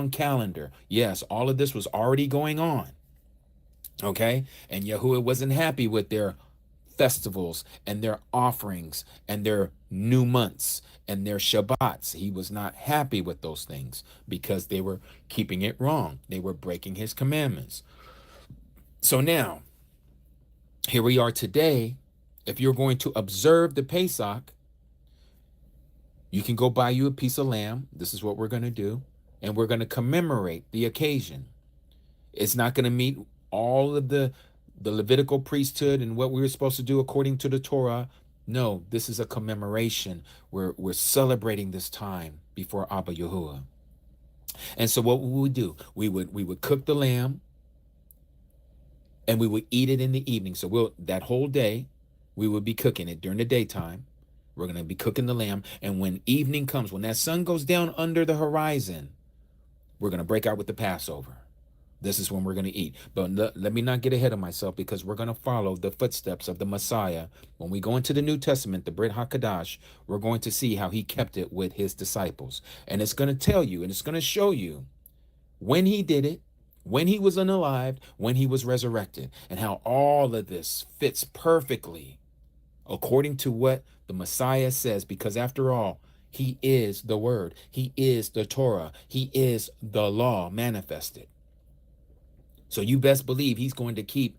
wrong calendar. Yes, all of this was already going on. Okay. And Yahuwah wasn't happy with their festivals and their offerings and their new months and their Shabbats. He was not happy with those things because they were keeping it wrong. They were breaking his commandments. So now, here we are today. If you're going to observe the Pesach, you can go buy you a piece of lamb. This is what we're going to do. And we're going to commemorate the occasion. It's not going to meet all of the Levitical priesthood and what we were supposed to do according to the Torah. No, this is a commemoration. We're celebrating this time before Abba Yahuwah. And so what would we do? We would cook the lamb and we would eat it in the evening. So that whole day, we would be cooking it during the daytime. We're going to be cooking the lamb. And when evening comes, when that sun goes down under the horizon, we're going to break out with the Passover. This is when we're going to eat. But let me not get ahead of myself, because we're going to follow the footsteps of the Messiah. When we go into the New Testament, the Brit HaKadosh, we're going to see how he kept it with his disciples. And it's going to tell you, and it's going to show you when he did it, when he was unalived, when he was resurrected, and how all of this fits perfectly according to what the Messiah says. Because after all, he is the Word. He is the Torah. He is the law manifested. So you best believe he's going to keep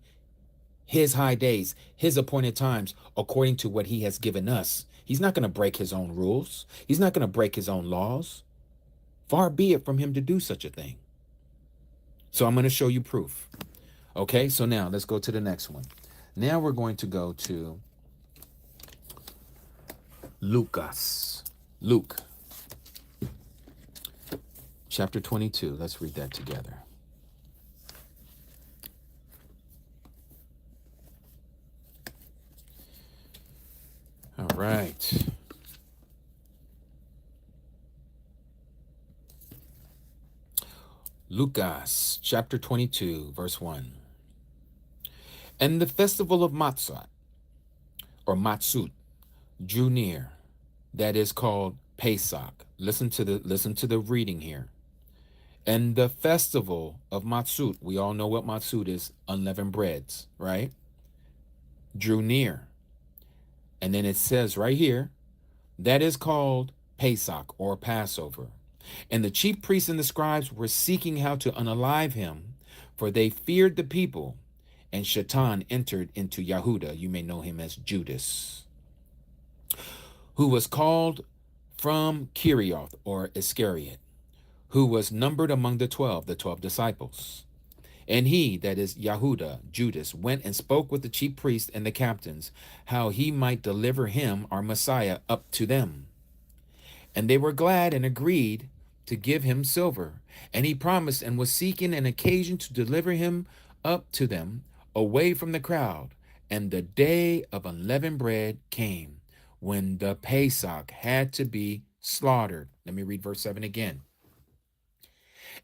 his high days, his appointed times, according to what he has given us. He's not going to break his own rules. He's not going to break his own laws. Far be it from him to do such a thing. So I'm going to show you proof. Okay, so now let's go to the next one. Now we're going to go to Luke, chapter 22. Let's read that together. All right. Lucas, chapter 22, verse 1. And the festival of Matzot, or Matzut, drew near, that is called Pesach. Listen to the reading here. And the festival of Matzut, we all know what Matzut is, unleavened breads, right? Drew near. And then it says right here, that is called Pesach, or Passover. And the chief priests and the scribes were seeking how to unalive him, for they feared the people. And Shaitan entered into Yehuda, you may know him as Judas, who was called from Kirioth, or Iscariot, who was numbered among the 12 disciples. And he, that is Yehuda, Judas, went and spoke with the chief priests and the captains, how he might deliver him, our Messiah, up to them. And they were glad and agreed to give him silver. And he promised and was seeking an occasion to deliver him up to them, away from the crowd. And the day of unleavened bread came, when the Pesach had to be slaughtered. Let me read verse 7 again.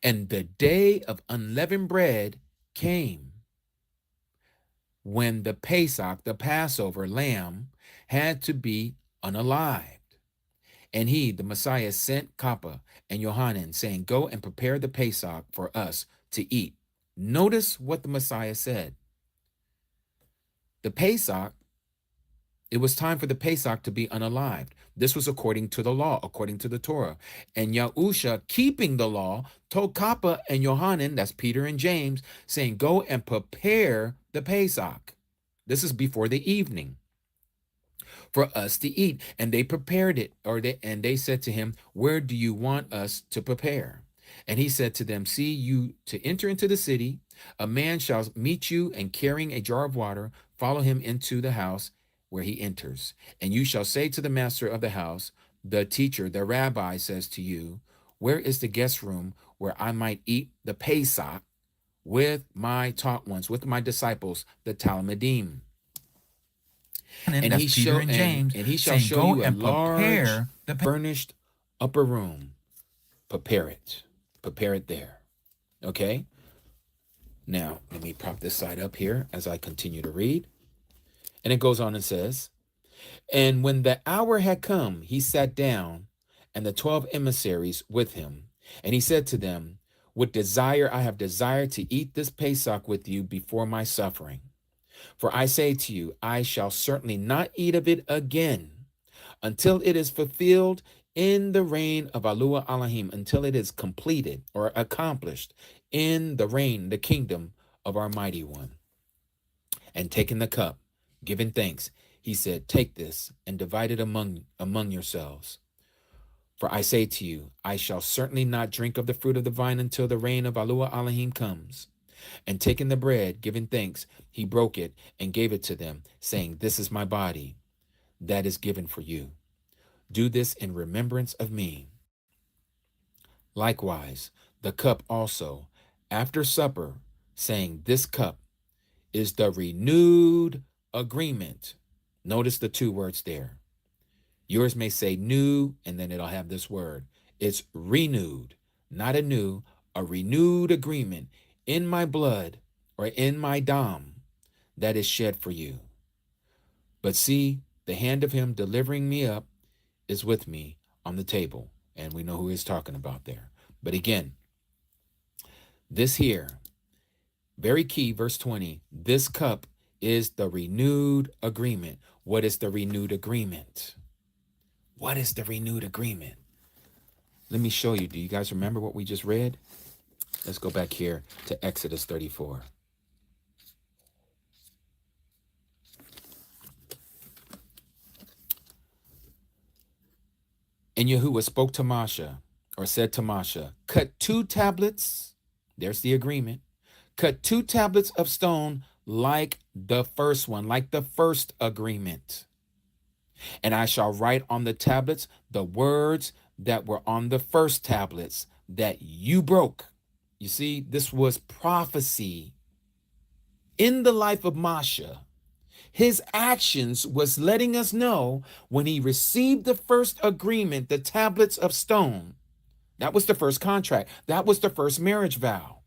And the day of unleavened bread came, when the Pesach, the Passover lamb, had to be unalived. And he, the Messiah, sent Kappa and Yohanan, saying, go and prepare the Pesach for us to eat. Notice what the Messiah said. The Pesach, it was time for the Pesach to be unalived. This was according to the law, according to the Torah. And YaHUsHa, keeping the law, told Kappa and Yohanan, that's Peter and James, saying, go and prepare the Pesach. This is before the evening, for us to eat. And they prepared it, and they said to him, where do you want us to prepare? And he said to them, see you to enter into the city, a man shall meet you, and carrying a jar of water, follow him into the house where he enters. And you shall say to the master of the house, the teacher, the rabbi, says to you, where is the guest room where I might eat the Pesach with my taught ones, with my disciples, the Talmudim? And he shall show you a large furnished upper room. Prepare it there. Okay. Now let me prop this side up here as I continue to read. And it goes on and says, and when the hour had come, he sat down, and the 12 emissaries with him. And he said to them, With desire, I have desired to eat this Pesach with you before my suffering. For I say to you, I shall certainly not eat of it again until it is fulfilled in the reign of Yahuwah Elohim, until it is completed or accomplished in the reign, the kingdom of our mighty one. And taking the cup, giving thanks, he said, take this and divide it among yourselves. For I say to you, I shall certainly not drink of the fruit of the vine until the reign of Yahuwah Elohim comes. And taking the bread, giving thanks, he broke it and gave it to them, saying, this is my body that is given for you. Do this in remembrance of me. Likewise, the cup also, after supper, saying, this cup is the renewed agreement. Notice the two words there. Yours may say new, and then it'll have this word. It's renewed, not a new, a renewed agreement in my blood or in my dam that is shed for you. But see, the hand of him delivering me up is with me on the table. And we know who he's talking about there. But again, this here, very key, verse 20, this cup is the renewed agreement. What is the renewed agreement? What is the renewed agreement? Let me show you. Do you guys remember what we just read? Let's go back here to Exodus 34. And Yahuwah spoke to Moshe, or said to Moshe, cut 2 tablets, there's the agreement, cut 2 tablets of stone like the first one, like the first agreement. And I shall write on the tablets the words that were on the first tablets that you broke. You see, this was prophecy in the life of Moshe. His actions was letting us know when he received the first agreement, the tablets of stone. That was the first contract. That was the first marriage vow.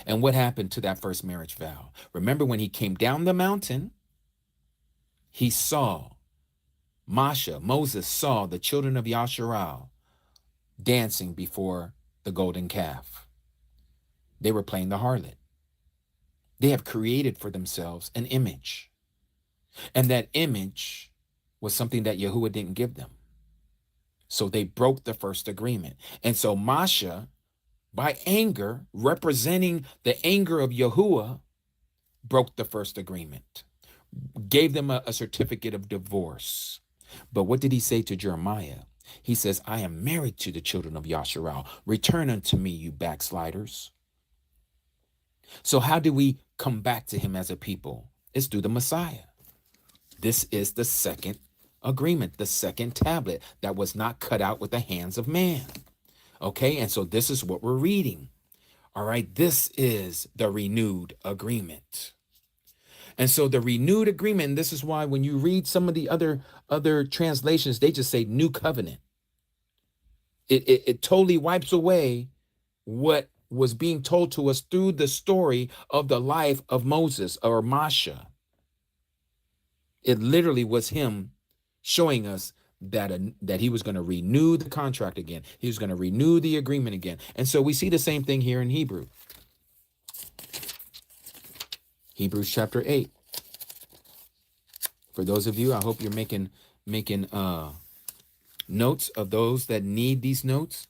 And what happened to that first marriage vow? Remember when he came down the mountain, he saw, Moses saw the children of Yasharal dancing before the golden calf. They were playing the harlot. They have created for themselves an image. And that image was something that Yahuwah didn't give them. So they broke the first agreement. And so Moshe, by anger, representing the anger of Yahuwah, broke the first agreement, gave them a certificate of divorce. But what did he say to Jeremiah? He says, I am married to the children of Yasharal. Return unto me, you backsliders. So how do we come back to him as a people? It's through the Messiah. This is the second agreement, the second tablet that was not cut out with the hands of man. Okay, and so this is what we're reading. All right, this is the renewed agreement. And so the renewed agreement, and this is why when you read some of the other translations, they just say new covenant. It totally wipes away what was being told to us through the story of the life of Moses or Moshe. It literally was him showing us that he was going to renew the contract again. He was going to renew the agreement again. And so we see the same thing here in Hebrews chapter 8. For those of you, I hope you're making notes of those that need these notes.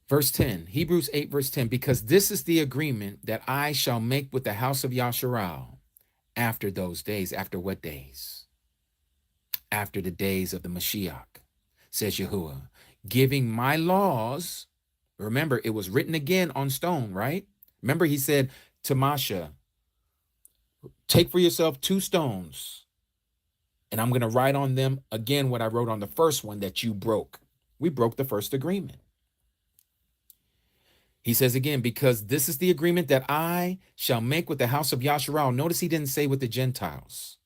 Verse 10, Hebrews 8, verse 10, because this is the agreement that I shall make with the house of Yasharal after those days. After what days? After the days of the Mashiach, says Yahuwah, giving my laws. Remember, it was written again on stone, right? Remember, he said to Moshe, take for yourself 2 stones, and I'm going to write on them again what I wrote on the first one that you broke. We broke the first agreement. He says again, because this is the agreement that I shall make with the house of Yasharal. Notice he didn't say with the Gentiles.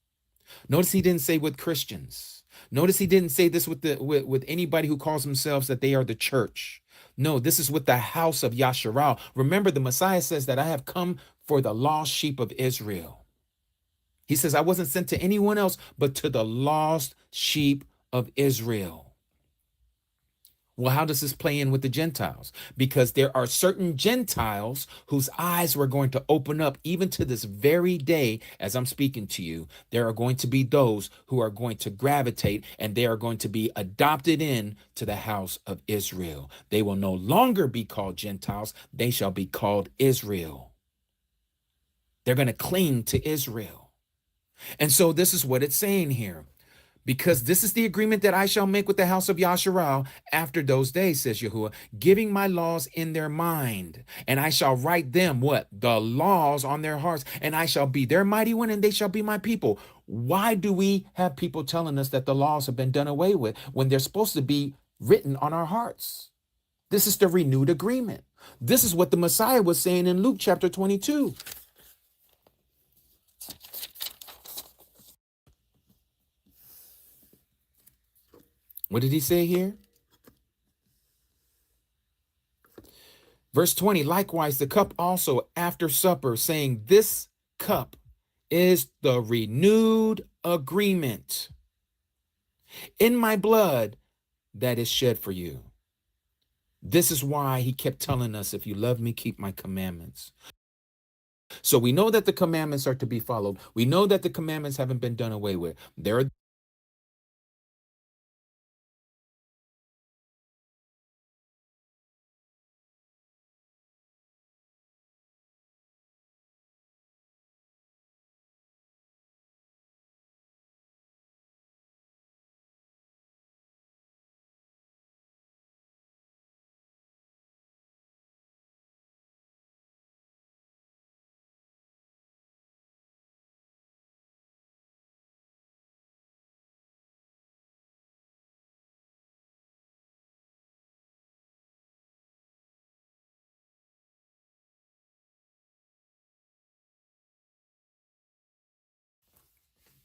Notice he didn't say with Christians. Notice he didn't say this with anybody who calls themselves that they are the church. No, this is with the house of Yasharal. Remember, the Messiah says that I have come for the lost sheep of Israel. He says, I wasn't sent to anyone else but to the lost sheep of Israel. Well, how does this play in with the Gentiles? Because there are certain Gentiles whose eyes were going to open up even to this very day as I'm speaking to you. There are going to be those who are going to gravitate and they are going to be adopted in to the house of Israel. They will no longer be called Gentiles. They shall be called Israel. They're going to cling to Israel. And so this is what it's saying here. Because this is the agreement that I shall make with the house of Yasharal after those days, says Yahuwah, giving my laws in their mind. And I shall write them, what? The laws on their hearts. And I shall be their mighty one, and they shall be my people. Why do we have people telling us that the laws have been done away with when they're supposed to be written on our hearts? This is the renewed agreement. This is what the Messiah was saying in Luke chapter 22. What did he say here? Verse 20, likewise, the cup also after supper, saying, this cup is the renewed agreement in my blood that is shed for you. This is why he kept telling us, if you love me, keep my commandments. So we know that the commandments are to be followed. We know that the commandments haven't been done away with. There are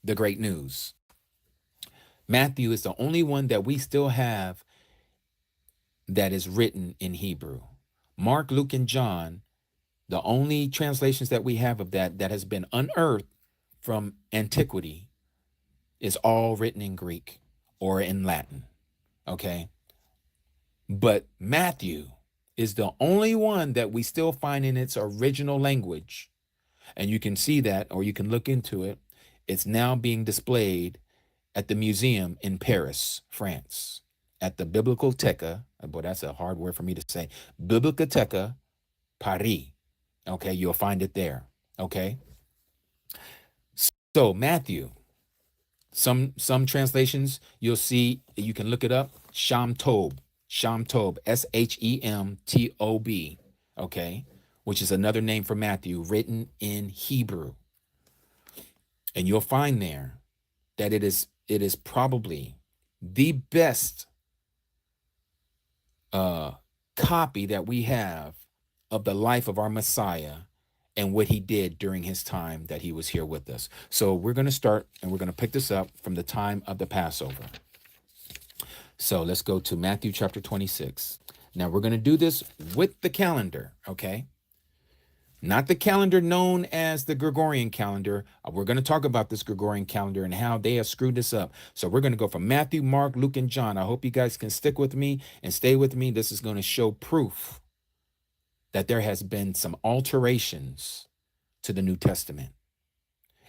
the great news. Matthew is the only one that we still have that is written in Hebrew. Mark, Luke, and John, the only translations that we have of that has been unearthed from antiquity, is all written in Greek or in Latin. Okay. But Matthew is the only one that we still find in its original language. And you can see that, or you can look into it. It's now being displayed at the museum in Paris, France, at the Biblioteca. Boy, that's a hard word for me to say. Biblioteca Paris. Okay, you'll find it there. Okay. So Matthew, some translations you'll see, you can look it up. Shamtob, Shemtob, okay, which is another name for Matthew, written in Hebrew. And you'll find there that it is probably the best copy that we have of the life of our Messiah and what he did during his time that he was here with us. So we're going to start, and we're going to pick this up from the time of the Passover. So let's go to Matthew chapter 26. Now we're going to do this with the calendar, okay? Not the calendar known as the Gregorian calendar. We're going to talk about this Gregorian calendar and how they have screwed this up. So we're going to go from Matthew, Mark, Luke, and John. I hope you guys can stick with me and stay with me. This is going to show proof that there has been some alterations to the New Testament.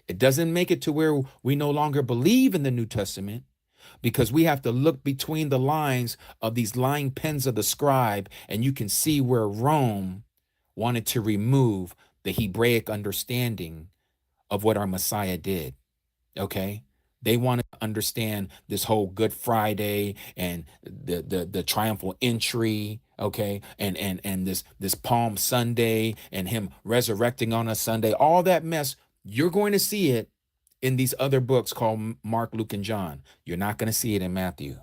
It doesn't make it to where we no longer believe in the New Testament, because we have to look between the lines of these lying pens of the scribe, and you can see where Rome wanted to remove the Hebraic understanding of what our Messiah did. Okay? They wanted to understand this whole Good Friday and the triumphal entry, okay, and this Palm Sunday and him resurrecting on a Sunday, all that mess. You're going to see it in these other books called Mark, Luke, and John. You're not going to see it in Matthew.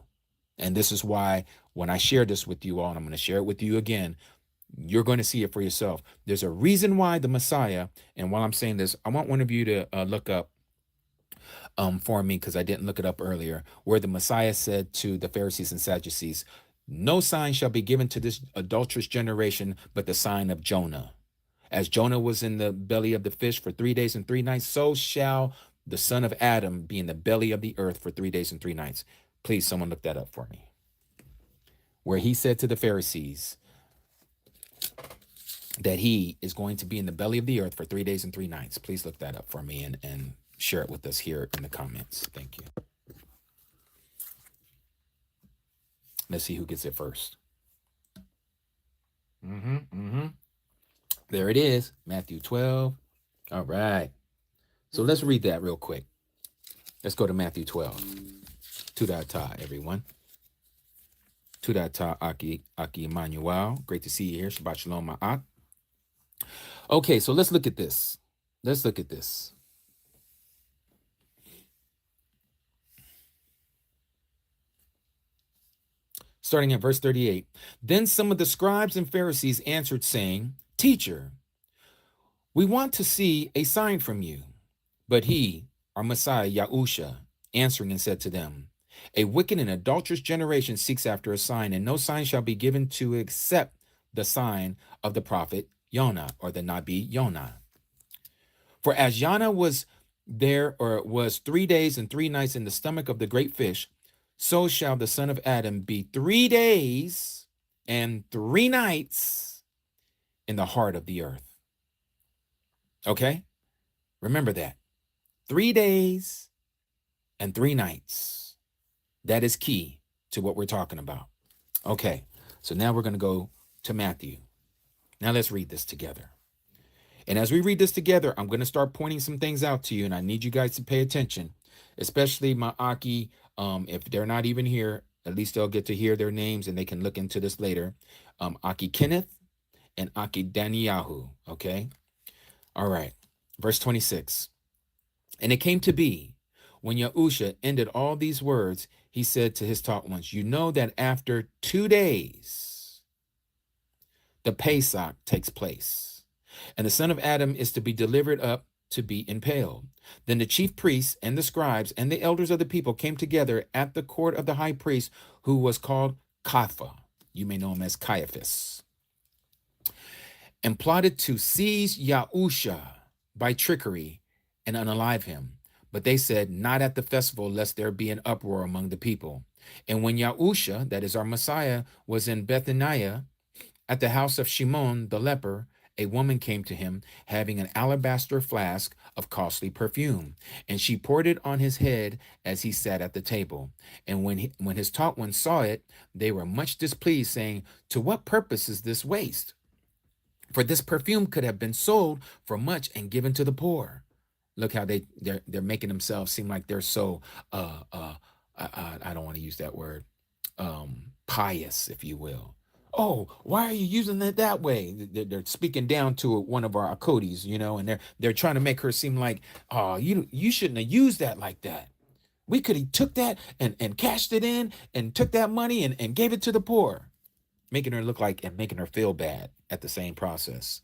And this is why when I share this with you all, and I'm going to share it with you again, you're going to see it for yourself. There's a reason why the Messiah, and while I'm saying this, I want one of you to look up for me, because I didn't look it up earlier, where the Messiah said to the Pharisees and Sadducees, no sign shall be given to this adulterous generation but the sign of Jonah. As Jonah was in the belly of the fish for 3 days and 3 nights, so shall the son of Adam be in the belly of the earth for 3 days and 3 nights. Please, someone look that up for me. where he said to the Pharisees that he is going to be in the belly of the earth for 3 days and 3 nights. Please look that up for me and share it with us here in the comments. Thank you. Let's see who gets it first. There it is, Matthew 12. All right. So let's read that real quick. Let's go to Matthew 12. Tudata, everyone. Tudata Aki Emmanuel. Great to see you here. Shabbat Shalom Ma'at. Okay, so let's look at this. Let's look at this. Starting at verse 38. Then some of the scribes and Pharisees answered, saying, Teacher, we want to see a sign from you. But he, our Messiah, YaHUsHa, answering and said to them, a wicked and adulterous generation seeks after a sign, and no sign shall be given to except the sign of the prophet Jonah, or the Nabi Jonah. For as Jonah was 3 days and 3 nights in the stomach of the great fish, so shall the Son of Adam be 3 days and 3 nights in the heart of the earth. Okay? Remember that. 3 days and 3 nights. That is key to what we're talking about. Okay, so now we're going to go to Matthew. Now let's read this together. And as we read this together, I'm going to start pointing some things out to you, and I need you guys to pay attention, especially my Aki. If they're not even here, at least they'll get to hear their names and they can look into this later. Aki Kenneth and Aki Daniyahu, okay? All right, verse 26. And it came to be, when YaHUsHa ended all these words, he said to his taught ones, you know that after 2 days, the Pesach takes place, and the Son of Adam is to be delivered up to be impaled. Then the chief priests and the scribes and the elders of the people came together at the court of the high priest, who was called Caiaphas. You may know him as Caiaphas, and plotted to seize YaHUsHa by trickery and unalive him. But they said, not at the festival, lest there be an uproar among the people. And when YaHUsHa, that is our Messiah, was in Bethaniah, at the house of Shimon the leper, a woman came to him, having an alabaster flask of costly perfume, and she poured it on his head as he sat at the table. And when his taught ones saw it, they were much displeased, saying, to what purpose is this waste? For this perfume could have been sold for much and given to the poor. Look how they're making themselves seem like they're so I don't want to use that word, pious, if you will. Oh, why are you using it that way? They're speaking down to one of our Akodis, you know, and they're trying to make her seem like, oh, you shouldn't have used that like that. We could have took that and cashed it in and took that money and gave it to the poor, making her look like and making her feel bad at the same process.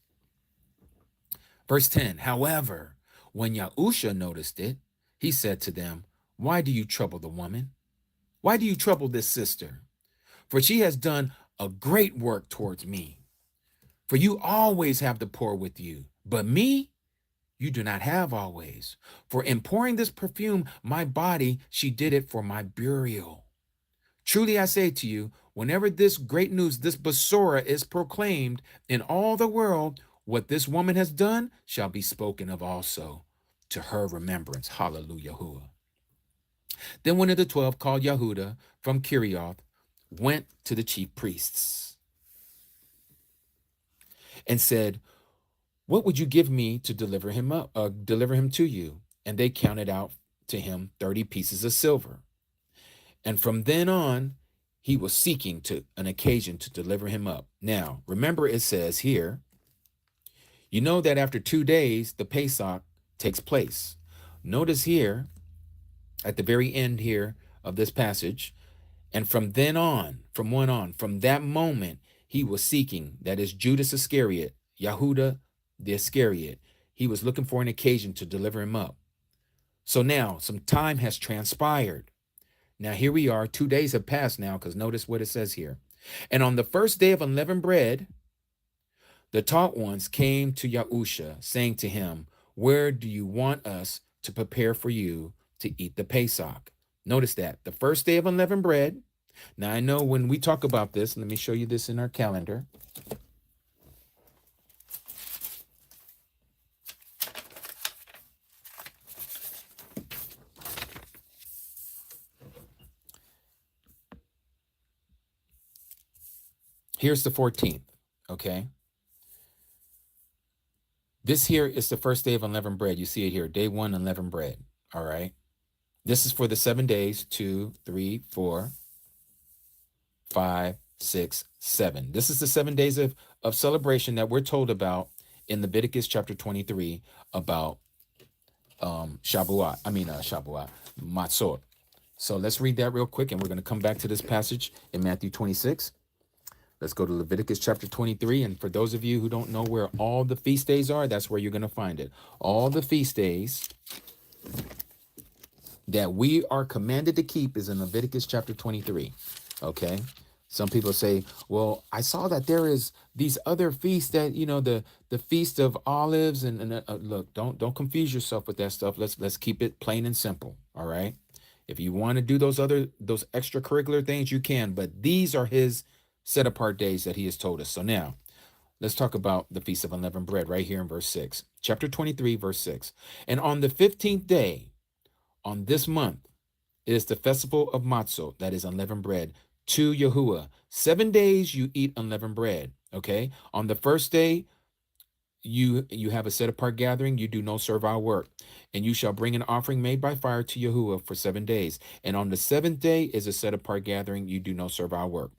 Verse 10, however, when YaHUsHa noticed it, he said to them, why do you trouble the woman? Why do you trouble this sister? For she has done a great work towards me. For you always have the poor with you, but me you do not have always. For in pouring this perfume, my body, she did it for my burial. Truly I say to you, whenever this great news, this Basora, is proclaimed in all the world, what this woman has done shall be spoken of also to her remembrance. Hallelujah. Then one of the 12, called Yehuda from Kirioth, went to the chief priests and said, what would you give me to deliver him to you? And they counted out to him 30 pieces of silver. And from then on, he was seeking an occasion to deliver him up. Now, remember it says here, you know that after 2 days, the Pesach takes place. Notice here, at the very end here of this passage, and from that moment, he was seeking, that is Judas Iscariot, Yehuda the Iscariot. He was looking for an occasion to deliver him up. So now some time has transpired. Now here we are, 2 days have passed now, because notice what it says here. And on the first day of unleavened bread, the taught ones came to YaHUsHa, saying to him, where do you want us to prepare for you to eat the Pesach? Notice that, the first day of unleavened bread, Now, I know when we talk about this, let me show you this in our calendar. Here's the 14th, okay? This here is the first day of unleavened bread. You see it here, day 1, unleavened bread, all right? This is for the 7 days, 2, 3, 4, 5, 6, 7. This is the 7 days of celebration that we're told about in Leviticus chapter 23 about Shabbat, Matzot. So let's read that real quick, and we're going to come back to this passage in Matthew 26. Let's go to Leviticus chapter 23. And for those of you who don't know where all the feast days are, that's where you're going to find it. All the feast days that we are commanded to keep is in Leviticus chapter 23. Okay. Some people say, well, I saw that there is these other feasts that, the Feast of Olives and look, don't confuse yourself with that stuff. Let's keep it plain and simple. All right. If you want to do those extracurricular things, you can, but these are his set apart days that he has told us. So now let's talk about the Feast of Unleavened Bread right here in verse 6, chapter 23, verse 6. And on the 15th day on this month is the festival of Matzot, that is unleavened bread, to YaHUsHa. 7 days you eat unleavened bread. Okay. On the first day, you have a set apart gathering. You do no servile work, and you shall bring an offering made by fire to YaHUsHa for 7 days. And on the 7th day is a set apart gathering. You do no servile work.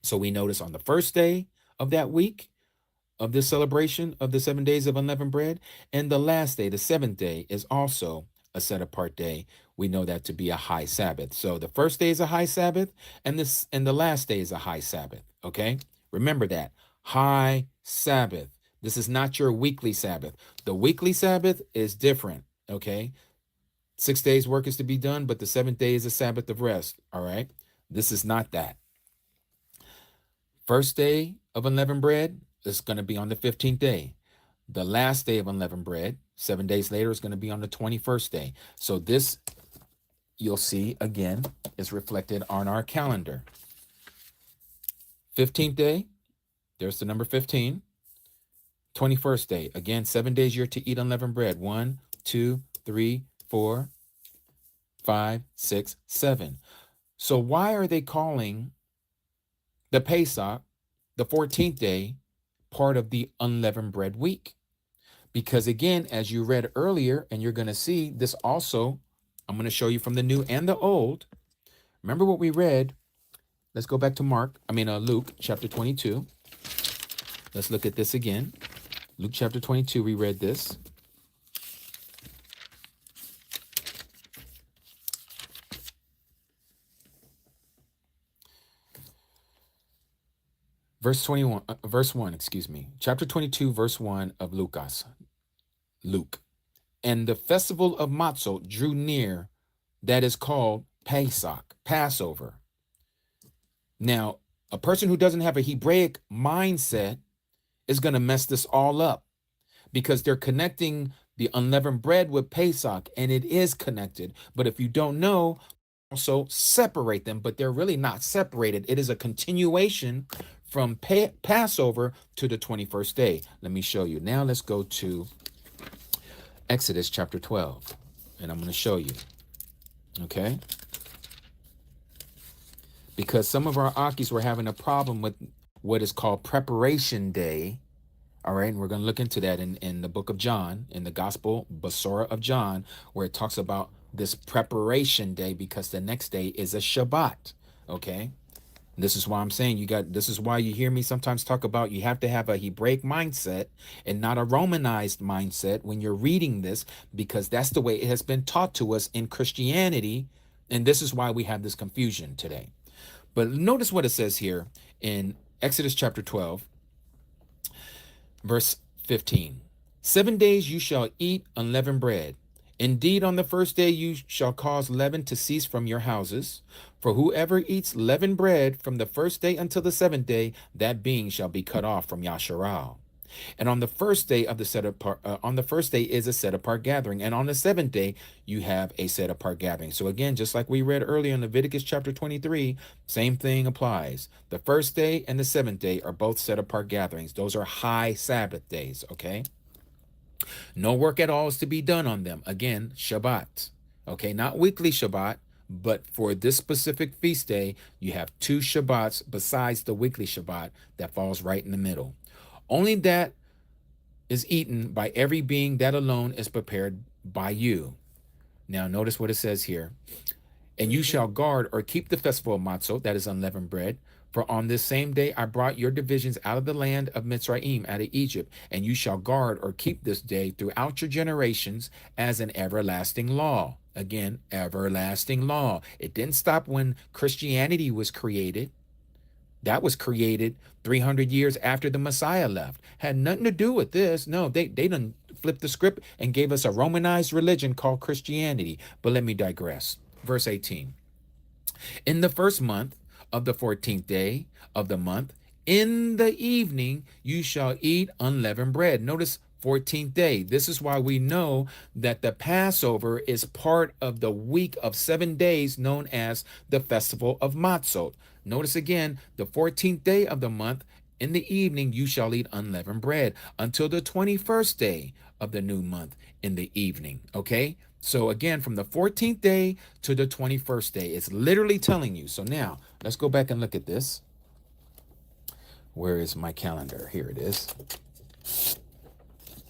So we notice on the first day of that week of this celebration of the 7 days of unleavened bread, and the last day, the 7th day, is also a set apart day. We know that to be a high Sabbath. So the first day is a high Sabbath, and the last day is a high Sabbath. Okay, remember that, high Sabbath. This is not your weekly Sabbath. The weekly Sabbath is different. Okay, 6 days work is to be done, but the 7th day is a Sabbath of rest. All right, this is not that. First day of unleavened bread is going to be on the 15th day. The last day of unleavened bread, 7 days later, is going to be on the 21st day. So this, you'll see, again, is reflected on our calendar. 15th day, there's the number 15. 21st day, again, 7 days you're to eat unleavened bread. 1, 2, 3, 4, 5, 6, 7. So why are they calling the Pesach, the 14th day, part of the unleavened bread week? Because again, as you read earlier, and you're going to see this also, I'm going to show you from the new and the old. Remember what we read? Let's go back to Luke chapter 22. Let's look at this again. Luke chapter 22, we read this. Verse 1, chapter 22, verse 1 of Luke. And the festival of Matzot drew near, that is called Pesach, Passover. Now, a person who doesn't have a Hebraic mindset is going to mess this all up, because they're connecting the unleavened bread with Pesach, and it is connected. But if you don't know, also separate them, but they're really not separated. It is a continuation from Passover to the 21st day. Let me show you. Now let's go to Exodus chapter 12, and I'm going to show you. Okay? Because some of our Akis were having a problem with what is called preparation day. All right, and we're going to look into that in the book of John, in the gospel Basora of John, where it talks about this preparation day, because the next day is a Shabbat. Okay? This is why I'm saying this is why you hear me sometimes talk about you have to have a Hebraic mindset and not a Romanized mindset when you're reading this, because that's the way it has been taught to us in Christianity. And this is why we have this confusion today. But notice what it says here in Exodus chapter 12, verse 15. 7 days you shall eat unleavened bread. Indeed, on the first day you shall cause leaven to cease from your houses. For whoever eats leavened bread from the first day until the 7th day, that being shall be cut off from Yasharal. And on the first day of the set apart, on the first day is a set apart gathering, and on the seventh day you have a set apart gathering. So again, just like we read earlier in Leviticus chapter 23, same thing applies. The first day and the seventh day are both set apart gatherings. Those are high Sabbath days. Okay. No work at all is to be done on them. Again, Shabbat. Okay, not weekly Shabbat, but for this specific feast day, you have two Shabbats besides the weekly Shabbat that falls right in the middle. Only that is eaten by every being that alone is prepared by you. Now, notice what it says here. And you shall guard or keep the festival of matzot, that is unleavened bread. For on this same day I brought your divisions out of the land of Mitzrayim, out of Egypt. And you shall guard or keep this day throughout your generations as an everlasting law. Again, everlasting law. It didn't stop when Christianity was created. That was created 300 years after the Messiah left. Had nothing to do with this. No, they done flipped the script and gave us a Romanized religion called Christianity. But let me digress. Verse 18. In the first month of the 14th day of the month, in the evening, you shall eat unleavened bread. Notice 14th day. This is why we know that the Passover is part of the week of 7 days known as the Festival of Matzot. Notice again, the 14th day of the month, in the evening, you shall eat unleavened bread until the 21st day of the new month in the evening. Okay? So again, from the 14th day to the 21st day, it's literally telling you. So now let's go back and look at this. Where is my calendar? Here it is.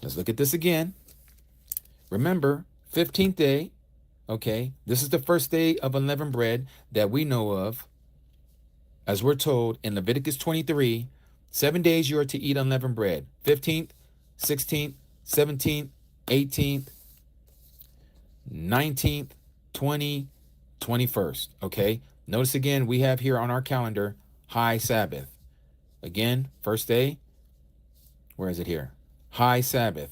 Let's look at this again. Remember, 15th day, okay, this is the first day of unleavened bread that we know of. As we're told in Leviticus 23, 7 days you are to eat unleavened bread. 15th, 16th, 17th, 18th, 19th, 20th, 21st, okay? Notice again, we have here on our calendar, high Sabbath. Again, first day, where is it here? High Sabbath,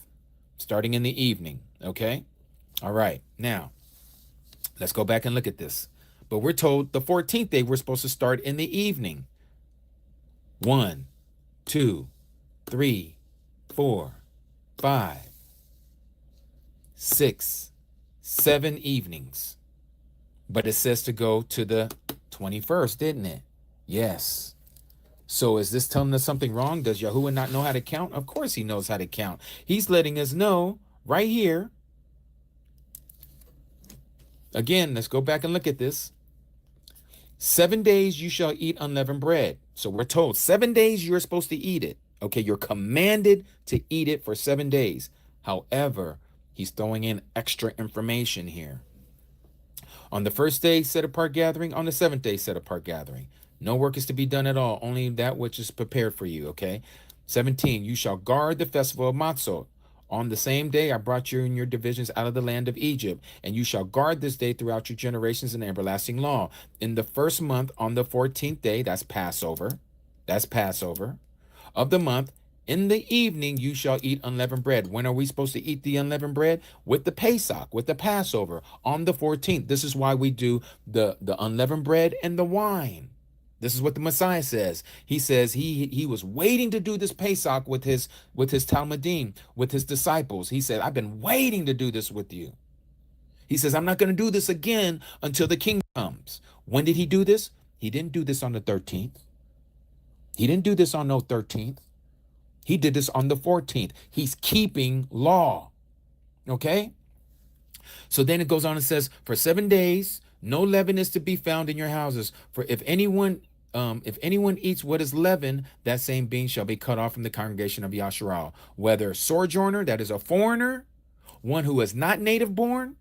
starting in the evening, okay? All right, now, let's go back and look at this. But we're told the 14th day we're supposed to start in the evening. 1, 2, 3, 4, 5, 6, 7 evenings. But it says to go to the 21st, didn't it? Yes. So is this telling us something wrong? Does YaHUsHa not know how to count? Of course he knows how to count. He's letting us know right here. Again, let's go back and look at this. 7 days you shall eat unleavened bread. So we're told 7 days you're supposed to eat it. Okay, you're commanded to eat it for 7 days. However, he's throwing in extra information here. On the first day, set apart gathering. On the seventh day, set apart gathering. No work is to be done at all, only that which is prepared for you, okay? 17, you shall guard the festival of Matzot. On the same day I brought you and your divisions out of the land of Egypt, and you shall guard this day throughout your generations in everlasting law. In the first month, on the 14th day, that's Passover, of the month, in the evening you shall eat unleavened bread. When are we supposed to eat the unleavened bread? With the Pesach, with the Passover, on the 14th. This is why we do the unleavened bread and the wine. This is what the Messiah says. He says he was waiting to do this Pesach with his Talmudim, with his disciples. He said, I've been waiting to do this with you. He says, I'm not going to do this again until the king comes. When did he do this? He didn't do this on the 13th. He didn't do this on no 13th. He did this on the 14th. He's keeping law. Okay? So then it goes on and says, for 7 days, no leaven is to be found in your houses. For if anyone eats what is leavened, that same being shall be cut off from the congregation of Yasharal. Whether sojourner, that is a foreigner, one who is not native born,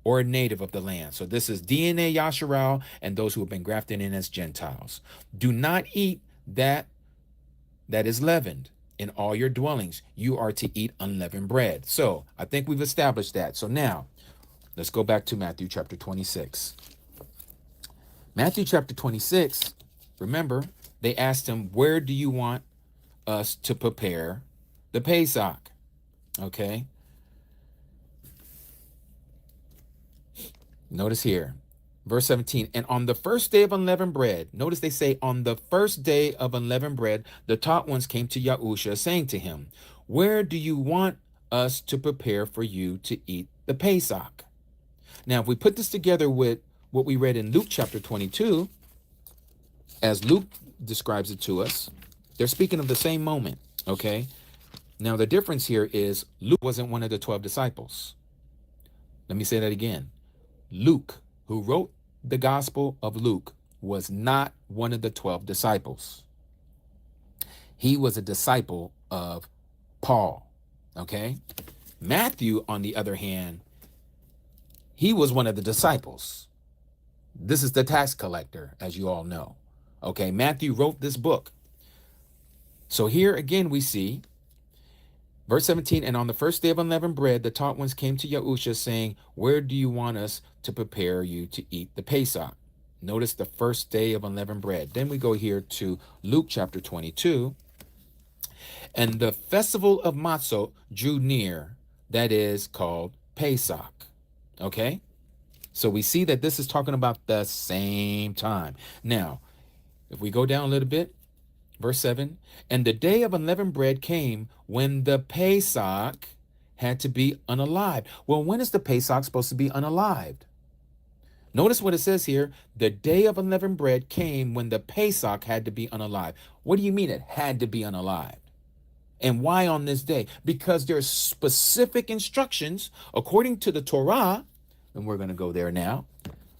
or a native of the land. So this is DNA Yasharal and those who have been grafted in as Gentiles. Do not eat that is leavened in all your dwellings. You are to eat unleavened bread. So I think we've established that. So now let's go back to Matthew chapter 26. Matthew chapter 26, remember, they asked him, where do you want us to prepare the Pesach? Okay. Notice here, Verse 17, and on the first day of unleavened bread, notice they say on the first day of unleavened bread, the taught ones came to YaHUsHa, saying to him, where do you want us to prepare for you to eat the Pesach? Now, if we put this together with what we read in Luke chapter 22, as Luke describes it to us, they're speaking of the same moment, okay? Now, the difference here is Luke wasn't one of the 12 disciples. Let me say that again. Luke, who wrote the Gospel of Luke, was not one of the 12 disciples. He was a disciple of Paul, okay? Matthew, on the other hand, he was one of the disciples. This is the tax collector, as you all know. Okay, Matthew wrote this book. So here again we see, verse 17, and on the first day of unleavened bread, the taught ones came to YaHUsHa, saying, where do you want us to prepare you to eat the Pesach? Notice the first day of unleavened bread. Then we go here to Luke chapter 22. And the festival of Matzot drew near, that is called Pesach. Okay? So we see that this is talking about the same time. Now, if we go down a little bit, verse 7, and the day of unleavened bread came when the Pesach had to be unalived. Well, when is the Pesach supposed to be unalived? Notice what it says here. The day of unleavened bread came when the Pesach had to be unalived. What do you mean it had to be unalived? And why on this day? Because there's specific instructions according to the Torah, and we're going to go there now,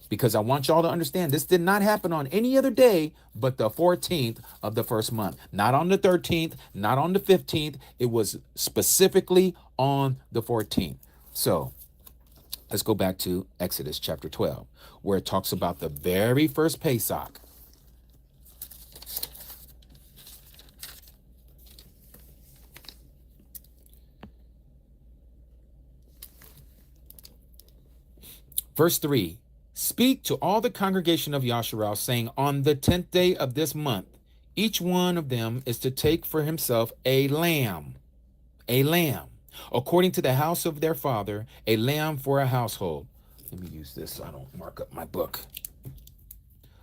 because I want y'all to understand this did not happen on any other day but the 14th of the first month. Not on the 13th, not on the 15th. It was specifically on the 14th. So let's go back to Exodus chapter 12, where it talks about the very first Pesach. Verse 3, speak to all the congregation of Yasharal, saying, on the 10th day of this month, each one of them is to take for himself a lamb, according to the house of their father, a lamb for a household. Let me use this so I don't mark up my book.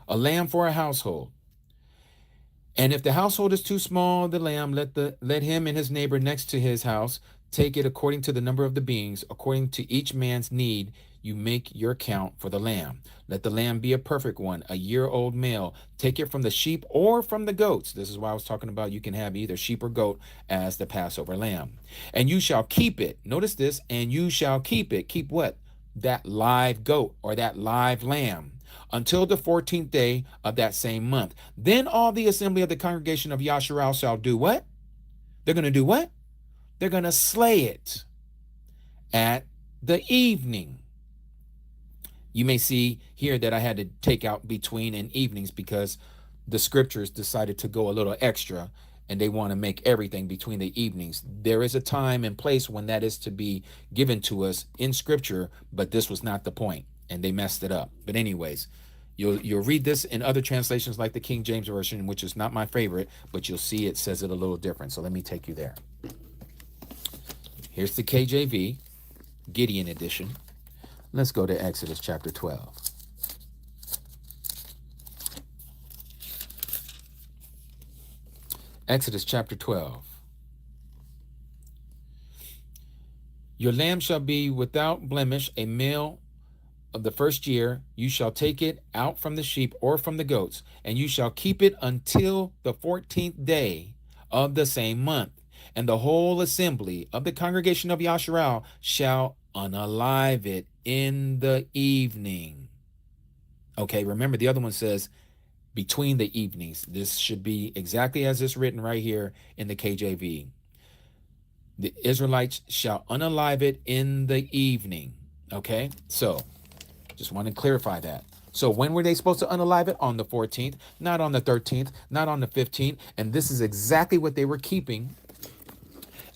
A lamb for a household. And if the household is too small, the lamb, let him and his neighbor next to his house take it according to the number of the beings, according to each man's need. You make your count for the lamb. Let the lamb be a perfect one, a year-old male. Take it from the sheep or from the goats. This is why I was talking about you can have either sheep or goat as the Passover lamb. And you shall keep it. Notice this, and you shall keep it. Keep what? That live goat or that live lamb until the 14th day of that same month. Then all the assembly of the congregation of Yasharal shall do what? They're going to do what? They're going to slay it at the evening. You may see here that I had to take out between and evenings because the scriptures decided to go a little extra and they want to make everything between the evenings. There is a time and place when that is to be given to us in scripture, but this was not the point and they messed it up. But anyways, you'll read this in other translations like the King James Version, which is not my favorite, but you'll see it says it a little different. So let me take you there. Here's the KJV, Gideon edition. Let's go to Exodus chapter 12. Exodus chapter 12. Your lamb shall be without blemish, a male of the first year. You shall take it out from the sheep or from the goats, and you shall keep it until the 14th day of the same month. And the whole assembly of the congregation of Yasharal shall unalive it in the evening. Okay, remember the other one says between the evenings. This should be exactly as it's written right here in the KJV. The Israelites shall unalive it in the evening. Okay, so just want to clarify that. So when were they supposed to unalive it? On the 14th, not on the 13th, not on the 15th. And this is exactly what they were keeping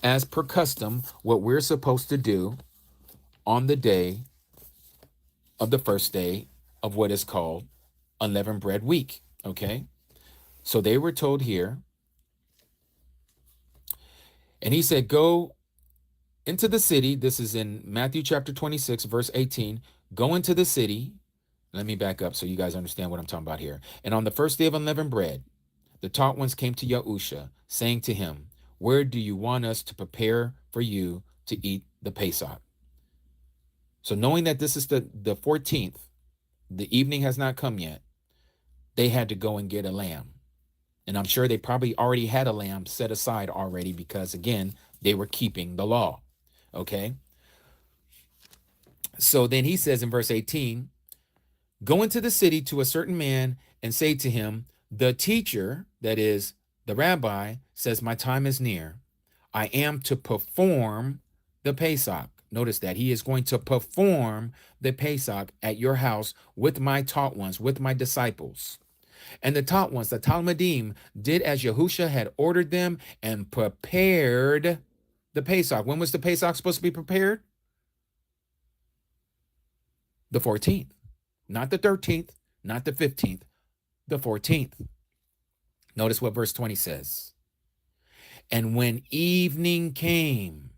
as per custom, what we're supposed to do on the day of the first day of what is called unleavened bread week. Okay, so they were told here, and he said, go into the city. This is in Matthew chapter 26, verse 18. Go into the city. Let me back up so you guys understand what I'm talking about here. And on the first day of unleavened bread, the taught ones came to YaHUsHa, saying to him, where do you want us to prepare for you to eat the Pesach? So knowing that this is the 14th, the evening has not come yet, they had to go and get a lamb. And I'm sure they probably already had a lamb set aside already because, again, they were keeping the law. Okay? So then he says in verse 18, go into the city to a certain man and say to him, the teacher, that is the rabbi, says, my time is near. I am to perform the Pesach. Notice that he is going to perform the Pesach at your house with my taught ones, with my disciples. And the taught ones, the Talmudim, did as YaHUsHa had ordered them and prepared the Pesach. When was the Pesach supposed to be prepared? The 14th, not the 13th, not the 15th, the 14th. Notice what verse 20 says. And when evening came,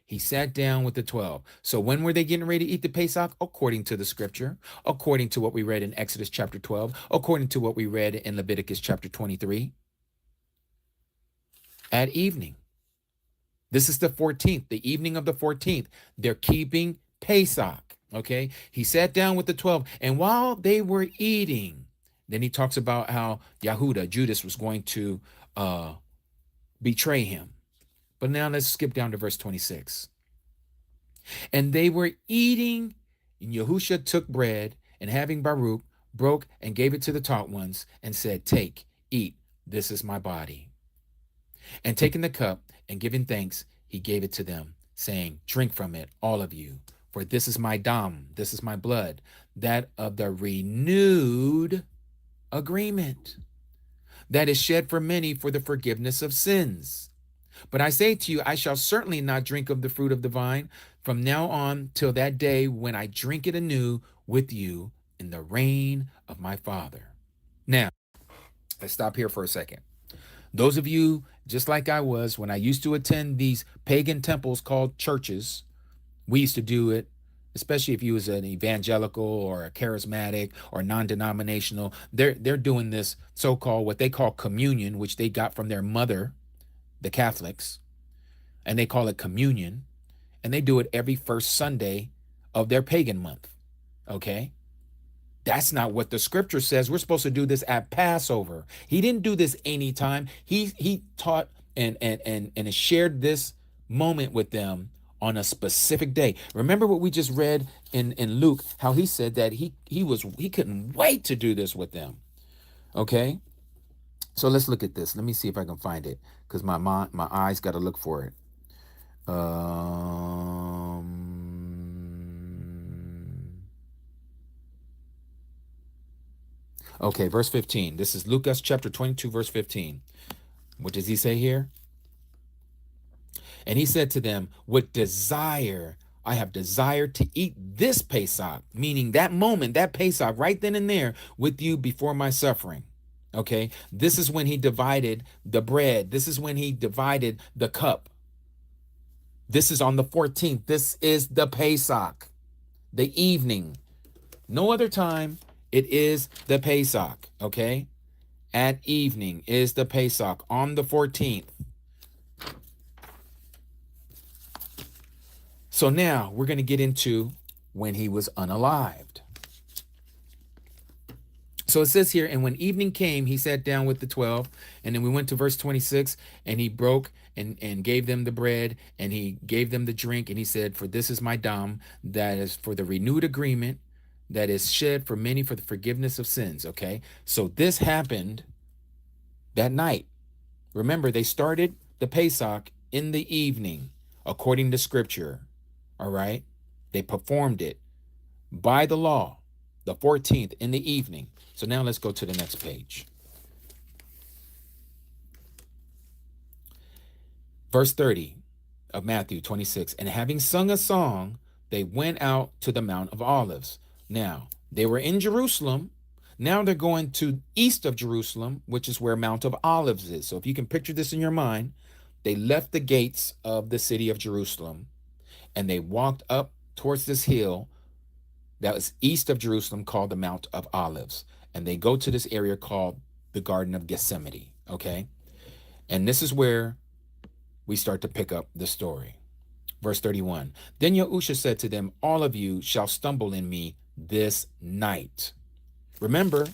he sat down with the 12. So when were they getting ready to eat the Pesach? According to the scripture, according to what we read in Exodus chapter 12, according to what we read in Leviticus chapter 23. At evening. This is the 14th, the evening of the 14th. They're keeping Pesach, okay? He sat down with the 12, and while they were eating, then he talks about how Judas, was going to betray him. But now let's skip down to verse 26. And they were eating, and YaHUsHa took bread, and having Baruch, broke and gave it to the taught ones, and said, take, eat, this is my body. And taking the cup and giving thanks, he gave it to them, saying, drink from it, all of you, for this is my dam, this is my blood, that of the renewed agreement, that is shed for many for the forgiveness of sins. But I say to you, I shall certainly not drink of the fruit of the vine from now on till that day when I drink it anew with you in the reign of my Father. Now, let's stop here for a second. Those of you, just like I was, when I used to attend these pagan temples called churches, we used to do it, especially if you was an evangelical or a charismatic or non-denominational. They're doing this so-called, what they call communion, which they got from their mother, the Catholics, and they call it communion, and they do it every first Sunday of their pagan month, okay? That's not what the scripture says. We're supposed to do this at Passover. He didn't do this anytime. He taught and shared this moment with them on a specific day. Remember what we just read in Luke, how he said that he couldn't wait to do this with them. Okay? So let's look at this. Let me see if I can find it, because my eyes got to look for it. Okay, verse 15. This is Lucas chapter 22, verse 15. What does he say here? And he said to them, with desire, I have desired to eat this Pesach, meaning that moment, that Pesach, right then and there with you before my suffering. Okay, this is when he divided the bread. This is when he divided the cup. This is on the 14th. This is the Pesach, the evening. No other time. It is the Pesach, okay? At evening is the Pesach on the 14th. So now we're going to get into when he was unalived. So it says here, and when evening came, he sat down with the 12. And then we went to verse 26, and he broke and gave them the bread, and he gave them the drink. And he said, for this is my dam, that is for the renewed agreement, that is shed for many for the forgiveness of sins. Okay, so this happened that night. Remember, they started the Pesach in the evening, according to scripture. All right, they performed it by the law, the 14th in the evening. So now let's go to the next page. Verse 30 of Matthew 26. And having sung a song, they went out to the Mount of Olives. Now, they were in Jerusalem. Now they're going to east of Jerusalem, which is where Mount of Olives is. So if you can picture this in your mind, they left the gates of the city of Jerusalem, and they walked up towards this hill that was east of Jerusalem called the Mount of Olives. And they go to this area called the Garden of Gethsemane. Okay. And this is where we start to pick up the story. Verse 31. Then YaHUsHa said to them, all of you shall stumble in me this night. Remember,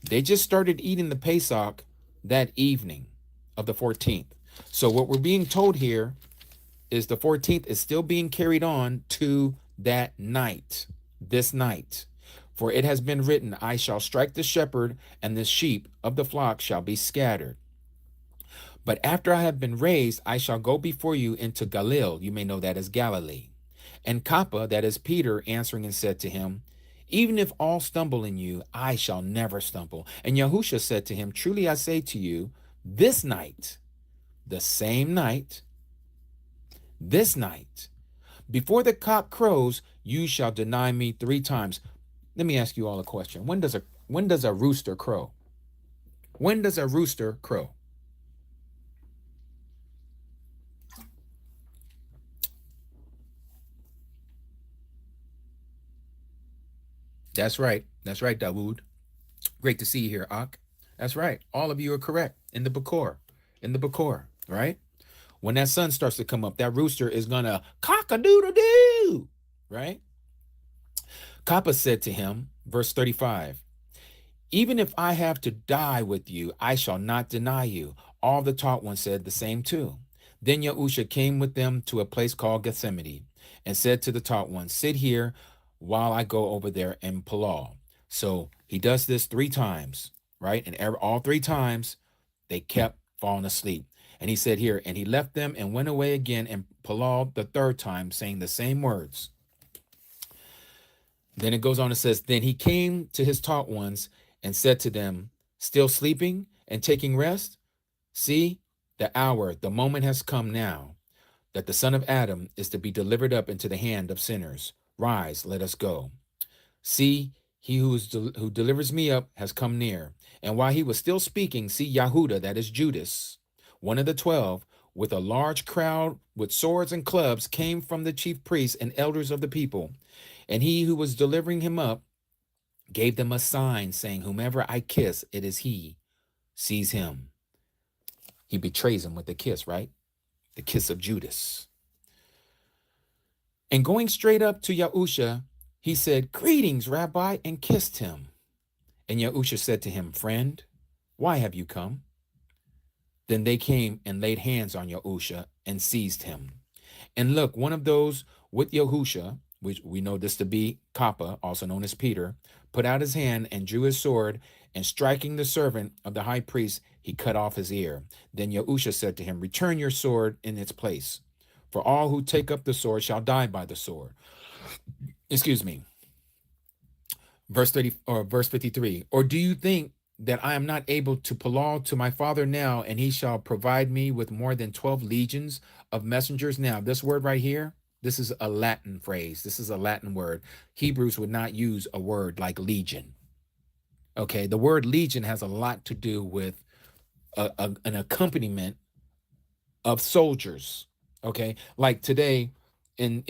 they just started eating the Pesach that evening of the 14th. So what we're being told here is the 14th is still being carried on to that night, this night. For it has been written, I shall strike the shepherd, and the sheep of the flock shall be scattered. But after I have been raised, I shall go before you into Galilee. You may know that as Galilee. And Kappa, that is Peter, answering and said to him, even if all stumble in you, I shall never stumble. And YaHUsHa said to him, truly I say to you, this night, the same night, this night, before the cock crows, you shall deny me 3 times. Let me ask you all a question. When does a rooster crow? When does a rooster crow? That's right. That's right, Dawood. Great to see you here, Ak. That's right. All of you are correct. In the Bakor. In the Bakor, right? When that sun starts to come up, that rooster is going to cock-a-doodle-doo, right? Kappa said to him, verse 35, even if I have to die with you, I shall not deny you. All the taught ones said the same too. Then YaHUsHa came with them to a place called Gethsemane and said to the taught ones, sit here while I go over there and Palal. So he does this 3 times, right? And all 3 times they kept falling asleep. And he said here, and he left them and went away again and Palal the 3rd time, saying the same words. Then it goes on and says, then he came to his taught ones and said to them, still sleeping and taking rest? See, the hour, the moment has come now that the Son of Adam is to be delivered up into the hand of sinners. Rise, let us go. See, he who delivers me up has come near. And while he was still speaking, see Yehuda, that is Judas, one of the 12, with a large crowd with swords and clubs, came from the chief priests and elders of the people. And he who was delivering him up gave them a sign, saying, whomever I kiss, it is he. Seize him. He betrays him with a kiss, right? The kiss of Judas. And going straight up to YaHUsHa, he said, greetings, Rabbi, and kissed him. And YaHUsHa said to him, friend, why have you come? Then they came and laid hands on YaHUsHa and seized him. And look, one of those with YaHUsHa, which we know this to be Kappa, also known as Peter, put out his hand and drew his sword, and striking the servant of the high priest, he cut off his ear. Then YaHUsHa said to him, return your sword in its place, for all who take up the sword shall die by the sword. Excuse me. Verse 53. Or do you think that I am not able to Palal to my father now, and he shall provide me with more than 12 legions of messengers? Now, this word right here, this is a Latin phrase. This is a Latin word. Hebrews would not use a word like legion. Okay, the word legion has a lot to do with an accompaniment of soldiers. Okay, like today in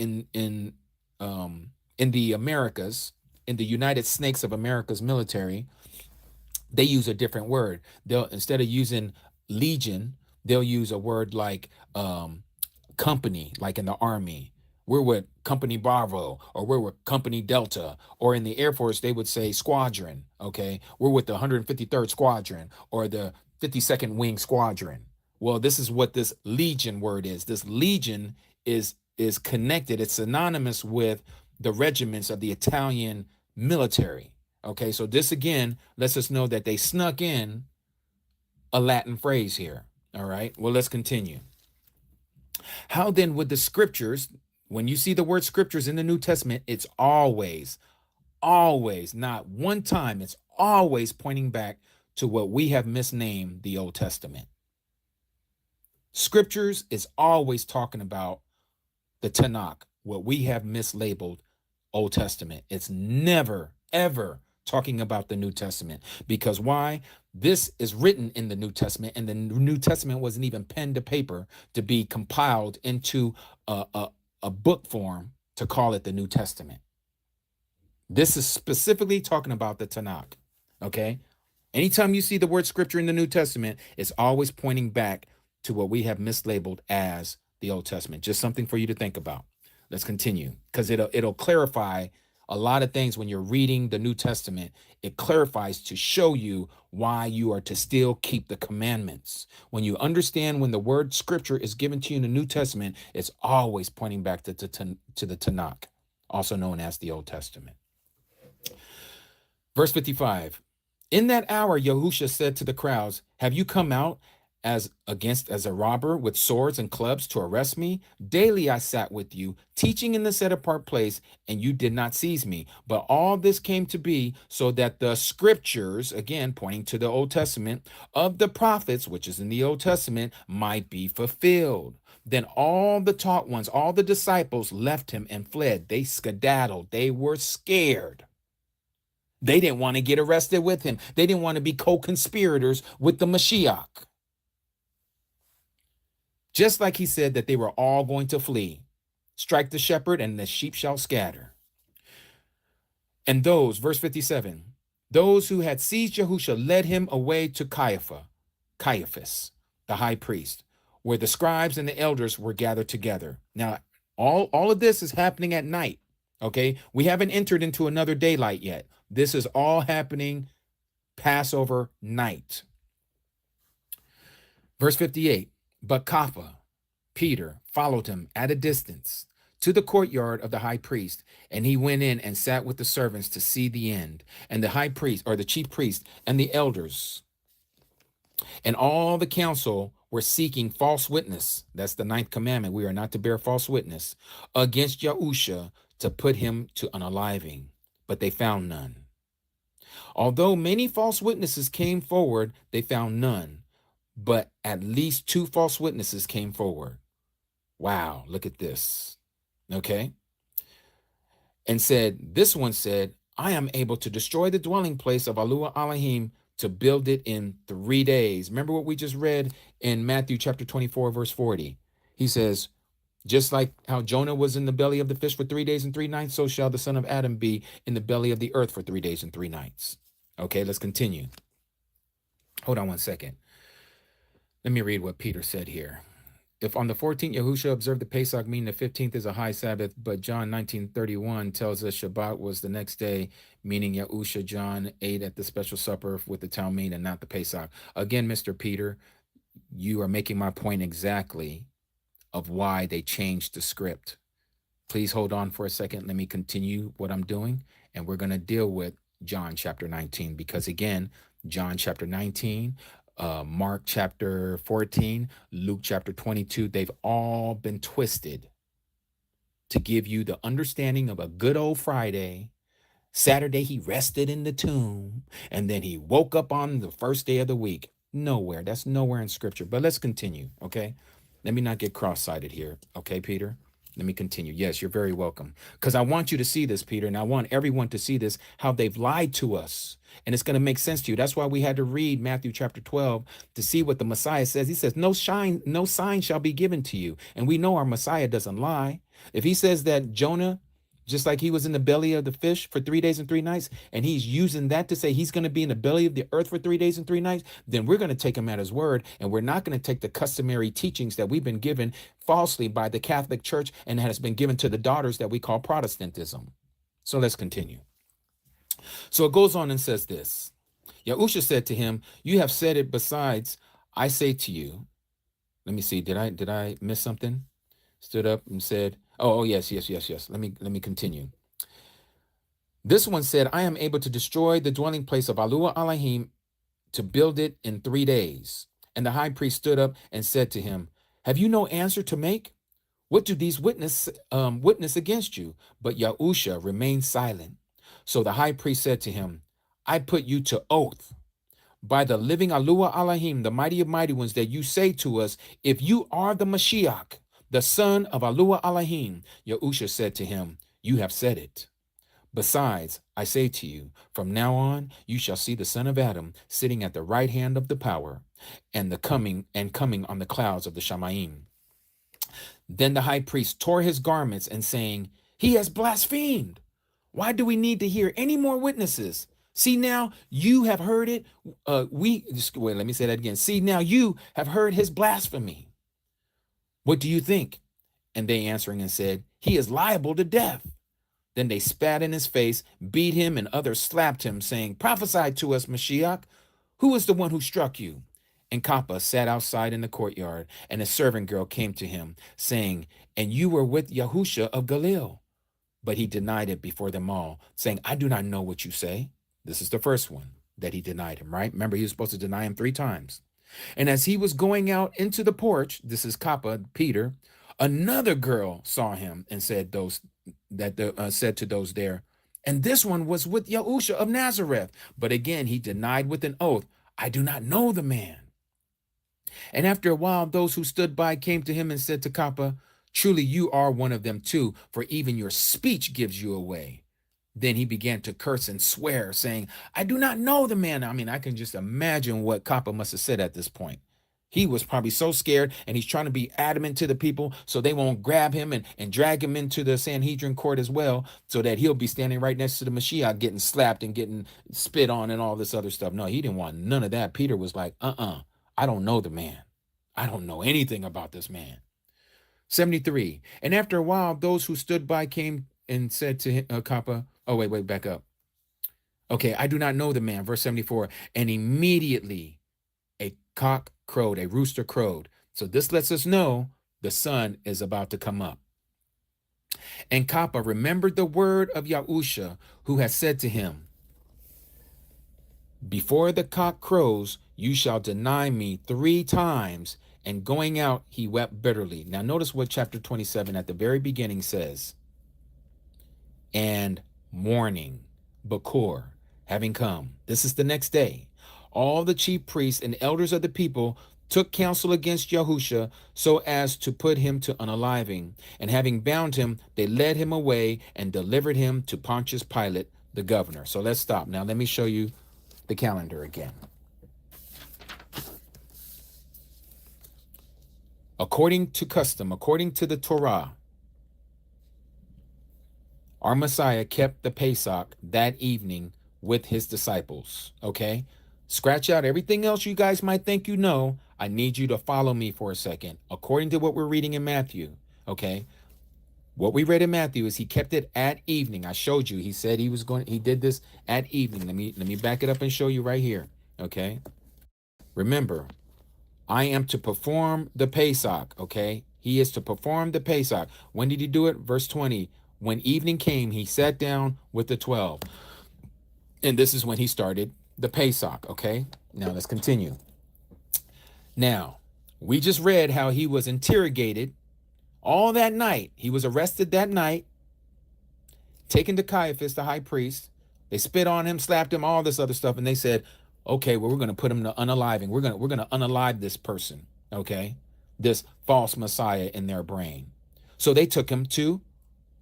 the Americas, in the United Snakes of America's military, they use a different word. They'll, instead of using legion, they'll use a word like company, like in the Army. We're with Company Bravo, or we're with Company Delta, or in the Air Force, they would say squadron. Okay, we're with the 153rd Squadron or the 52nd Wing Squadron. Well, this is what this legion word is. This legion is connected. It's synonymous with the regiments of the Italian military. Okay, so this again lets us know that they snuck in a Latin phrase here. All right, well, let's continue. How then would the scriptures, when you see the word scriptures in the New Testament, it's always, not one time, it's always pointing back to what we have misnamed the Old Testament. Scriptures is always talking about the Tanakh, what we have mislabeled Old Testament. It's never, ever talking about the New Testament. Because why? This is written in the New Testament, and the New Testament wasn't even pen to paper to be compiled into a book form to call it the New Testament. This is specifically talking about the Tanakh. Okay. Anytime you see the word scripture in the New Testament, it's always pointing back to what we have mislabeled as the Old Testament. Just something for you to think about. Let's continue, because it'll clarify a lot of things when you're reading the New Testament. It clarifies to show you why you are to still keep the commandments. When you understand when the word scripture is given to you in the New Testament, it's always pointing back to the Tanakh, also known as the Old Testament. Verse 55. In that hour, YaHUsHa said to the crowds, have you come out as a robber with swords and clubs to arrest me? Daily I sat with you, teaching in the set apart place, and you did not seize me. But all this came to be so that the scriptures, again pointing to the Old Testament, of the prophets, which is in the Old Testament, might be fulfilled. Then all the taught ones, all the disciples left him and fled. They skedaddled. They were scared. They didn't want to get arrested with him. They didn't want to be co-conspirators with the Mashiach. Just like he said that they were all going to flee. Strike the shepherd and the sheep shall scatter. And those, verse 57, those who had seized YaHUsHa led him away to Caiaphas, the high priest, where the scribes and the elders were gathered together. Now, all of this is happening at night. Okay, we haven't entered into another daylight yet. This is all happening Passover night. Verse 58, but Kappa, Peter, followed him at a distance to the courtyard of the high priest, and he went in and sat with the servants to see the end. And the high priest, or the chief priest, and the elders, and all the council were seeking false witness. That's the 9th commandment. We are not to bear false witness against YaHUsHa to put him to unaliving, but they found none. Although many false witnesses came forward, they found none, but at least 2 false witnesses came forward. Wow, look at this. Okay. And this one said, I am able to destroy the dwelling place of YaHUsHa Elohim to build it in 3 days. Remember what we just read in Matthew chapter 24, verse 40. He says, just like how Jonah was in the belly of the fish for 3 days and 3 nights, so shall the Son of Adam be in the belly of the earth for 3 days and 3 nights. Okay, let's continue. Hold on one second. Let me read what Peter said here. If on the 14th YaHUsHa observed the Pesach, meaning the 15th is a high Sabbath, but John 19:31 tells us Shabbat was the next day, meaning YaHUsHa, John ate at the special supper with the Talmud and not the Pesach. Again, Mr. Peter, you are making my point exactly of why they changed the script. Please hold on for a second. Let me continue what I'm doing, and we're going to deal with John chapter 19, because again, John chapter 19, Mark chapter 14, Luke chapter 22, they've all been twisted to give you the understanding of a good old Friday. Saturday, he rested in the tomb, and then he woke up on the first day of the week. Nowhere. That's nowhere in scripture. But let's continue, okay? Let me not get cross-sighted here. Okay, Peter? Let me continue. Yes, you're very welcome. Because I want you to see this, Peter, and I want everyone to see this, how they've lied to us. And it's going to make sense to you. That's why we had to read Matthew chapter 12 to see what the Messiah says. He says, no sign shall be given to you. And we know our Messiah doesn't lie. If he says that Jonah, just like he was in the belly of the fish for 3 days and 3 nights, and he's using that to say he's going to be in the belly of the earth for 3 days and 3 nights, then we're going to take him at his word, and we're not going to take the customary teachings that we've been given falsely by the Catholic Church and that has been given to the daughters that we call Protestantism. So let's continue. So it goes on and says this. YaHUsHa said to him, you have said it. Besides, I say to you, let me see, did I miss something? Stood up and said, oh, yes. Let me continue. This one said, I am able to destroy the dwelling place of YaHUsHa Elohim to build it in 3 days. And the high priest stood up and said to him, have you no answer to make? What do these witness against you? But YaHUsHa remained silent. So the high priest said to him, I put you to oath by the living YaHUsHa Elohim, the mighty of mighty ones, that you say to us, if you are the Mashiach, the son of YaHUsHa Elohim. YaHUsHa said to him, you have said it. Besides, I say to you, from now on, you shall see the Son of Adam sitting at the right hand of the power and coming on the clouds of the Shamayim. Then the high priest tore his garments and saying, he has blasphemed. Why do we need to hear any more witnesses? See, now you have heard it. Wait, let me say that again. See, now you have heard his blasphemy. What do you think? And they answering and said, he is liable to death. Then they spat in his face, beat him, and others slapped him, saying, prophesy to us, Mashiach. Who is the one who struck you? And Kappa sat outside in the courtyard, and a servant girl came to him, saying, and you were with YaHUsHa of Galilee. But he denied it before them all, saying, I do not know what you say. This is the first one that he denied him, right? Remember, he was supposed to deny him 3 times. And as he was going out into the porch, this is Kappa, Peter, another girl saw him and said said to those there, and this one was with YaHUsHa of Nazareth. But again, he denied with an oath, I do not know the man. And after a while, those who stood by came to him and said to Kappa, truly you are one of them too, for even your speech gives you away. Then he began to curse and swear, saying, I do not know the man. I mean, I can just imagine what Kappa must have said at this point. He was probably so scared, and he's trying to be adamant to the people so they won't grab him and drag him into the Sanhedrin court as well, so that he'll be standing right next to the Mashiach getting slapped and getting spit on and all this other stuff. No, he didn't want none of that. Peter was like, I don't know the man. I don't know anything about this man. 73. And after a while, those who stood by came and said to him, Kappa, oh, wait, back up. Okay, I do not know the man. Verse 74. And immediately a cock crowed, a rooster crowed. So this lets us know the sun is about to come up. And Kappa remembered the word of YaHUsHa, who had said to him, before the cock crows, you shall deny me 3 times. And going out, he wept bitterly. Now notice what chapter 27 at the very beginning says. And morning, Bakor, having come. This is the next day. All the chief priests and elders of the people took counsel against YaHUsHa so as to put him to unaliving. And having bound him, they led him away and delivered him to Pontius Pilate, the governor. So let's stop. Now let me show you the calendar again. According to custom, according to the Torah, our Messiah kept the Pesach that evening with his disciples, okay? Scratch out everything else you guys might think you know. I need you to follow me for a second. According to what we're reading in Matthew, okay? What we read in Matthew is he kept it at evening. I showed you. He said he did this at evening. Let me back it up and show you right here, okay? Remember, I am to perform the Pesach, okay? He is to perform the Pesach. When did he do it? Verse 20. When evening came, he sat down with the 12. And this is when he started the Pesach, okay? Now let's continue. Now, we just read how he was interrogated all that night. He was arrested that night, taken to Caiaphas, the high priest. They spit on him, slapped him, all this other stuff. And they said, okay, well, we're going to put him to unaliving. We're going to unalive this person, okay? This false Messiah in their brain. So they took him to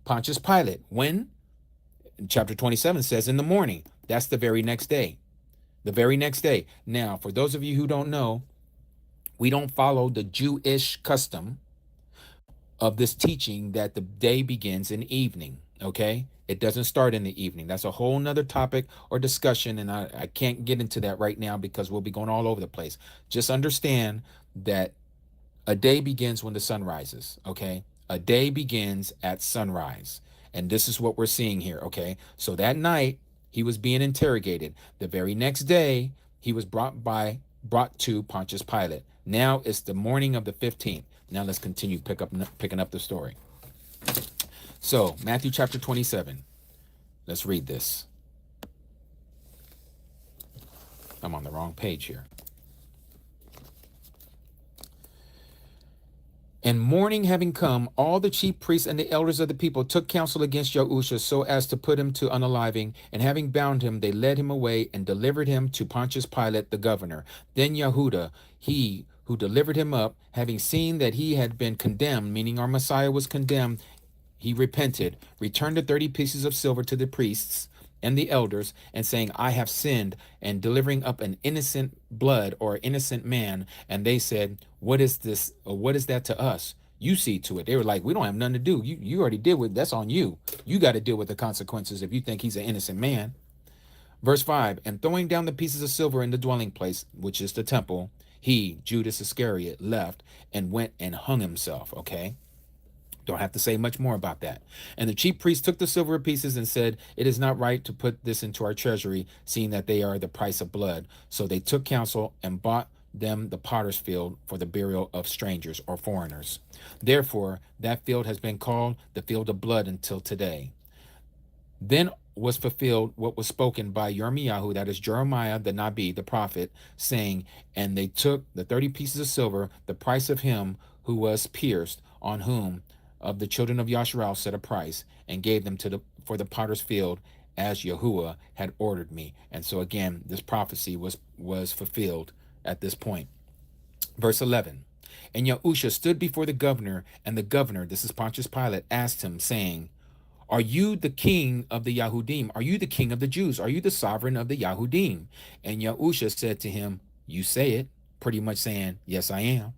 Pontius Pilate. When? Chapter 27 says in the morning. That's the very next day. The very next day. Now, for those of you who don't know, we don't follow the Jewish custom of this teaching that the day begins in evening, okay? It doesn't start in the evening. That's a whole nother topic or discussion, and I can't get into that right now because we'll be going all over the place. Just understand that a day begins when the sun rises, okay? A day begins at sunrise, and this is what we're seeing here, okay? So that night, he was being interrogated. The very next day, he was brought to Pontius Pilate. Now it's the morning of the 15th. Now let's continue picking up the story. So, Matthew chapter 27. Let's read this. I'm on the wrong page here. And morning having come, all the chief priests and the elders of the people took counsel against YaHUsHa so as to put him to unaliving. And having bound him, they led him away and delivered him to Pontius Pilate, the governor. Then Yehuda, he who delivered him up, having seen that he had been condemned, meaning our Messiah was condemned, he repented, returned the 30 pieces of silver to the priests and the elders, and saying, I have sinned, and delivering up an innocent blood or innocent man. And they said, what is this? Or what is that to us? You see to it. They were like, we don't have nothing to do. You already did with, that's on you. You got to deal with the consequences if you think he's an innocent man. Verse 5, and throwing down the pieces of silver in the dwelling place, which is the temple, he, Judas Iscariot, left and went and hung himself. Okay. Don't have to say much more about that. And the chief priest took the silver pieces and said, it is not right to put this into our treasury, seeing that they are the price of blood. So they took counsel and bought them the potter's field for the burial of strangers or foreigners. Therefore, that field has been called the field of blood until today. Then was fulfilled what was spoken by Yirmiyahu, that is Jeremiah the Nabi, the prophet, saying, and they took the 30 pieces of silver, the price of him who was pierced, on whom of the children of Yasharal set a price, and gave them for the potter's field, as Yahuwah had ordered me. And so again, this prophecy was fulfilled at this point. Verse 11, and YaHUsHa stood before the governor, and the governor, this is Pontius Pilate, asked him, saying, are you the king of the Yahudim? Are you the king of the Jews? Are you the sovereign of the Yahudim? And YaHUsHa said to him, you say it, pretty much saying, yes, I am.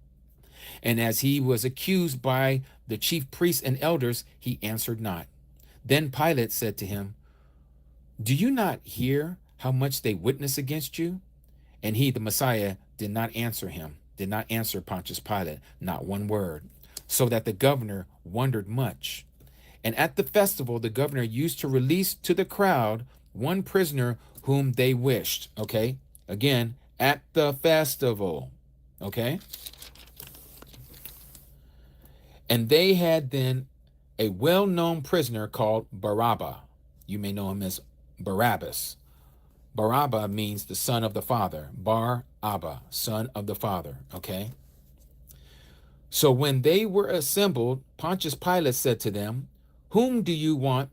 And as he was accused by the chief priests and elders, he answered not. Then Pilate said to him, do you not hear how much they witness against you? And he, the Messiah, did not answer Pontius Pilate, not one word, so that the governor wondered much. And at the festival, the governor used to release to the crowd one prisoner whom they wished. Okay. Again, at the festival. Okay. And they had then a well-known prisoner called Barabbas. You may know him as Barabbas. Barabbas means the son of the father. Bar Abba, son of the father. Okay. So when they were assembled, Pontius Pilate said to them, whom do you want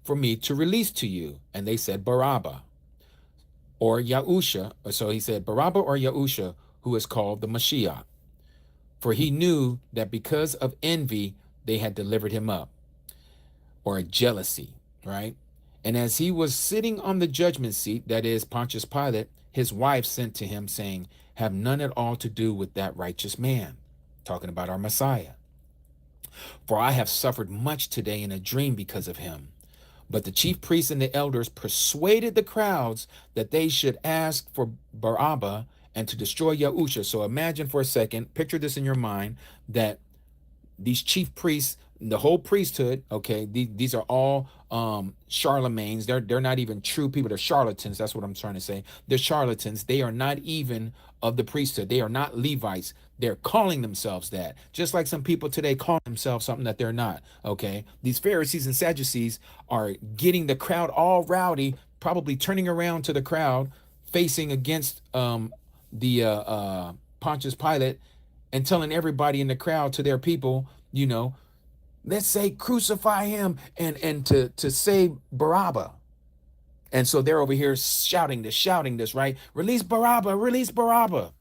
for me to release to you? And they said, Barabbas or YaHUsHa. So he said, Barabbas or YaHUsHa, who is called the Mashiach. For he knew that because of envy, they had delivered him up, or jealousy, right? And as he was sitting on the judgment seat, that is Pontius Pilate, his wife sent to him saying, have none at all to do with that righteous man. Talking about our Messiah. For I have suffered much today in a dream because of him. But the chief priests and the elders persuaded the crowds that they should ask for Barabbas and to destroy YaHUsHa. So imagine for a second, picture this in your mind, that these chief priests, the whole priesthood, okay, these are all Charlemagnes. They're not even true people. They're charlatans. That's what I'm trying to say. They're charlatans. They are not even of the priesthood. They are not Levites. They're calling themselves that. Just like some people today call themselves something that they're not, okay? These Pharisees and Sadducees are getting the crowd all rowdy, probably turning around to the crowd, facing against the Pontius Pilate, and telling everybody in the crowd, to their people, you know, let's say crucify him and to say Barabbas. And so they're over here shouting this, right? Release Barabbas, release Barabbas.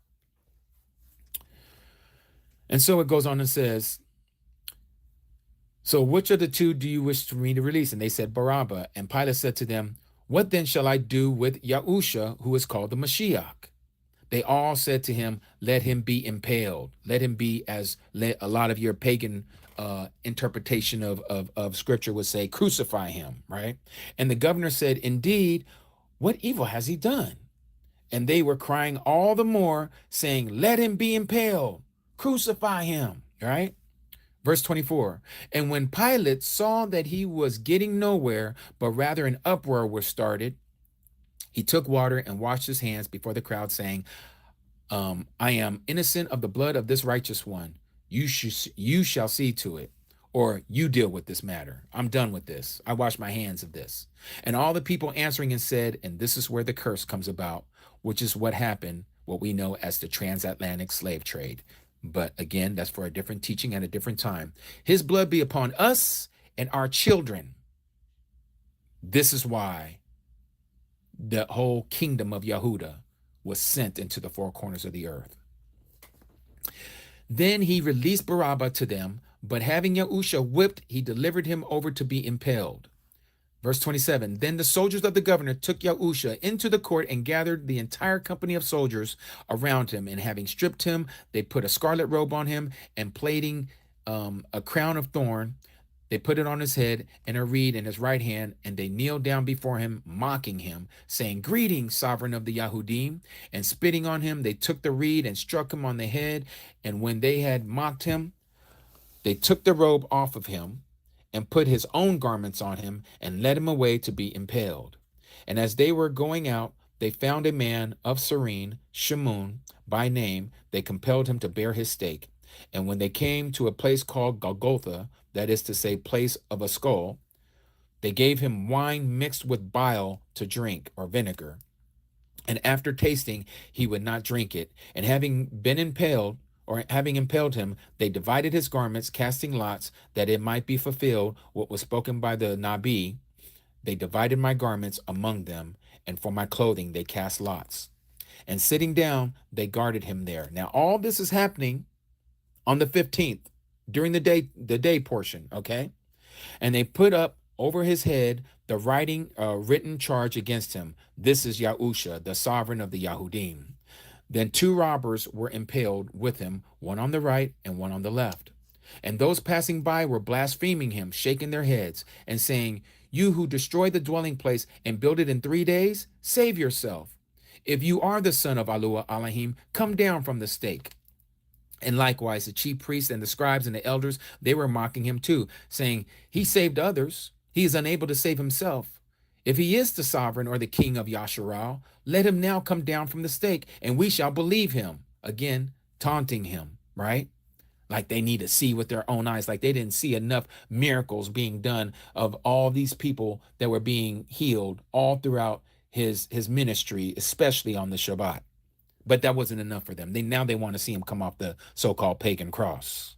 And so it goes on and says, so which of the two do you wish for me to release? And they said Barabbas. And Pilate said to them, what then shall I do with YaHUsHa, who is called the Mashiach? They all said to him, let him be impaled. Let him be, as a lot of your pagan interpretation of scripture would say, crucify him, right? And the governor said, indeed, what evil has he done? And they were crying all the more, saying, let him be impaled, crucify him, right? Verse 24, and when Pilate saw that he was getting nowhere, but rather an uproar was started, he took water and washed his hands before the crowd, saying, I am innocent of the blood of this righteous one. You shall see to it, or you deal with this matter. I'm done with this. I wash my hands of this. And all the people answering and said, and this is where the curse comes about, which is what happened, what we know as the transatlantic slave trade. But again, that's for a different teaching at a different time. His blood be upon us and our children. This is why the whole kingdom of Yehuda was sent into the four corners of the earth. Then he released Barabbas to them, but having YaHUsHa whipped, he delivered him over to be impaled. Verse 27, then the soldiers of the governor took YaHUsHa into the court and gathered the entire company of soldiers around him. And having stripped him, they put a scarlet robe on him, and plaiting a crown of thorn. They put it on his head and a reed in his right hand, and they kneeled down before him, mocking him, saying, "Greetings, sovereign of the Yahudim." And spitting on him, they took the reed and struck him on the head. And when they had mocked him, they took the robe off of him and put his own garments on him and led him away to be impaled. And as they were going out, they found a man of Cyrene, Shimon by name. They compelled him to bear his stake. And when they came to a place called Golgotha, that is to say, place of a skull, they gave him wine mixed with bile to drink, or vinegar. And after tasting, he would not drink it. And having impaled him, they divided his garments, casting lots, that it might be fulfilled what was spoken by the Nabi. They divided my garments among them, and for my clothing they cast lots. And sitting down, they guarded him there. Now all this is happening on the 15th, during the day portion, okay? And they put up over his head the written charge against him. This is YaHUsHa, the sovereign of the Yahudim. Then 2 robbers were impaled with him, one on the right and one on the left. And those passing by were blaspheming him, shaking their heads and saying, "You who destroy the dwelling place and build it in 3 days, save yourself. If you are the son of Yahuwah Elohim, come down from the stake." And likewise, the chief priests and the scribes and the elders, they were mocking him too, saying, "He saved others. He is unable to save himself. If he is the sovereign or the king of Yasharal, let him now come down from the stake, and we shall believe him." Again, taunting him, right? Like they need to see with their own eyes, like they didn't see enough miracles being done of all these people that were being healed all throughout his ministry, especially on the Shabbat. But that wasn't enough for them. Now they want to see him come off the so-called pagan cross.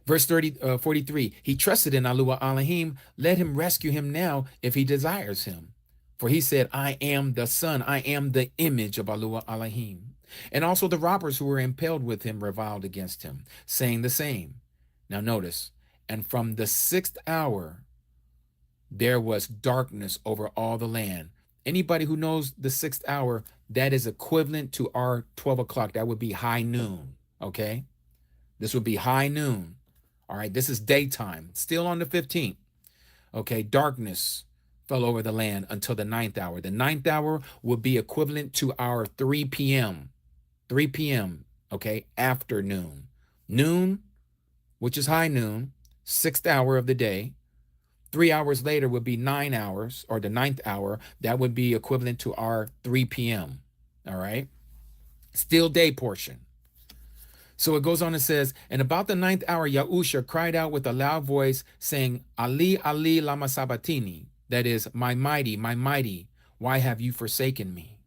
Verse 43, he trusted in Yahuwah Elohim. Let him rescue him now if he desires him. For he said, "I am the son, I am the image of Yahuwah Elohim." And also the robbers who were impaled with him reviled against him, saying the same. Now notice, and from the 6th hour, there was darkness over all the land. Anybody who knows the 6th hour, that is equivalent to our 12 o'clock. That would be high noon, okay? This would be high noon. All right, this is daytime, still on the 15th. Okay, darkness fell over the land until the 9th hour. The 9th hour would be equivalent to our 3 p.m. 3 p.m., okay, afternoon. Noon, which is high noon, 6th hour of the day. 3 hours later would be 9 hours, or the 9th hour. That would be equivalent to our 3 p.m. All right, still day portion. So it goes on and says, and about the 9th hour, YaHUsHa cried out with a loud voice, saying, "Ali, Ali, lama sabatini," that is, my mighty, why have you forsaken me?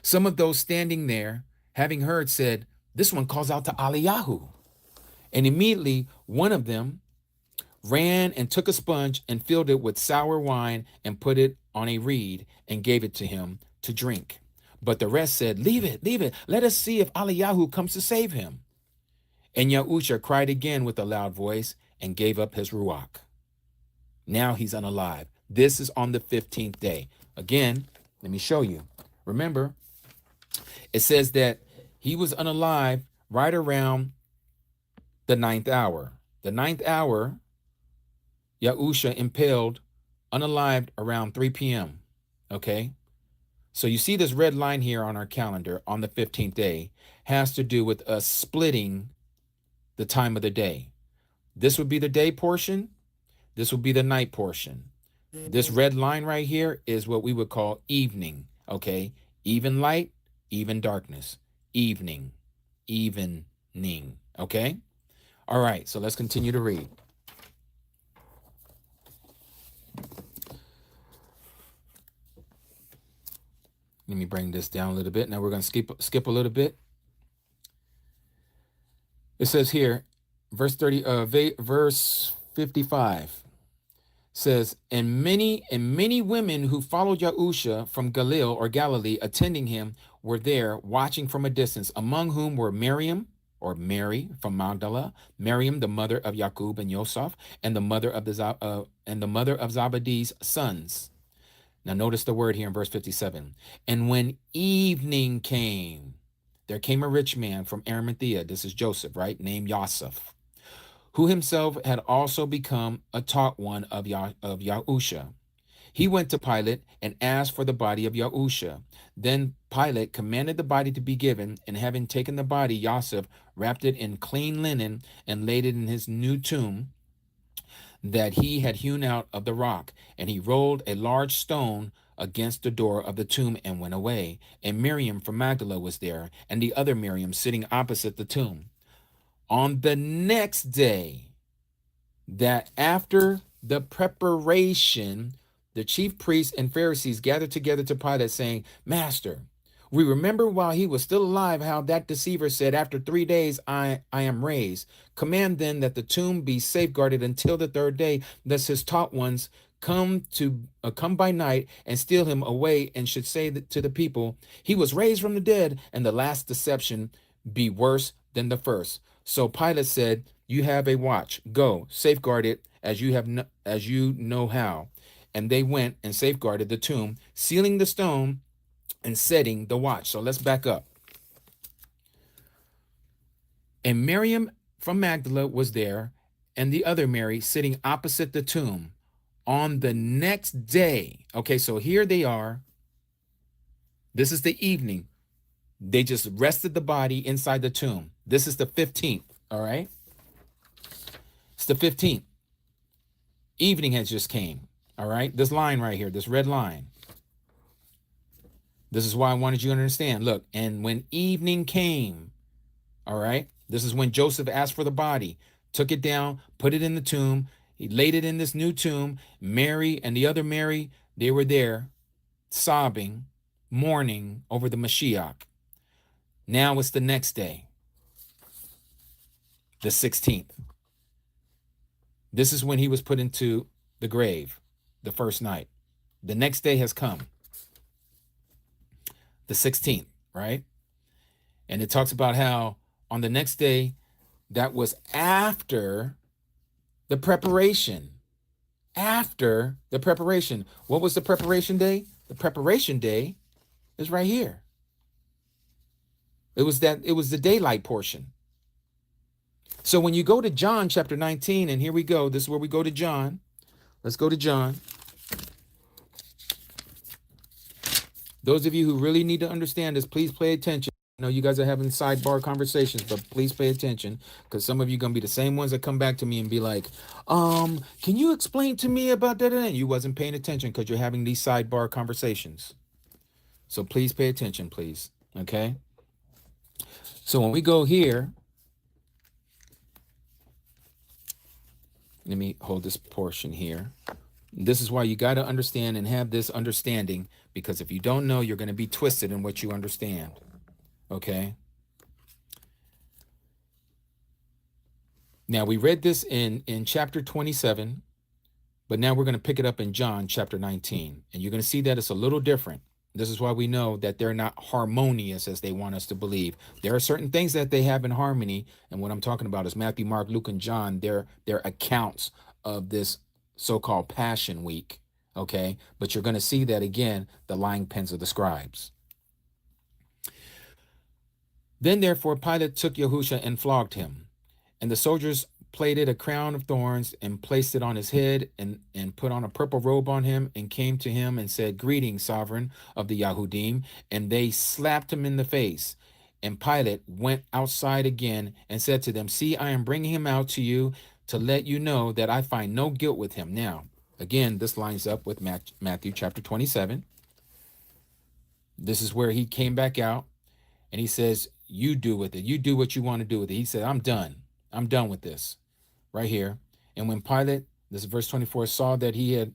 Some of those standing there, having heard, said, "This one calls out to Eliyahu." And immediately one of them ran and took a sponge and filled it with sour wine and put it on a reed and gave it to him to drink. But the rest said, leave it. Let us see if Eliyahu comes to save him." And YaHUsHa cried again with a loud voice and gave up his ruach. Now he's unalive. This is on the 15th day. Again, let me show you. Remember, it says that he was unalive right around the 9th hour. The 9th hour, YaHUsHa impaled unalived around 3 p.m. Okay? So you see this red line here on our calendar on the 15th day has to do with us splitting the time of the day. This would be the day portion. This would be the night portion. This red line right here is what we would call evening. Okay? Even light, even darkness. Evening. Okay? All right, so let's continue to read. Let me bring this down a little bit. Now we're going to skip a little bit. It says here, verse 55 says, and many women who followed YaHUsHa from Galilee attending him were there watching from a distance, among whom were Miriam, or Mary from Magdala, Miriam the mother of Jacob and Yosef, and the mother of Zebedee's sons. Now notice the word here in verse 57. And when evening came, there came a rich man from Arimathea, this is Joseph, right, named Joseph, who himself had also become a taught one of YaHUsHa. He went to Pilate and asked for the body of YaHUsHa. Then Pilate commanded the body to be given, and having taken the body, Joseph wrapped it in clean linen and laid it in his new tomb that he had hewn out of the rock. And he rolled a large stone against the door of the tomb and went away. And Miriam from Magdala was there, and the other Miriam sitting opposite the tomb. On the next day, that after the preparation, the chief priests and Pharisees gathered together to Pilate, saying, Master, we remember while he was still alive how that deceiver said, After 3 days I am raised. Command then that the tomb be safeguarded until the third day, lest his taught ones come by night and steal him away, and should say to the people, He was raised from the dead, and the last deception be worse than the first. So Pilate said, You have a watch. Go, safeguard it as you know how. And they went and safeguarded the tomb, sealing the stone and setting the watch. So let's back up. And Miriam from Magdala was there, and the other Mary sitting opposite the tomb. On the next day, okay, so here they are. This is the evening. They just rested the body inside the tomb. This is the 15th, all right? It's the 15th. Evening has just came, all right? This line right here, this red line. This is why I wanted you to understand. Look, and when evening came, all right, this is when Joseph asked for the body, took it down, put it in the tomb. He laid it in this new tomb. Mary and the other Mary, they were there sobbing, mourning over the Mashiach. Now it's the next day, the 16th. This is when he was put into the grave, the first night. The next day has come, the 16th, right? And it talks about how on the next day, that was after the preparation. After the preparation. What was the preparation day? The preparation day is right here. It was the daylight portion. So when you go to John chapter 19, and here we go, this is where we go to John. Let's go to John. Those of you who really need to understand this, please pay attention. I know you guys are having sidebar conversations, but please pay attention, because some of you are going to be the same ones that come back to me and be like, can you explain to me about that? And you wasn't paying attention because you're having these sidebar conversations. So please pay attention, please. Okay? So when we go here, let me hold this portion here. This is why you got to understand and have this understanding, because if you don't know, you're going to be twisted in what you understand. Okay. Now we read this in chapter 27, but now we're going to pick it up in John chapter 19, and you're going to see that it's a little different. This is why we know that they're not harmonious as they want us to believe. There are certain things that they have in harmony, and what I'm talking about is Matthew, Mark, Luke, and John, their accounts of this so-called Passion Week. Okay, but you're going to see that again, the lying pens of the scribes. Then therefore Pilate took YaHUsHa and flogged him. And the soldiers plaited a crown of thorns and placed it on his head, and put on a purple robe on him, and came to him and said, Greetings, sovereign of the Yahudim. And they slapped him in the face. And Pilate went outside again and said to them, See, I am bringing him out to you to let you know that I find no guilt with him. Now, again, this lines up with Matthew chapter 27. This is where he came back out and he says, You do with it. You do what you want to do with it. He said, I'm done. I'm done with this. Right here. And when Pilate, this is verse 24, saw that he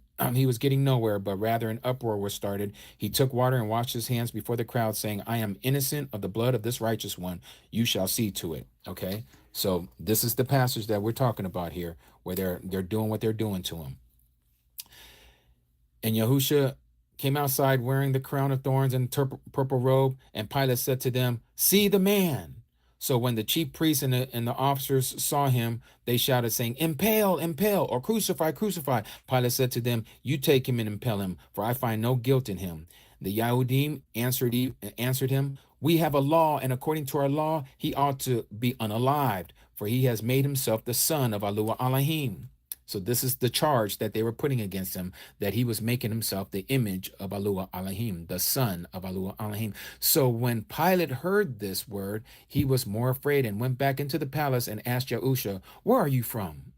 was getting nowhere, but rather an uproar was started, he took water and washed his hands before the crowd, saying, I am innocent of the blood of this righteous one. You shall see to it. Okay. So this is the passage that we're talking about here, where they're doing what they're doing to him. And YaHUsHa came outside wearing the crown of thorns and purple robe, and Pilate said to them, See the man. So when the chief priests and the officers saw him, they shouted, saying, Impale, impale, or crucify, crucify. Pilate said to them, You take him and impale him, for I find no guilt in him. The Yahudim answered him, We have a law, and according to our law, he ought to be unalived, for he has made himself the son of Yahuwah Elohim. So this is the charge that they were putting against him, that he was making himself the image of Yahuwah Elohim, the son of Yahuwah Elohim. So when Pilate heard this word, he was more afraid and went back into the palace and asked YaHUsHa, "Where are you from?"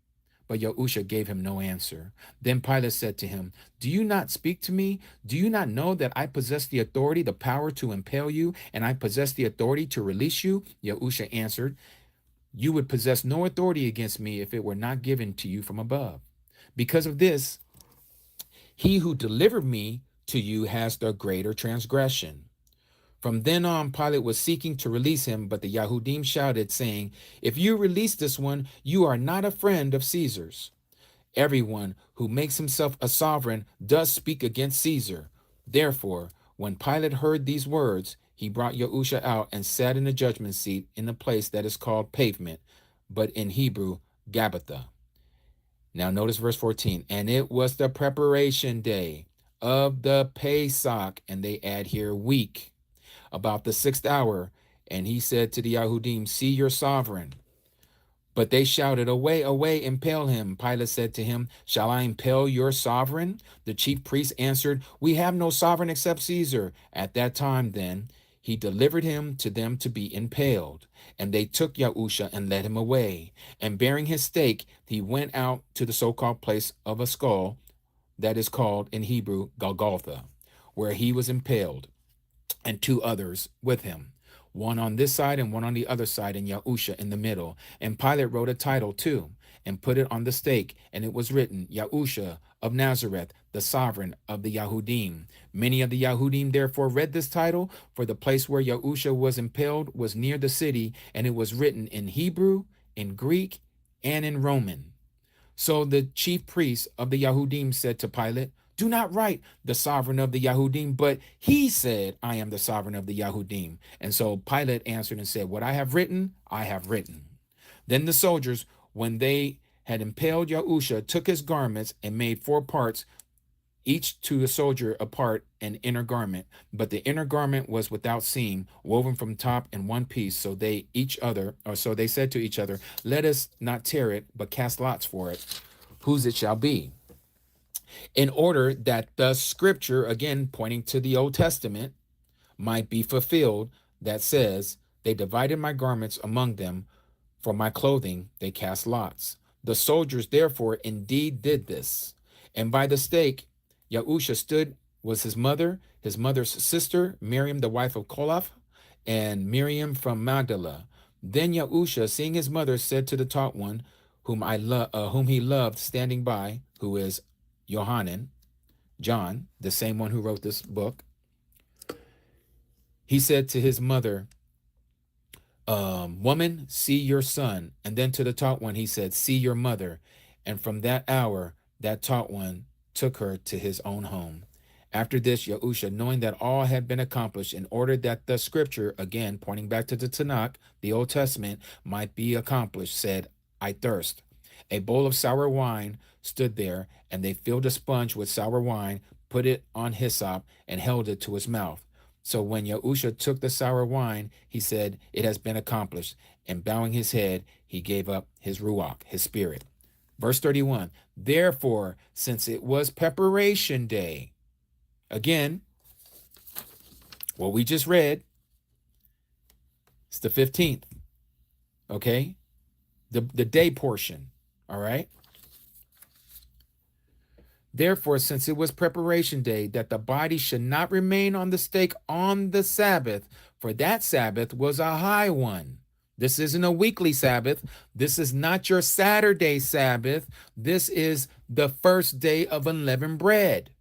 But YaHUsHa gave him no answer. Then Pilate said to him, "Do you not speak to me? Do you not know that I possess the authority, the power to impale you, and I possess the authority to release you?" YaHUsHa answered, "You would possess no authority against me if it were not given to you from above. Because of this, he who delivered me to you has the greater transgression." From then on, Pilate was seeking to release him, but the Yahudim shouted, saying, "If you release this one, you are not a friend of Caesar's. Everyone who makes himself a sovereign does speak against Caesar." Therefore, when Pilate heard these words, he brought YaHUsHa out and sat in the judgment seat in the place that is called Pavement, but in Hebrew, Gabbatha. Now notice verse 14. "And it was the preparation day of the Pesach," and they add here week, "about the 6th hour. And he said to the Yahudim, 'See your sovereign.' But they shouted, 'Away, away, impale him.' Pilate said to him, 'Shall I impale your sovereign?' The chief priests answered, 'We have no sovereign except Caesar.' At that time, then, he delivered him to them to be impaled. And they took YaHUsHa and led him away. And bearing his stake, he went out to the so-called place of a skull, that is called in Hebrew Golgotha, where he was impaled, and 2 others with him, one on this side and one on the other side, and YaHUsHa in the middle. And Pilate wrote a title too, and put it on the stake, and it was written, YaHUsHa of Nazareth, the sovereign of the Yahudim. Many of the Yahudim therefore read this title, for the place where YaHUsHa was impaled was near the city, and it was written in Hebrew, in Greek, and in Roman. So the chief priests of the Yahudim said to Pilate, "Do not write the sovereign of the Yahudim, but he said, 'I am the sovereign of the Yahudim.'" And so Pilate answered and said, "What I have written, I have written." Then the soldiers, when they had impaled YaHUsHa, took his garments and made 4 parts, each to a soldier a part, an inner garment. But the inner garment was without seam, woven from top in one piece. So they said to each other, "Let us not tear it, but cast lots for it, whose it shall be." In order that the scripture, again pointing to the Old Testament, might be fulfilled, that says, "They divided my garments among them, for my clothing they cast lots." The soldiers therefore indeed did this. And by the stake YaHUsHa stood was his mother's sister, Miriam, the wife of Kolaph, and Miriam from Magdala. Then YaHUsHa, seeing his mother, said to the taught one, whom he loved, standing by, who is John, the same one who wrote this book. He said to his mother, "Woman, see your son." And then to the taught one, he said, "See your mother." And from that hour, that taught one took her to his own home. After this, YaHUsHa, knowing that all had been accomplished, in order that the scripture, again pointing back to the Tanakh, the Old Testament, might be accomplished, said, "I thirst." A bowl of sour wine stood there, and they filled a sponge with sour wine, put it on hyssop, and held it to his mouth. So when YaHUsHa took the sour wine, he said, "It has been accomplished." And bowing his head, he gave up his ruach, his spirit. Verse 31, "Therefore, since it was preparation day," again, what we just read, it's the 15th, okay? The day portion, all right? "Therefore, since it was preparation day, that the body should not remain on the stake on the Sabbath, for that Sabbath was a high one." This isn't a weekly Sabbath. This is not your Saturday Sabbath. This is the first day of unleavened bread.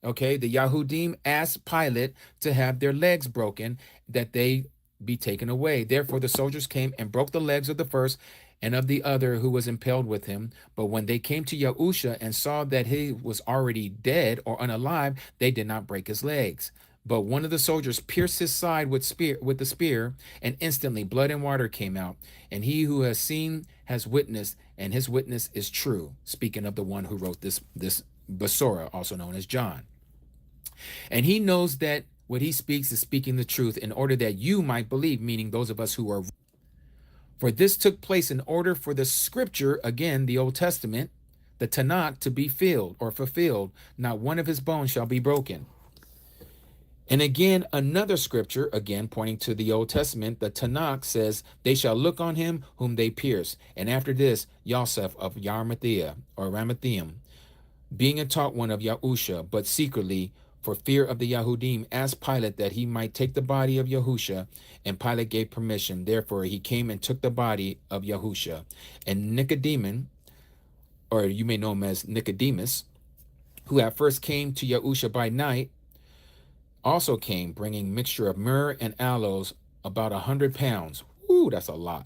Okay, the Yahudim asked Pilate to have their legs broken, that they be taken away. Therefore, the soldiers came and broke the legs of the first and of the other who was impaled with him. But when they came to YaHUsHa and saw that he was already dead or unalive, they did not break his legs. But one of the soldiers pierced his side with the spear, and instantly blood and water came out. And he who has seen has witnessed, and his witness is true. Speaking of the one who wrote this Basora, also known as John. And he knows that What he speaks is speaking the truth in order that you might believe, meaning those of us who are. For this took place in order for the scripture, again, the Old Testament, the Tanakh, to be filled or fulfilled. Not one of his bones shall be broken. And again, another scripture, again, pointing to the Old Testament, the Tanakh says, they shall look on him whom they pierce. And after this, Yosef of Arimathea, or Ramathaim, being a taught one of YaHUsHa, but secretly, for fear of the Yahudim, asked Pilate that he might take the body of YaHUsHa, and Pilate gave permission. Therefore, he came and took the body of YaHUsHa. And Nicodemus, or you may know him as Nicodemus, who at first came to YaHUsHa by night, also came, bringing mixture of myrrh and aloes, about 100 pounds. Ooh, that's a lot.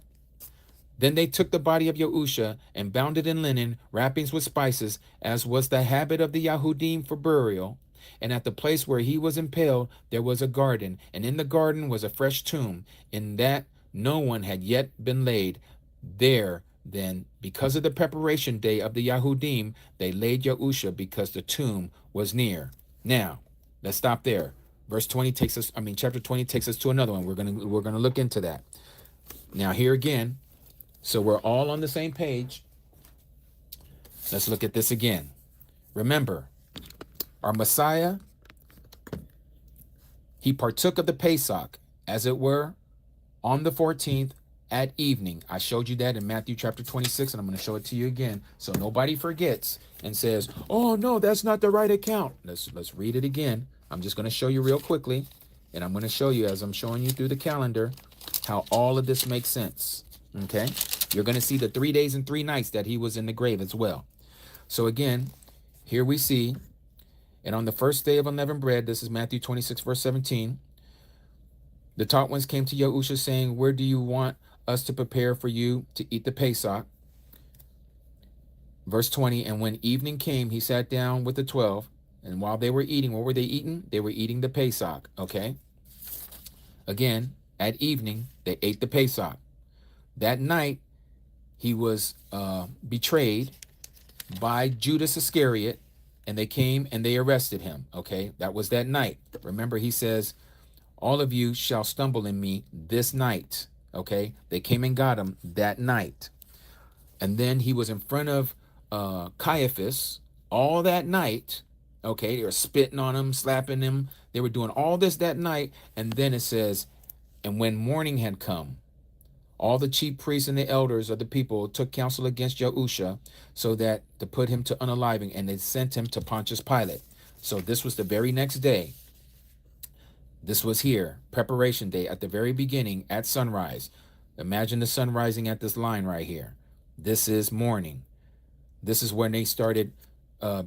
Then they took the body of YaHUsHa and bound it in linen, wrappings with spices, as was the habit of the Yahudim for burial. And at the place where he was impaled, there was a garden, and in the garden was a fresh tomb, in that no one had yet been laid. There, then, because of the preparation day of the Yahudim, they laid YaHUsHa because the tomb was near. Now, let's stop there. Verse 20 takes us, chapter 20 takes us to another one. We're gonna look into that. Now here again, so we're all on the same page. Let's look at this again. Remember, our Messiah, he partook of the Pesach, as it were, on the 14th at evening. I showed you that in Matthew chapter 26, and I'm going to show it to you again, so nobody forgets and says, "Oh no, that's not the right account." Let's read it again. I'm just going to show you real quickly, and I'm going to show you as I'm showing you through the calendar how all of this makes sense. Okay, you're going to see the 3 days and 3 nights that he was in the grave as well. So again, here we see, and on the first day of unleavened bread, this is Matthew 26 verse 17, the taught ones came to YaHUsHa saying, "Where do you want us to prepare for you to eat the Pesach?" Verse 20, and when evening came, he sat down with the 12, and while they were eating, what were they eating? They were eating the Pesach, okay? Again, at evening, they ate the Pesach. That night, he was betrayed by Judas Iscariot, and they came and they arrested him, okay? That was that night. Remember, he says, all of you shall stumble in me this night, okay? They came and got him that night. And then he was in front of Caiaphas all that night, okay? They were spitting on him, slapping him. They were doing all this that night. And then it says, and when morning had come, all the chief priests and the elders of the people took counsel against YaHUsHa, so that to put him to unaliving, and they sent him to Pontius Pilate. So this was the very next day. This was here, preparation day, at the very beginning, at sunrise. Imagine the sun rising at this line right here. This is morning. This is when they started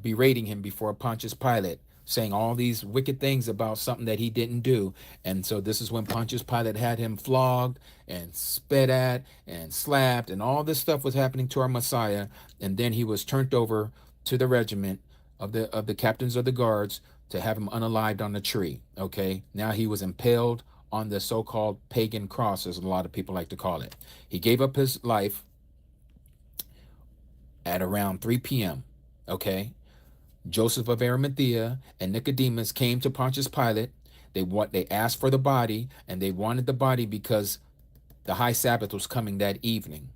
berating him before Pontius Pilate, saying all these wicked things about something that he didn't do. And so this is when Pontius Pilate had him flogged and spit at and slapped, and all this stuff was happening to our Messiah. And then he was turned over to the regiment of the captains of the guards to have him unalived on the tree. Okay, now he was impaled on the so-called pagan cross, as a lot of people like to call it. He gave up his life at around 3 p.m. Okay, Joseph of Arimathea and Nicodemus came to Pontius Pilate. They asked for the body, and they wanted the body because the high Sabbath was coming that evening.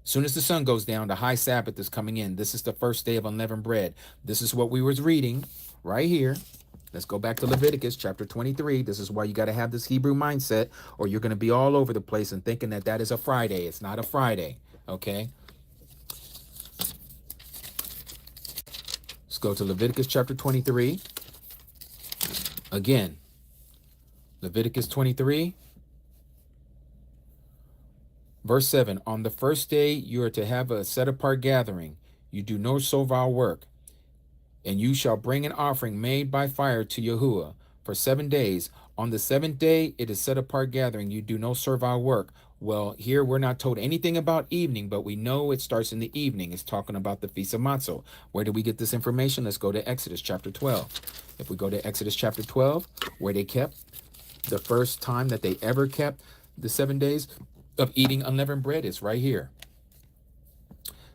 As soon as the sun goes down, the high Sabbath is coming in. This is the first day of unleavened bread. This is what we was reading right here. Let's go back to Leviticus chapter 23. This is why you got to have this Hebrew mindset, or you're going to be all over the place and thinking that that is a Friday. It's not a Friday, okay? Let's go to Leviticus chapter 23. Again, Leviticus 23, verse 7. On the first day you are to have a set-apart gathering. You do no servile work. And you shall bring an offering made by fire to Yahuwah for 7 days. On the 7th day it is set-apart gathering. You do no servile work. Well, here we're not told anything about evening, but we know it starts in the evening. It's talking about the Feast of Matzot. Where do we get this information? Let's go to Exodus chapter 12. If we go to Exodus chapter 12, where they kept the first time that they ever kept the 7 days of eating unleavened bread, is right here.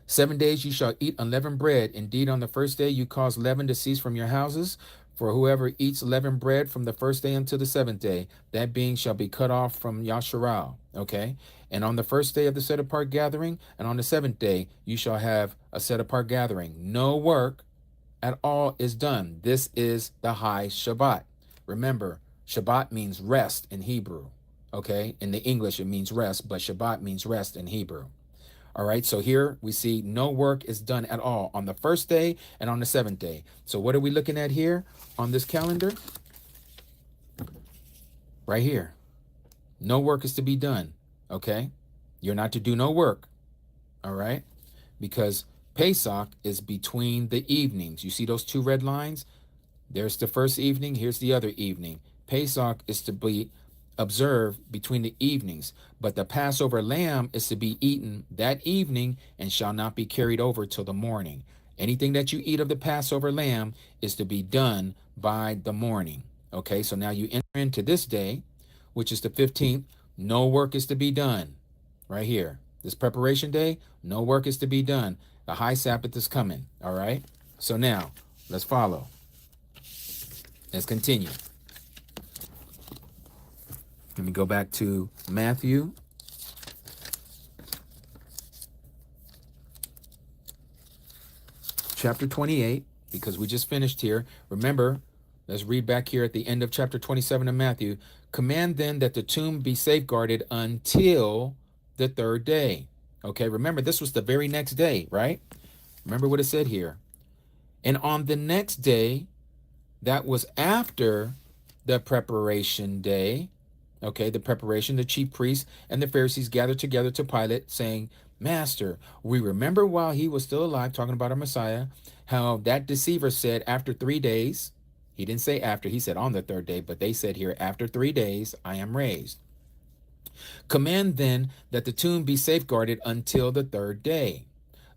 7 days you shall eat unleavened bread. Indeed, on the first day you cause leaven to cease from your houses. For whoever eats leavened bread from the first day until the seventh day, that being shall be cut off from Yasharal. Okay? And on the first day of the set apart gathering, and on the seventh day, you shall have a set apart gathering. No work at all is done. This is the high Shabbat. Remember, Shabbat means rest in Hebrew. Okay? In the English, it means rest, but Shabbat means rest in Hebrew. All right, so here we see no work is done at all on the first day and on the seventh day. So what are we looking at here on this calendar? Right here. No work is to be done, okay? You're not to do no work, all right? Because Pesach is between the evenings. You see those two red lines? There's the first evening, here's the other evening. Pesach is to be observed between the evenings, but the Passover lamb is to be eaten that evening and shall not be carried over till the morning. Anything that you eat of the Passover lamb is to be done by the morning. Okay, so now you enter into this day, which is the 15th. No work is to be done. Right here, this preparation day, no work is to be done. The high Sabbath is coming. All right, so now let's follow. Let's continue. Let me go back to Matthew. Chapter 28, because we just finished here. Remember, let's read back here at the end of chapter 27 of Matthew. Command then that the tomb be safeguarded until the third day. Okay, remember, this was the very next day, right? Remember what it said here. And on the next day, that was after the preparation day, okay, the preparation, the chief priests and the Pharisees gathered together to Pilate, saying, Master, we remember while he was still alive, talking about our Messiah, how that deceiver said after 3 days, he didn't say after, he said on the third day, but they said here, after 3 days, I am raised. Command then that the tomb be safeguarded until the third day,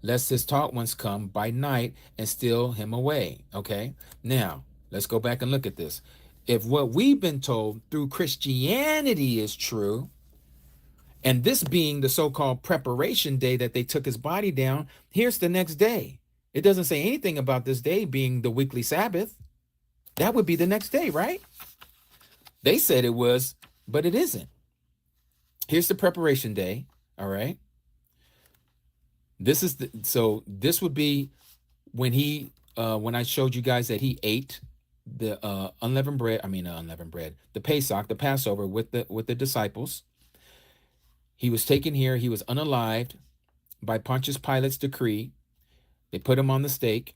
lest his taught ones come by night and steal him away. Okay, now let's go back and look at this. If what we've been told through Christianity is true, and this being the so-called preparation day that they took his body down, here's the next day. It doesn't say anything about this day being the weekly Sabbath. That would be the next day, right? They said it was, but it isn't. Here's the preparation day, all right? This is this would be when when I showed you guys that he ate the unleavened bread, the Pesach, the Passover with the disciples. He was taken here. He was unalived by Pontius Pilate's decree. They put him on the stake.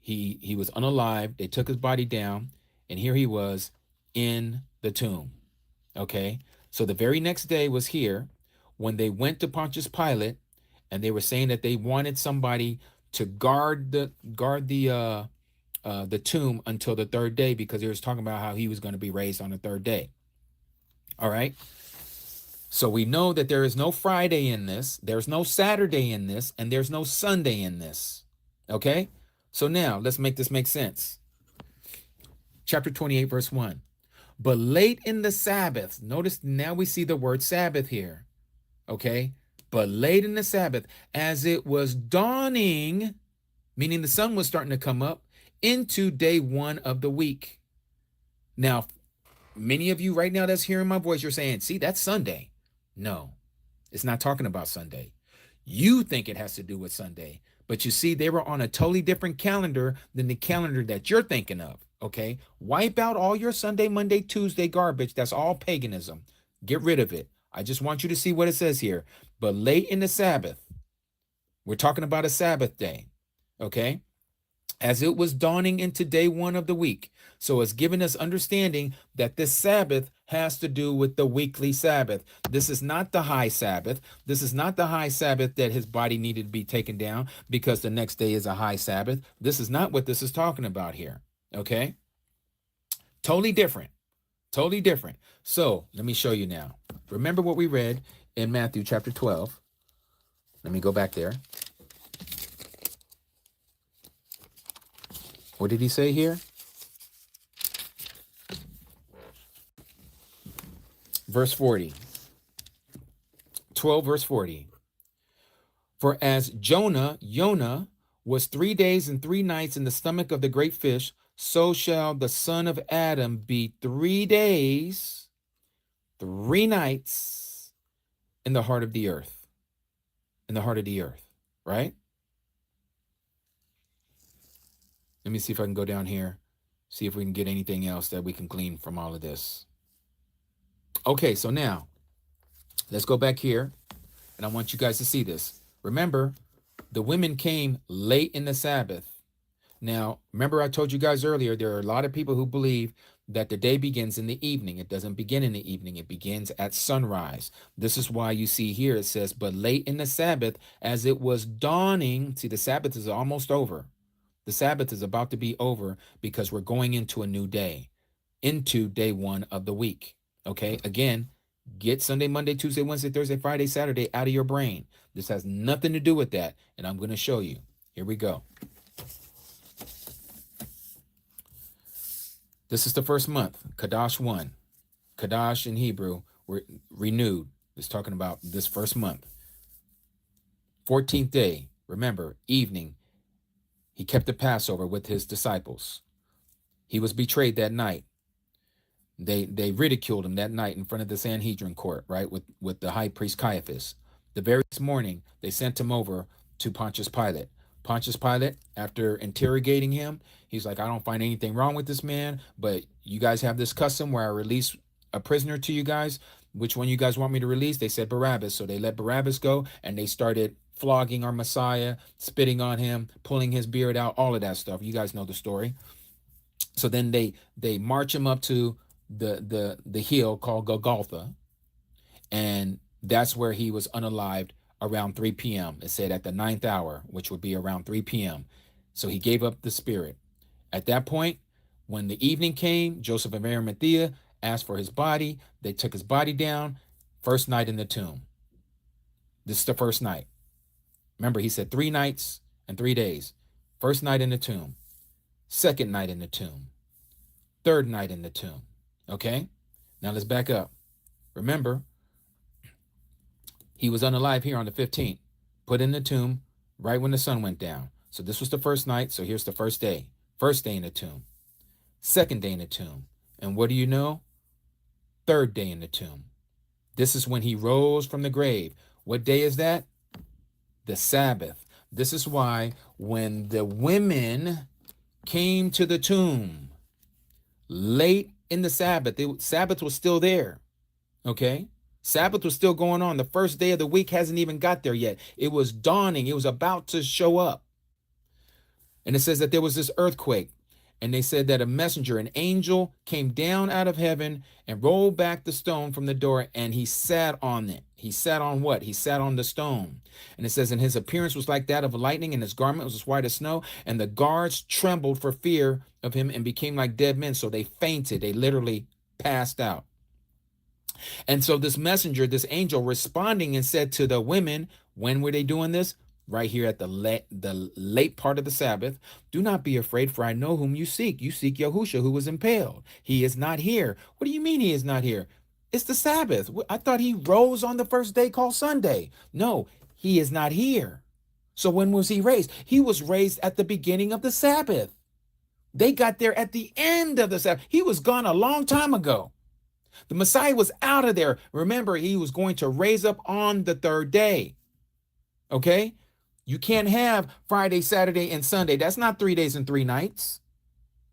He was unalived. They took his body down, and here he was in the tomb. Okay, so the very next day was here when they went to Pontius Pilate, and they were saying that they wanted somebody to guard the tomb until the third day, because he was talking about how he was going to be raised on the third day. All right. So we know that there is no Friday in this, there's no Saturday in this, and there's no Sunday in this. Okay. So now let's make this make sense. Chapter 28, verse 1. But late in the Sabbath, notice now we see the word Sabbath here. Okay. But late in the Sabbath, as it was dawning, meaning the sun was starting to come up, into day 1 of the week. Now, many of you right now that's hearing my voice, you're saying, see, that's Sunday. No, it's not talking about Sunday. You think it has to do with Sunday, but you see, they were on a totally different calendar than the calendar that you're thinking of, okay? Wipe out all your Sunday, Monday, Tuesday garbage. That's all paganism. Get rid of it. I just want you to see what it says here. But late in the Sabbath, we're talking about a Sabbath day, okay? As it was dawning into day 1 of the week. So it's giving us understanding that this Sabbath has to do with the weekly Sabbath. This is not the high Sabbath. This is not the high Sabbath that his body needed to be taken down because the next day is a high Sabbath. This is not what this is talking about here. Okay? Totally different. Totally different. So let me show you now. Remember what we read in Matthew chapter 12. Let me go back there. What did he say here? Verse 40. 12 verse 40. For as Jonah was 3 days and 3 nights in the stomach of the great fish, so shall the son of Adam be 3 days, 3 nights in the heart of the earth. In the heart of the earth, right? Let me see if I can go down here, see if we can get anything else that we can glean from all of this. Okay, so now let's go back here, and I want you guys to see this. Remember, the women came late in the Sabbath. Now, remember I told you guys earlier, there are a lot of people who believe that the day begins in the evening. It doesn't begin in the evening. It begins at sunrise. This is why you see here it says, but late in the Sabbath, as it was dawning. See, the Sabbath is almost over. The Sabbath is about to be over because we're going into a new day, into day 1 of the week. Okay, again, get Sunday, Monday, Tuesday, Wednesday, Thursday, Friday, Saturday out of your brain. This has nothing to do with that, and I'm going to show you. Here we go. This is the first month, Kadash 1. Kadash in Hebrew, were renewed. It's talking about this first month. 14th day, remember, evening, he kept the Passover with his disciples. He was betrayed that night. They ridiculed him that night in front of the Sanhedrin court, right, with the high priest Caiaphas. The very next morning, they sent him over to Pontius Pilate. Pontius Pilate, after interrogating him, he's like, I don't find anything wrong with this man, but you guys have this custom where I release a prisoner to you guys. Which one you guys want me to release? They said Barabbas. So they let Barabbas go, and they started flogging our Messiah, spitting on him, pulling his beard out, all of that stuff. You guys know the story. So then they march him up to the hill called Golgotha, and that's where he was unalived around 3 p.m. It said at the 9th hour, which would be around 3 p.m. So he gave up the spirit. At that point, when the evening came, Joseph of Arimathea asked for his body. They took his body down. First night in the tomb. This is the first night. Remember, he said 3 nights and 3 days. First night in the tomb. Second night in the tomb. Third night in the tomb. Okay? Now let's back up. Remember, he was unalive here on the 15th, put in the tomb right when the sun went down. So this was the first night. So here's the first day. First day in the tomb. Second day in the tomb. And what do you know? Third day in the tomb. This is when he rose from the grave. What day is that? The Sabbath. This is why when the women came to the tomb late in the Sabbath, Sabbath was still there. Okay? Sabbath was still going on. The first day of the week hasn't even got there yet. It was dawning. It was about to show up. And it says that there was this earthquake. And they said that a messenger, an angel, came down out of heaven and rolled back the stone from the door, and he sat on it. He sat on what? He sat on the stone. And it says, and his appearance was like that of lightning, and his garment was as white as snow, and the guards trembled for fear of him and became like dead men. So they fainted. They literally passed out. And so this messenger, this angel, responding and said to the women, when were they doing this? Right here at the late part of the Sabbath. Do not be afraid, for I know whom you seek. You seek YaHUsHa, who was impaled. He is not here. What do you mean he is not here? It's the Sabbath. I thought he rose on the first day called Sunday. No, he is not here. So when was he raised? He was raised at the beginning of the Sabbath. They got there at the end of the Sabbath. He was gone a long time ago. The Messiah was out of there. Remember, he was going to raise up on the third day. Okay? You can't have Friday, Saturday, and Sunday. That's not 3 days and 3 nights.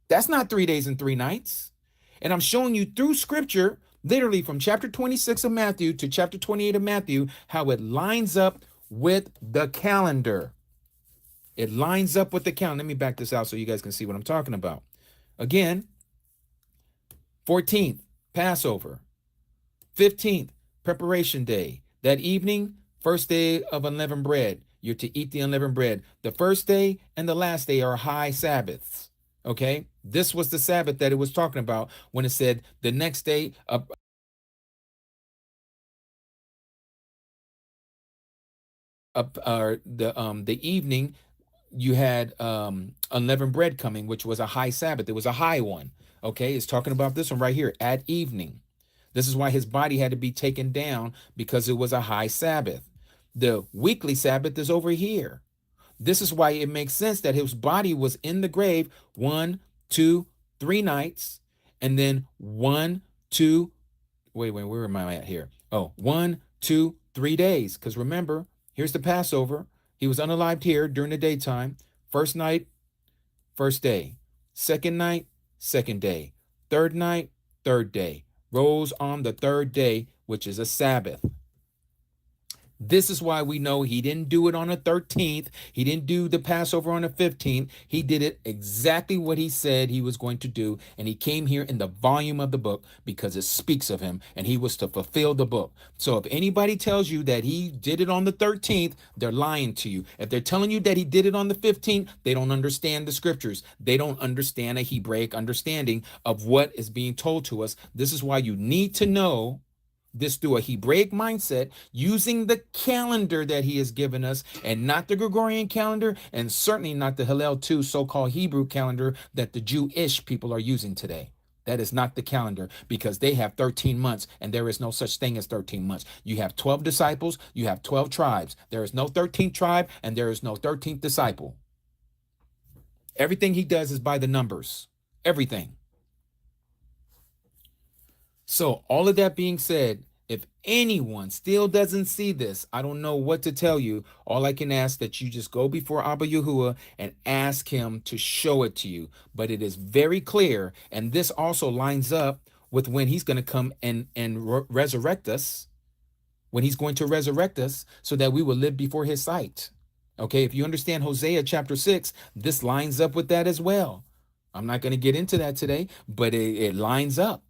That's not 3 days and 3 nights. And I'm showing you through scripture, literally from chapter 26 of Matthew to chapter 28 of Matthew, how it lines up with the calendar. It lines up with the calendar. Let me back this out so you guys can see what I'm talking about. Again, 14th, Passover. 15th, preparation day. That evening, first day of unleavened bread. You're to eat the unleavened bread. The first day and the last day are high Sabbaths. Okay? This was the Sabbath that it was talking about when it said the next day the evening you had unleavened bread coming, which was a high Sabbath. It was a high one. Okay? It's talking about this one right here at evening. This is why his body had to be taken down, because it was a high Sabbath. The weekly Sabbath is over here. This is why it makes sense that his body was in the grave 1, 2, 3 nights, and then 1, 2, where am I at here? Oh, 1, 2, 3 days. Because remember, here's the Passover. He was unalived here during the daytime. First night, first day. Second night, second day. Third night, third day. Rose on the third day, which is a Sabbath. This is why we know he didn't do it on the 13th. He didn't do the Passover on the 15th. He did it exactly what he said he was going to do. And he came here in the volume of the book because it speaks of him, and he was to fulfill the book. So if anybody tells you that he did it on the 13th, they're lying to you. If they're telling you that he did it on the 15th, they don't understand the scriptures. They don't understand a Hebraic understanding of what is being told to us. This is why you need to know this through a Hebraic mindset, using the calendar that he has given us, and not the Gregorian calendar, and certainly not the Hillel 2 so-called Hebrew calendar that the Jewish people are using today. That is not the calendar, because they have 13 months, and there is no such thing as 13 months. You have 12 disciples, you have 12 tribes. There is no 13th tribe, and there is no 13th disciple. Everything he does is by the numbers. Everything. So all of that being said, if anyone still doesn't see this, I don't know what to tell you. All I can ask that you just go before Abba Yahuwah and ask him to show it to you. But it is very clear, and this also lines up with when he's going to come and resurrect us, when he's going to resurrect us so that we will live before his sight. Okay, if you understand Hosea chapter 6, this lines up with that as well. I'm not going to get into that today, but it lines up.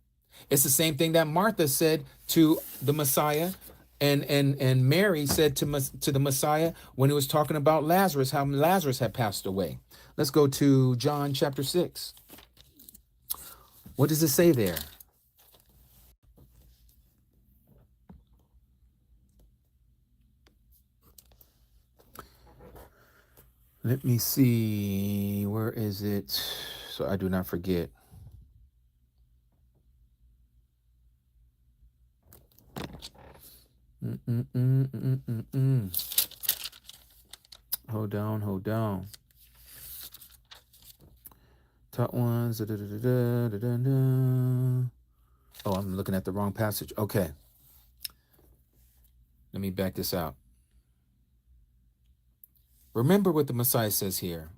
It's the same thing that Martha said to the Messiah, and Mary said to the Messiah when he was talking about Lazarus, how Lazarus had passed away. Let's go to John chapter 6. What does it say there? Let me see. Where is it? So I do not forget. Hold on. Top ones. Oh, I'm looking at the wrong passage. Okay. Let me back this out. Remember what the Messiah says here.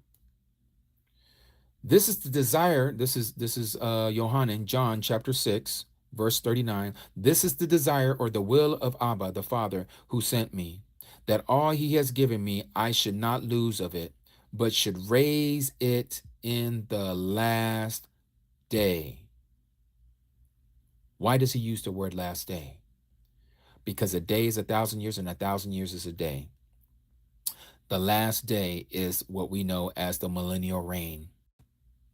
This is the desire. This is Yohanan, John chapter 6, verse 39. This is the desire or the will of Abba, the Father, who sent me, that all he has given me, I should not lose of it, but should raise it in the last day. Why does he use the word last day? Because a day is 1,000 years and 1,000 years is a day. The last day is what we know as the millennial reign.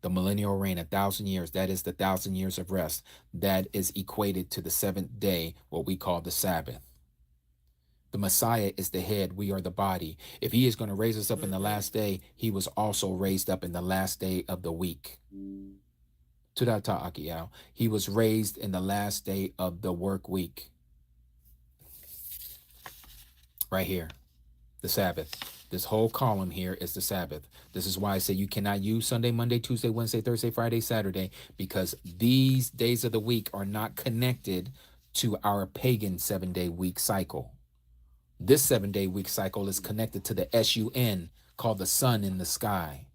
The millennial reign, 1,000 years, that is the 1,000 years of rest. That is equated to the seventh day, what we call the Sabbath. The Messiah is the head, we are the body. If he is going to raise us up in the last day, he was also raised up in the last day of the week. He was raised in the last day of the work week. Right here, the Sabbath. This whole column here is the Sabbath. This is why I say you cannot use Sunday, Monday, Tuesday, Wednesday, Thursday, Friday, Saturday, because these days of the week are not connected to our pagan 7-day week cycle. This 7-day week cycle is connected to the sun, called the sun in the sky.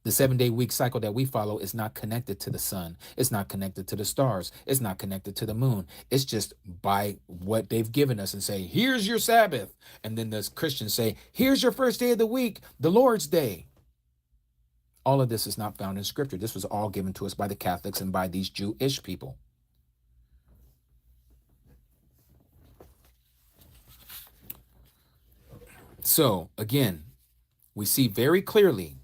The 7-day week cycle that we follow is not connected to the sun. It's not connected to the stars. It's not connected to the moon. It's just by what they've given us and say, here's your Sabbath. And then the Christians say, here's your first day of the week, the Lord's Day. All of this is not found in Scripture. This was all given to us by the Catholics and by these Jewish people. So, again, we see very clearly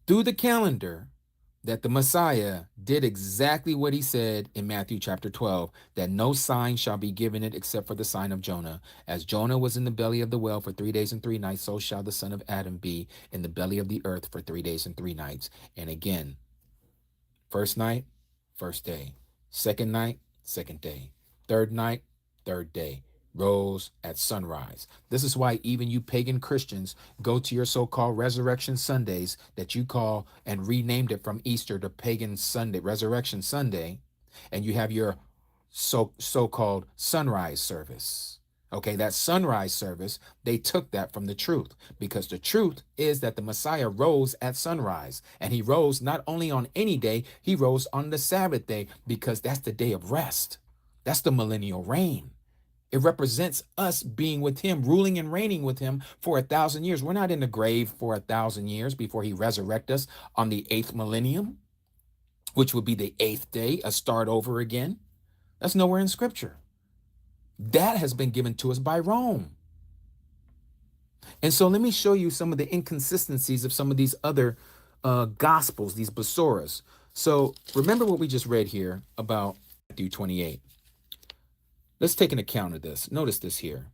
through the calendar that the Messiah did exactly what he said in Matthew chapter 12, that no sign shall be given it except for the sign of Jonah. As Jonah was in the belly of the whale for 3 days and 3 nights, so shall the Son of Adam be in the belly of the earth for 3 days and 3 nights. And again, first night, first day. Second night, second day. Third night, third day. rose at sunrise. This is why even you pagan Christians go to your so-called Resurrection Sundays that you call and renamed it from Easter to Pagan Sunday, Resurrection Sunday, and you have your so-called sunrise service. Okay, that sunrise service, they took that from the truth, because the truth is that the Messiah rose at sunrise, and he rose not only on any day, he rose on the Sabbath day, because that's the day of rest. That's the millennial reign. It represents us being with him, ruling and reigning with him for 1,000 years. We're not in the grave for 1,000 years before he resurrects us on the 8th millennium, which would be the 8th day, a start over again. That's nowhere in scripture. That has been given to us by Rome. And so let me show you some of the inconsistencies of some of these other gospels, these besoras. So remember what we just read here about Matthew 28. Let's take an account of this. Notice this here.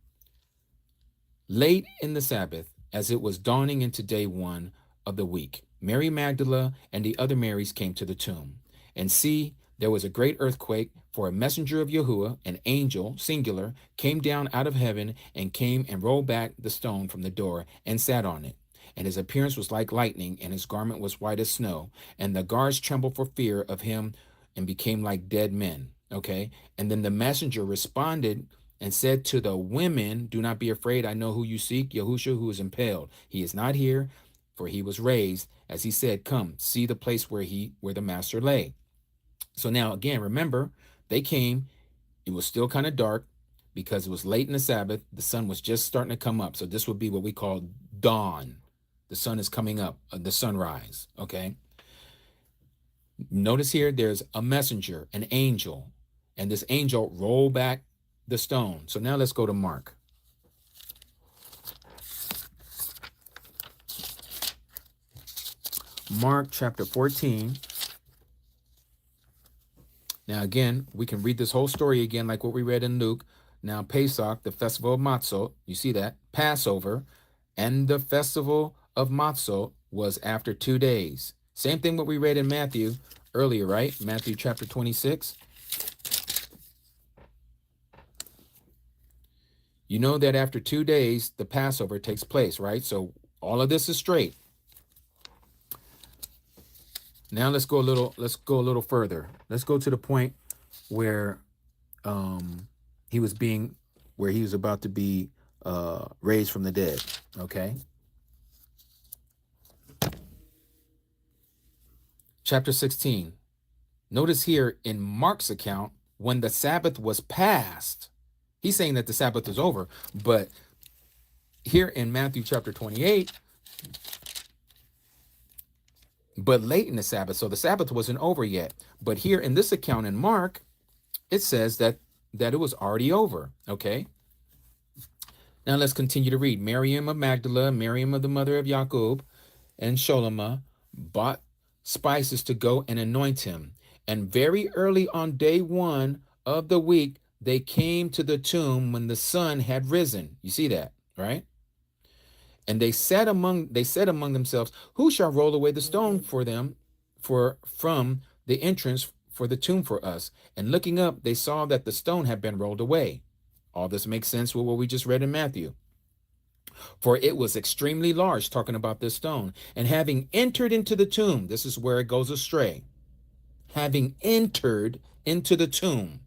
Late in the Sabbath, as it was dawning into day 1 of the week, Mary Magdalene and the other Marys came to the tomb. And see, there was a great earthquake, for a messenger of YaHUsHa, an angel, singular, came down out of heaven and came and rolled back the stone from the door and sat on it. And his appearance was like lightning, and his garment was white as snow. And the guards trembled for fear of him and became like dead men. Okay. And then the messenger responded and said to the women, do not be afraid. I know who you seek, YaHUsHa, who is impaled. He is not here, for he was raised. As he said, come, see the place where the master lay. So now, again, remember, they came. It was still kind of dark because it was late in the Sabbath. The sun was just starting to come up. So this would be what we call dawn. The sun is coming up, the sunrise. Okay. Notice here, there's a messenger, an angel, and this angel rolled back the stone. So now let's go to Mark. Mark chapter 14. Now, again, we can read this whole story again, like what we read in Luke. Now, Pesach, the festival of Matzot, you see that, Passover, and the festival of Matzot was after 2 days. Same thing what we read in Matthew earlier, right? Matthew chapter 26. You know that after 2 days, the Passover takes place, right? So all of this is straight. Now let's go a little further. Let's go to the point where he was about to be raised from the dead. Okay. Chapter 16. Notice here in Mark's account, when the Sabbath was passed, he's saying that the Sabbath was over, but here in Matthew chapter 28, but late in the Sabbath, so the Sabbath wasn't over yet. But here in this account in Mark, it says that it was already over. Okay. Now let's continue to read. Miriam of Magdala, Miriam of the mother of Jacob, and Sholomah bought spices to go and anoint him. And very early on day 1 of the week, they came to the tomb when the sun had risen. You see that, right? And they said among themselves, who shall roll away the stone from the entrance for the tomb for us? And looking up, they saw that the stone had been rolled away. All this makes sense with what we just read in Matthew. For it was extremely large, talking about this stone. And having entered into the tomb, this is where it goes astray. Having entered into the tomb,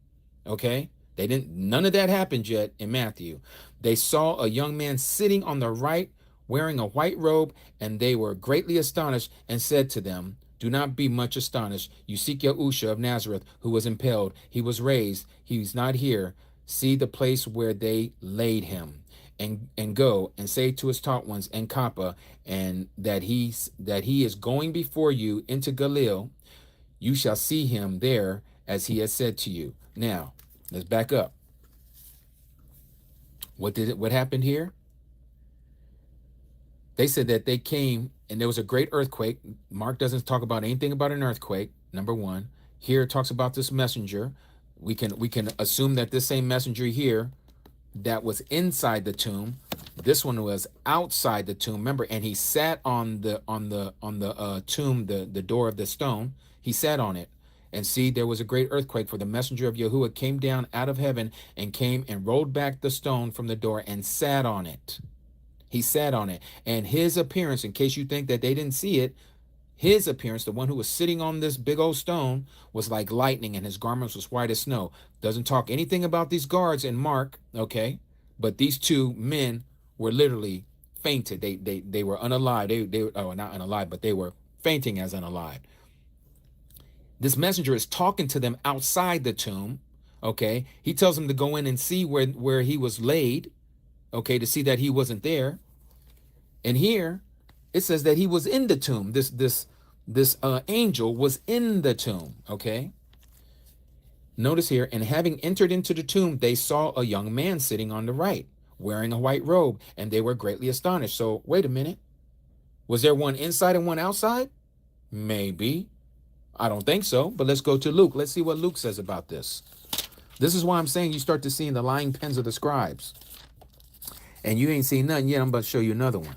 okay? None of that happened yet in Matthew. They saw a young man sitting on the right, wearing a white robe, and they were greatly astonished and said to them, do not be much astonished. You seek YaHUsHa of Nazareth, who was impaled. He was raised. He is not here. See the place where they laid him. And go and say to his taught ones and Kappa, and that he is going before you into Galilee. You shall see him there as he has said to you. Now, let's back up. What happened here? They said that they came and there was a great earthquake. Mark doesn't talk about anything about an earthquake, number one. Here it talks about this messenger. We can assume that this same messenger here that was inside the tomb, this one was outside the tomb. Remember, and he sat on the tomb, the door of the stone. He sat on it, And see, there was a great earthquake, for the messenger of Yahuwah came down out of heaven and came and rolled back the stone from the door and sat on it. He sat on it. And his appearance, in case you think that they didn't see it, his appearance, the one who was sitting on this big old stone, was like lightning, and his garments was white as snow. Doesn't talk anything about these guards in Mark, okay? But these two men were literally fainted. They were unalive. They not unalive, but they were fainting as unalive. This messenger is talking to them outside the tomb, okay? He tells them to go in and see where he was laid, okay, to see that he wasn't there. And here it says that he was in the tomb. This angel was in the tomb, okay? Notice here, and having entered into the tomb, they saw a young man sitting on the right, wearing a white robe, and they were greatly astonished. So wait a minute. Was there one inside and one outside? Maybe. I don't think so, but let's go to Luke. Let's see what Luke says about this. This is why I'm saying you start to see in the lying pens of the scribes. And you ain't seen nothing yet. I'm about to show you another one.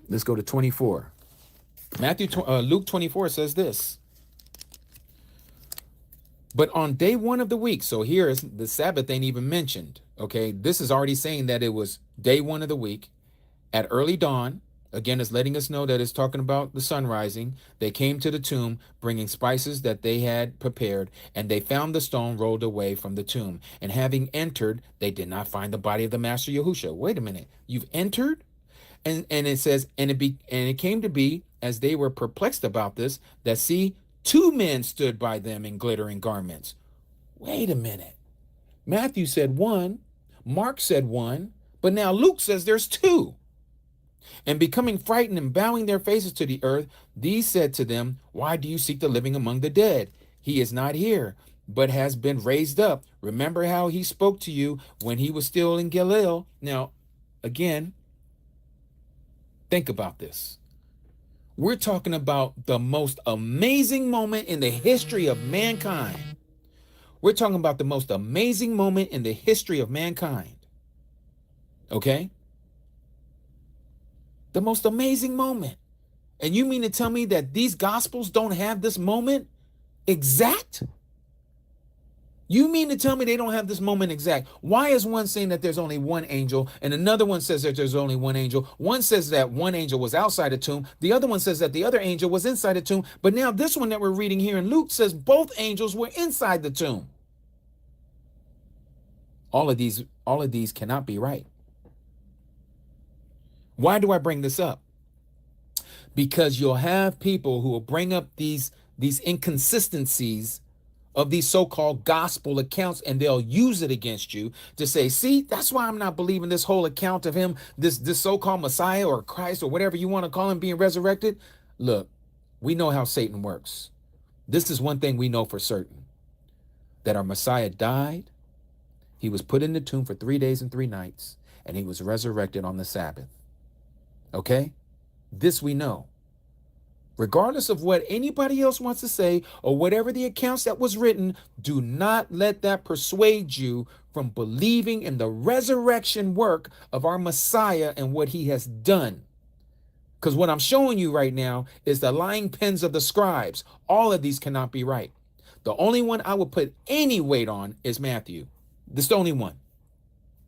Let's go to 24. Luke 24 says this. But on day 1 of the week, so here is the Sabbath ain't even mentioned. Okay, this is already saying that it was day 1 of the week at early dawn. Again, it's letting us know that it's talking about the sun rising. They came to the tomb, bringing spices that they had prepared, and they found the stone rolled away from the tomb. And having entered, they did not find the body of the Master YaHUsHa. Wait a minute, you've entered? And it says, and it came to be, as they were perplexed about this, that see, 2 men stood by them in glittering garments. Wait a minute. Matthew said 1, Mark said 1, but now Luke says there's 2. And becoming frightened and bowing their faces to the earth, these said to them, why do you seek the living among the dead? He is not here, but has been raised up. Remember how he spoke to you when he was still in Galilee. Now, again, think about this. We're talking about the most amazing moment in the history of mankind. We're talking about the most amazing moment in the history of mankind. Okay? The most amazing moment. And you mean to tell me that these gospels don't have this moment exact? You mean to tell me they don't have this moment exact? Why is one saying that there's only 1 angel and another one says that there's only 1 angel? One says that 1 angel was outside the tomb. The other one says that the other angel was inside the tomb. But now this one that we're reading here in Luke says both angels were inside the tomb. All of these cannot be right. Why do I bring this up? Because you'll have people who will bring up these inconsistencies of these so-called gospel accounts, and they'll use it against you to say, see, that's why I'm not believing this whole account of him, this so-called Messiah or Christ or whatever you want to call him being resurrected. Look, we know how Satan works. This is one thing we know for certain, that our Messiah died, he was put in the tomb for 3 days and 3 nights, and he was resurrected on the Sabbath. Okay? This we know. Regardless of what anybody else wants to say or whatever the accounts that was written, do not let that persuade you from believing in the resurrection work of our Messiah and what he has done. Because what I'm showing you right now is the lying pens of the scribes. All of these cannot be right. The only one I would put any weight on is Matthew. This is the only one.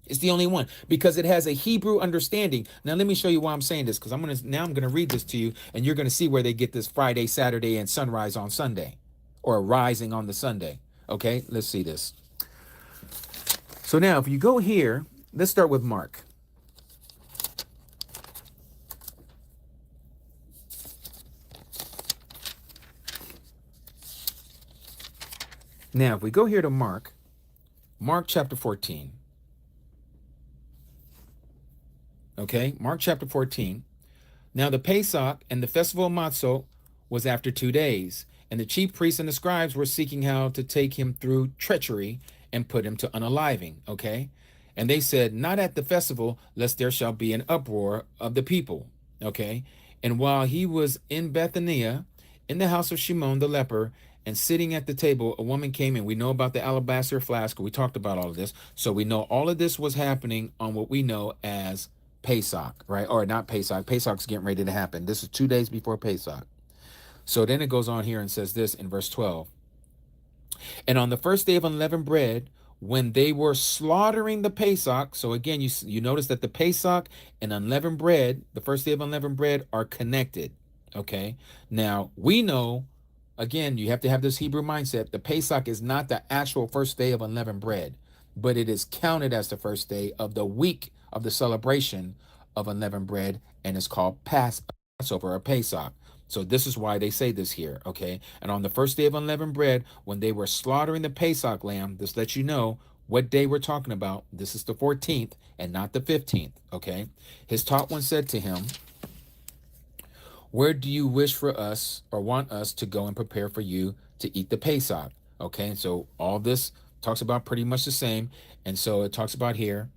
It's the only one because it has a Hebrew understanding. Now, let me show you why I'm saying this, because I'm going to read this to you, and you're going to see where they get this Friday, Saturday, and sunrise on Sunday, or rising on the Sunday. Okay, let's see this. So now, if you go here, let's start with Mark. Now, if we go here to Mark chapter 14. Okay, Mark chapter 14. Now the Pesach and the festival of Matzot was after 2 days, and the chief priests and the scribes were seeking how to take him through treachery and put him to unaliving. Okay, and they said, not at the festival, lest there shall be an uproar of the people. Okay, and while he was in Bethania, in the house of Shimon the leper, and sitting at the table, a woman came in. We know about the alabaster flask. We talked about all of this. So we know all of this was happening on what we know as Pesach, right? Or not Pesach. Pesach's getting ready to happen. This is 2 days before Pesach. So then it goes on here and says this in verse 12. And on the first day of unleavened bread, when they were slaughtering the Pesach, so again, you notice that the Pesach and unleavened bread, the first day of unleavened bread, are connected. Okay. Now we know, again, you have to have this Hebrew mindset. The Pesach is not the actual first day of unleavened bread, but it is counted as the first day of the week of the celebration of unleavened bread, and it's called Passover or Pesach. So this is why they say this here, okay? And on the first day of unleavened bread, when they were slaughtering the Pesach lamb, this lets you know what day we're talking about. This is the 14th and not the 15th, okay? His taught one said to him, where do you wish for us or want us to go and prepare for you to eat the Pesach? Okay, and so all this talks about pretty much the same. And so it talks about here,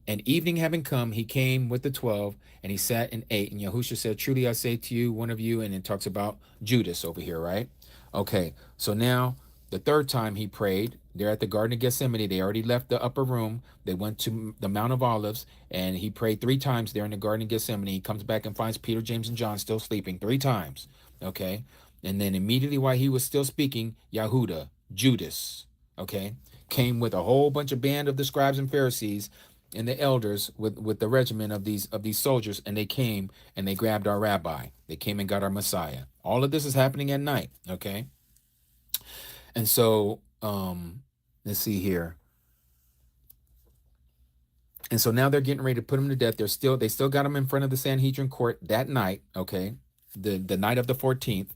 and evening having come, he came with the 12, and he sat and ate. And YaHUsHa said, truly I say to you, one of you, and it talks about Judas over here, right? Okay, so now the third time he prayed, they're at the Garden of Gethsemane. They already left the upper room. They went to the Mount of Olives, and he prayed 3 times there in the Garden of Gethsemane. He comes back and finds Peter, James, and John still sleeping 3 times, okay? And then immediately while he was still speaking, Yehuda, Judas, okay, came with a whole bunch of band of the scribes and Pharisees and the elders with the regiment of these soldiers, and they came and they grabbed our rabbi. They came and got our Messiah. All of this is happening at night, okay? And so let's see here. And so now they're getting ready to put him to death. They still got him in front of the Sanhedrin court that night, okay? The night of the 14th,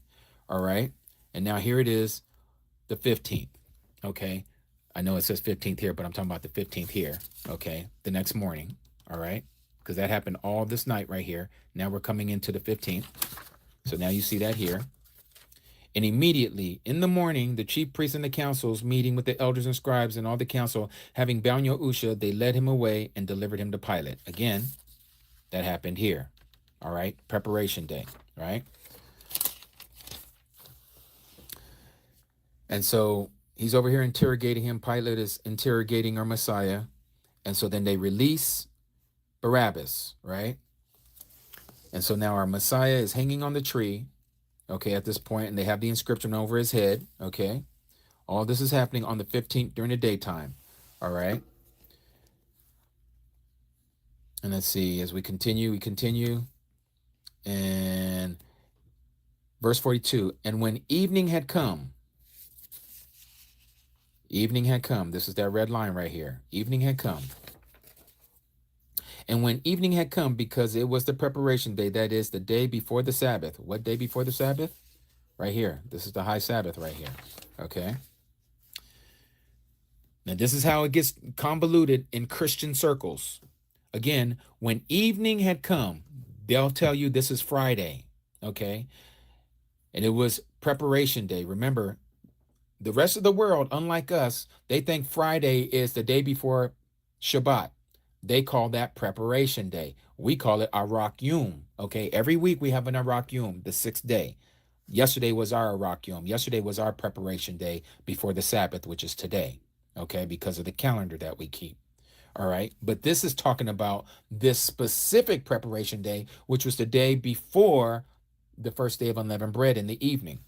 all right? And now here it is, the 15th, okay? I know it says 15th here, but I'm talking about the 15th here, okay? The next morning, all right? Because that happened all this night right here. Now we're coming into the 15th. So now you see that here. And immediately in the morning, the chief priests and the councils, meeting with the elders and scribes and all the council, having bound YaHUsHa, they led him away and delivered him to Pilate. Again, that happened here, all right? Preparation day, right? And so he's over here interrogating him. Pilate is interrogating our Messiah. And so then they release Barabbas, right? And so now our Messiah is hanging on the tree, okay, at this point, and they have the inscription over his head, okay? All this is happening on the 15th during the daytime, all right? And let's see, as we continue. And verse 42, and when evening had come, this is that red line right here. Evening had come. And when evening had come, because it was the preparation day, that is the day before the Sabbath. What day before the Sabbath? Right here. This is the high Sabbath right here. Okay. Now this is how it gets convoluted in Christian circles. Again, when evening had come, they'll tell you this is Friday. Okay. And it was preparation day. Remember, the rest of the world, unlike us, they think Friday is the day before Shabbat. They call that preparation day. We call it Arak Yom. Okay, every week we have an Arak Yom, the 6th day. Yesterday was our Arak Yom. Yesterday was our preparation day before the Sabbath, which is today. Okay, because of the calendar that we keep. All right, but this is talking about this specific preparation day, which was the day before the first day of unleavened bread in the evening.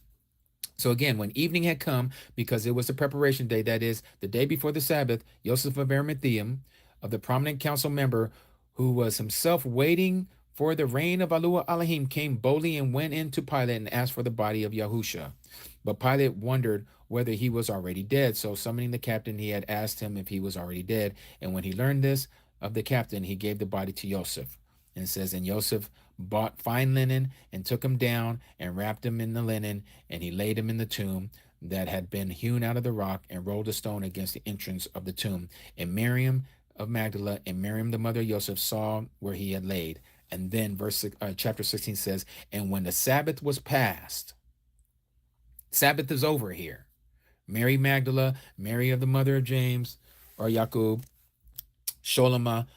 So again, when evening had come, because it was the preparation day, that is the day before the Sabbath, Joseph of Arimathea, of the prominent council member, who was himself waiting for the reign of Aluah Elohim, came boldly and went in to Pilate and asked for the body of YaHUsHa. But Pilate wondered whether he was already dead. So summoning the captain, he had asked him if he was already dead. And when he learned this of the captain, he gave the body to Joseph. And it says, and Joseph bought fine linen and took him down and wrapped him in the linen, and he laid him in the tomb that had been hewn out of the rock, and rolled a stone against the entrance of the tomb. And Miriam of Magdala and Miriam, the mother of Joseph, saw where he had laid. And then chapter 16 says, and when the Sabbath was past, Sabbath is over here. Mary Magdala, Mary of the mother of James or Jacob, Sholema,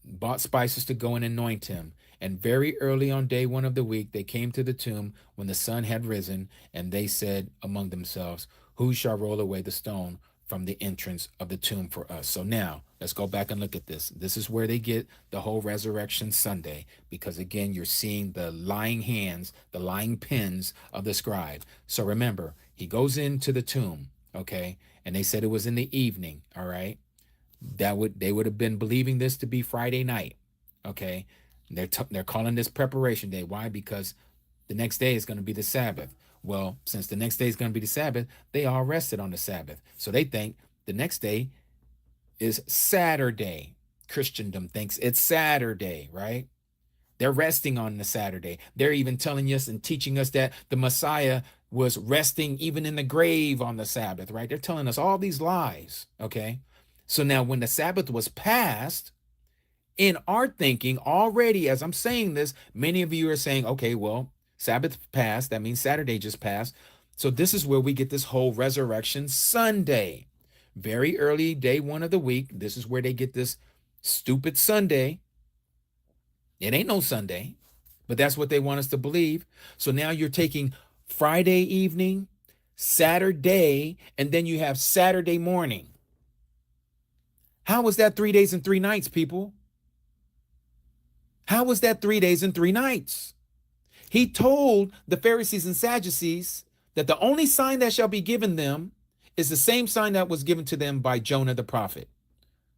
bought spices to go and anoint him. And very early on day 1 of the week, they came to the tomb when the sun had risen, and they said among themselves, who shall roll away the stone from the entrance of the tomb for us? So now Let's go back and look at this. This is where they get the whole Resurrection Sunday, because again, you're seeing the lying hands, the lying pens of the scribe. So remember, he goes into the tomb, okay? And they said it was in the evening, all right? They would have been believing this to be Friday night, okay? They're calling this preparation day. Why? Because the next day is going to be the Sabbath. Well, since the next day is going to be the Sabbath, they all rested on the Sabbath. So they think the next day is Saturday. Christendom thinks it's Saturday, right? They're resting on the Saturday. They're even telling us and teaching us that the Messiah was resting even in the grave on the Sabbath, right? They're telling us all these lies, okay? So now when the Sabbath was passed, in our thinking already, as I'm saying this, many of you are saying, okay, well, Sabbath passed. That means Saturday just passed. So this is where we get this whole Resurrection Sunday. Very early, day one of the week. This is where they get this stupid Sunday. It ain't no Sunday, but that's what they want us to believe. So now you're taking Friday evening, Saturday, and then you have Saturday morning. How was that 3 days and 3 nights, people? How was that 3 days and 3 nights? He told the Pharisees and Sadducees that the only sign that shall be given them is the same sign that was given to them by Jonah the prophet.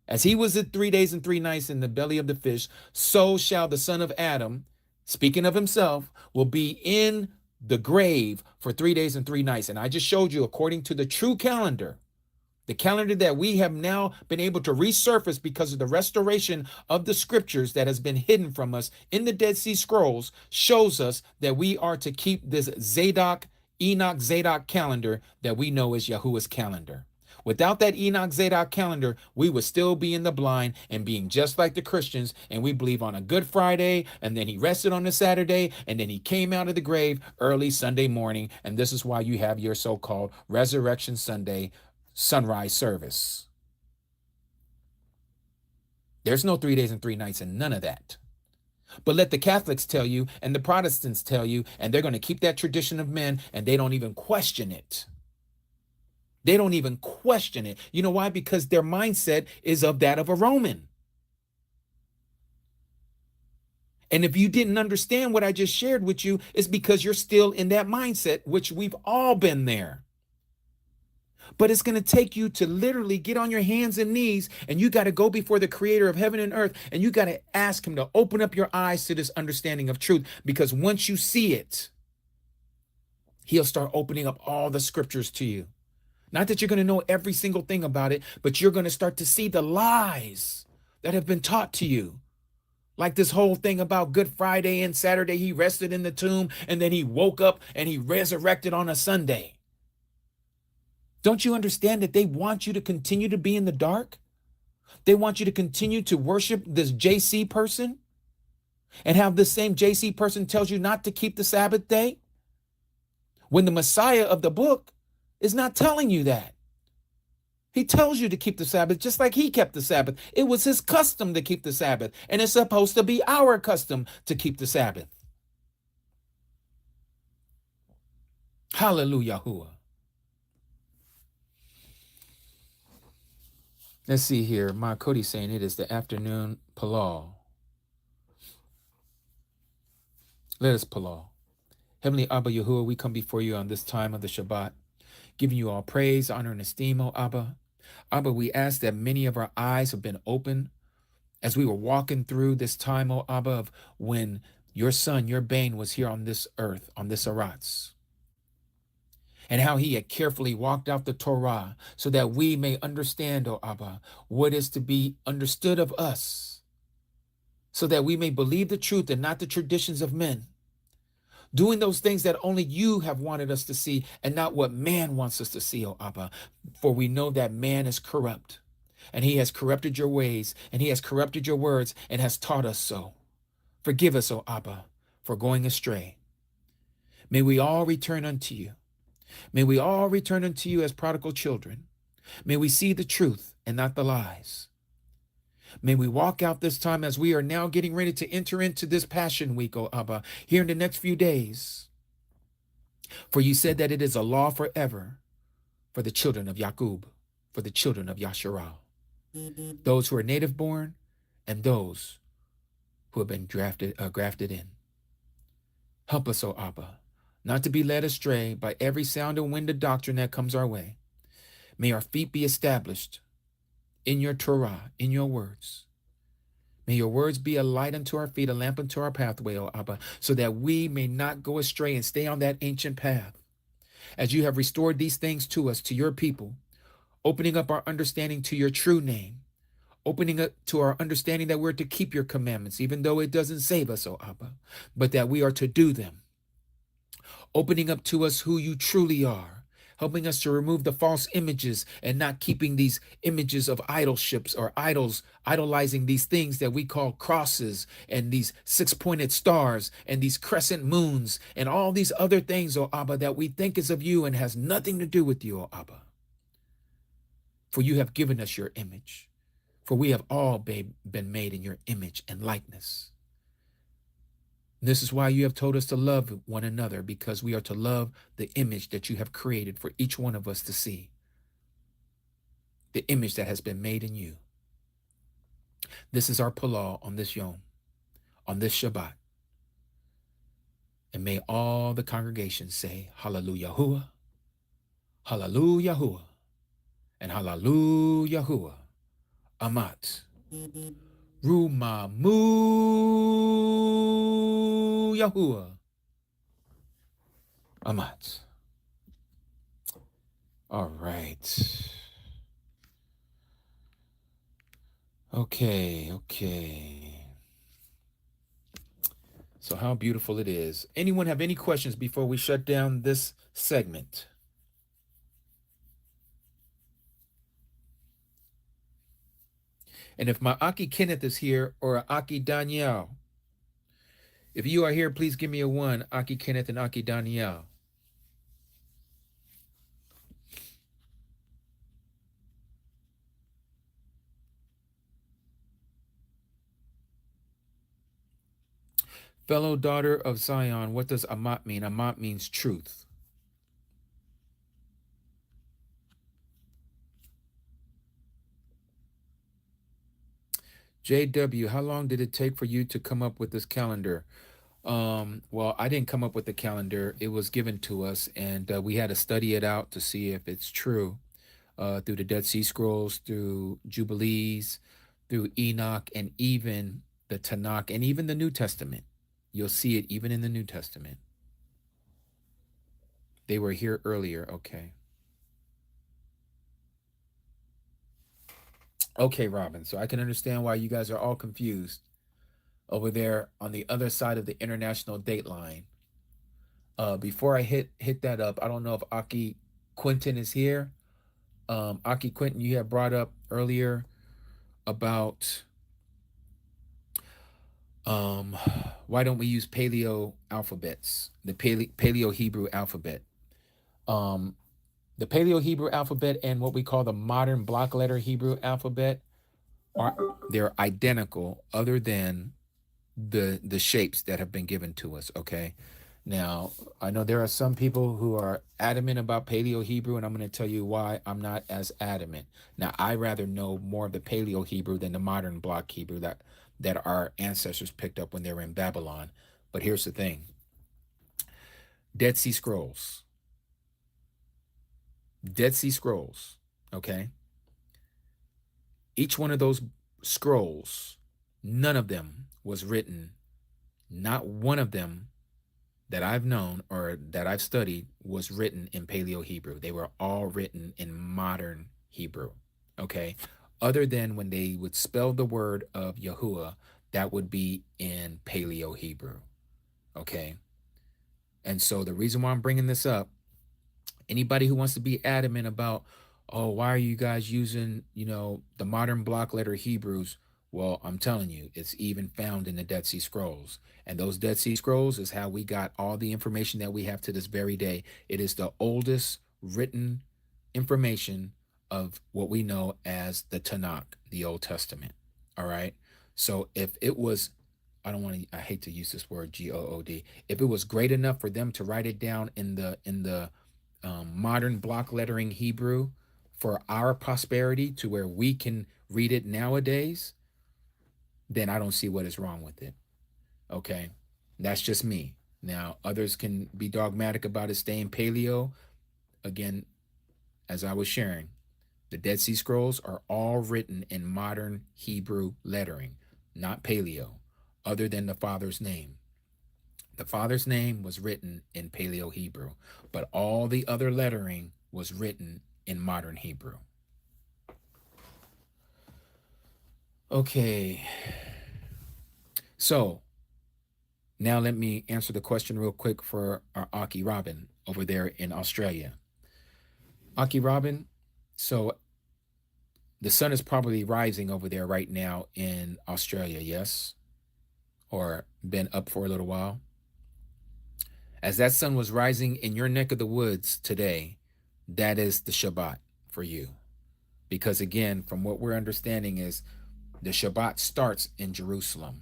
As he was at 3 days and 3 nights in the belly of the fish, so shall the son of Adam, speaking of himself, will be in the grave for 3 days and 3 nights. And I just showed you, according to the true calendar, the calendar that we have now been able to resurface because of the restoration of the scriptures that has been hidden from us in the Dead Sea Scrolls, shows us that we are to keep this Enoch Zadok calendar that we know as YaHUsH's calendar. Without that Enoch Zadok calendar, we would still be in the blind and being just like the Christians, and we believe on a Good Friday, and then he rested on a Saturday, and then he came out of the grave early Sunday morning, and this is why you have your so-called Resurrection Sunday sunrise service. There's no 3 days and 3 nights and none of that. But let the Catholics tell you and the Protestants tell you, and they're going to keep that tradition of men, and they don't even question it. They don't even question it. You know why? Because their mindset is of that of a Roman. And if you didn't understand what I just shared with you, it's because you're still in that mindset, which we've all been there. But it's going to take you to literally get on your hands and knees, and you got to go before the creator of heaven and earth, and you got to ask him to open up your eyes to this understanding of truth, because once you see it, he'll start opening up all the scriptures to you. Not that you're going to know every single thing about it, but you're going to start to see the lies that have been taught to you. Like this whole thing about Good Friday and Saturday, he rested in the tomb, and then he woke up and he resurrected on a Sunday. Don't you understand that they want you to continue to be in the dark? They want you to continue to worship this JC person and have the same JC person tells you not to keep the Sabbath day, when the Messiah of the book is not telling you that. He tells you to keep the Sabbath just like he kept the Sabbath. It was his custom to keep the Sabbath, and it's supposed to be our custom to keep the Sabbath. Hallelujah. Let's see here. My Cody's saying it is the afternoon Palal. Let us Palal. Heavenly Abba Yahuwah, we come before you on this time of the Shabbat, giving you all praise, honor, and esteem, O Abba. Abba, we ask that many of our eyes have been opened as we were walking through this time, O Abba, of when your son, your Bane, was here on this earth, on this Aratz, and how he had carefully walked out the Torah so that we may understand, O Abba, what is to be understood of us, so that we may believe the truth and not the traditions of men, doing those things that only you have wanted us to see and not what man wants us to see, O Abba. For we know that man is corrupt, and he has corrupted your ways, and he has corrupted your words, and has taught us so. Forgive us, O Abba, for going astray. May we all return unto you. May we all return unto you as prodigal children. May we see the truth and not the lies. May we walk out this time as we are now getting ready to enter into this Passion Week, O Abba, here in the next few days. For you said that it is a law forever for the children of Yaqub, for the children of Yasharal. those who are native born, and those who have been grafted in. Help us, O Abba, not to be led astray by every sound and wind of doctrine that comes our way. May our feet be established in your Torah, in your words. May your words be a light unto our feet, a lamp unto our pathway, O Abba, so that we may not go astray and stay on that ancient path. As you have restored these things to us, to your people, opening up our understanding to your true name, opening up to our understanding that we're to keep your commandments, even though it doesn't save us, O Abba, but that we are to do them. Opening up to us who you truly are, helping us to remove the false images and not keeping these images of idolships or idols, idolizing these things that we call crosses and these six-pointed stars and these crescent moons and all these other things, O Abba, that we think is of you and has nothing to do with you, O Abba. For you have given us your image. For we have all been made in your image and likeness. This is why you have told us to love one another, because we are to love the image that you have created for each one of us to see. The image that has been made in you. This is our Palah on this Yom, on this Shabbat. And may all the congregations say, Hallelujah, Hallelujah, and Hallelujah, Amat. Rumamu Yahuwah. Amat. All right. Okay. So how beautiful it is. Anyone have any questions before we shut down this segment? And if my Aki Kenneth is here, or Aki Danielle, if you are here, please give me a 1, Aki Kenneth and Aki Danielle. Fellow daughter of Zion, what does Amat mean? Amat means truth. JW, how long did it take for you to come up with this calendar? Well, I didn't come up with the calendar. It was given to us, and we had to study it out to see if it's true, through the Dead Sea Scrolls, through Jubilees, through Enoch, and even the Tanakh, and even the New Testament. You'll see it even in the New Testament. They were here earlier. Okay, Robin. So I can understand why you guys are all confused over there on the other side of the international date line. Before I hit that up, I don't know if Aki Quentin is here. Aki Quentin, you had brought up earlier about why don't we use Paleo alphabets, the Paleo Hebrew alphabet. The Paleo Hebrew alphabet and what we call the modern block letter Hebrew alphabet they're identical, other than the shapes that have been given to us. Okay. Now, I know there are some people who are adamant about Paleo Hebrew, and I'm going to tell you why I'm not as adamant. Now, I rather know more of the Paleo Hebrew than the modern block Hebrew that our ancestors picked up when they were in Babylon. But here's the thing. Dead Sea Scrolls. Okay? Each one of those scrolls, none of them was written, not one of them that I've known or that I've studied was written in Paleo Hebrew. They were all written in modern Hebrew, okay? Other than when they would spell the word of Yahuwah, that would be in Paleo Hebrew, okay? And so the reason why I'm bringing this up, anybody who wants to be adamant about, oh, why are you guys using, the modern block letter Hebrews? Well, I'm telling you, it's even found in the Dead Sea Scrolls. And those Dead Sea Scrolls is how we got all the information that we have to this very day. It is the oldest written information of what we know as the Tanakh, the Old Testament. All right. So if it was, I hate to use this word God. If it was great enough for them to write it down in the modern block lettering Hebrew, for our prosperity to where we can read it nowadays, then I don't see what is wrong with it. Okay. That's just me. Now, others can be dogmatic about it staying paleo. Again, as I was sharing, the Dead Sea Scrolls are all written in modern Hebrew lettering, not paleo, other than the Father's name. The Father's name was written in Paleo Hebrew, but all the other lettering was written in modern Hebrew. Okay. So now let me answer the question real quick for our Aki Robin over there in Australia. Aki Robin, so the sun is probably rising over there right now in Australia, yes? Or been up for a little while? As that sun was rising in your neck of the woods today, that is the Shabbat for you. Because again, from what we're understanding is the Shabbat starts in Jerusalem.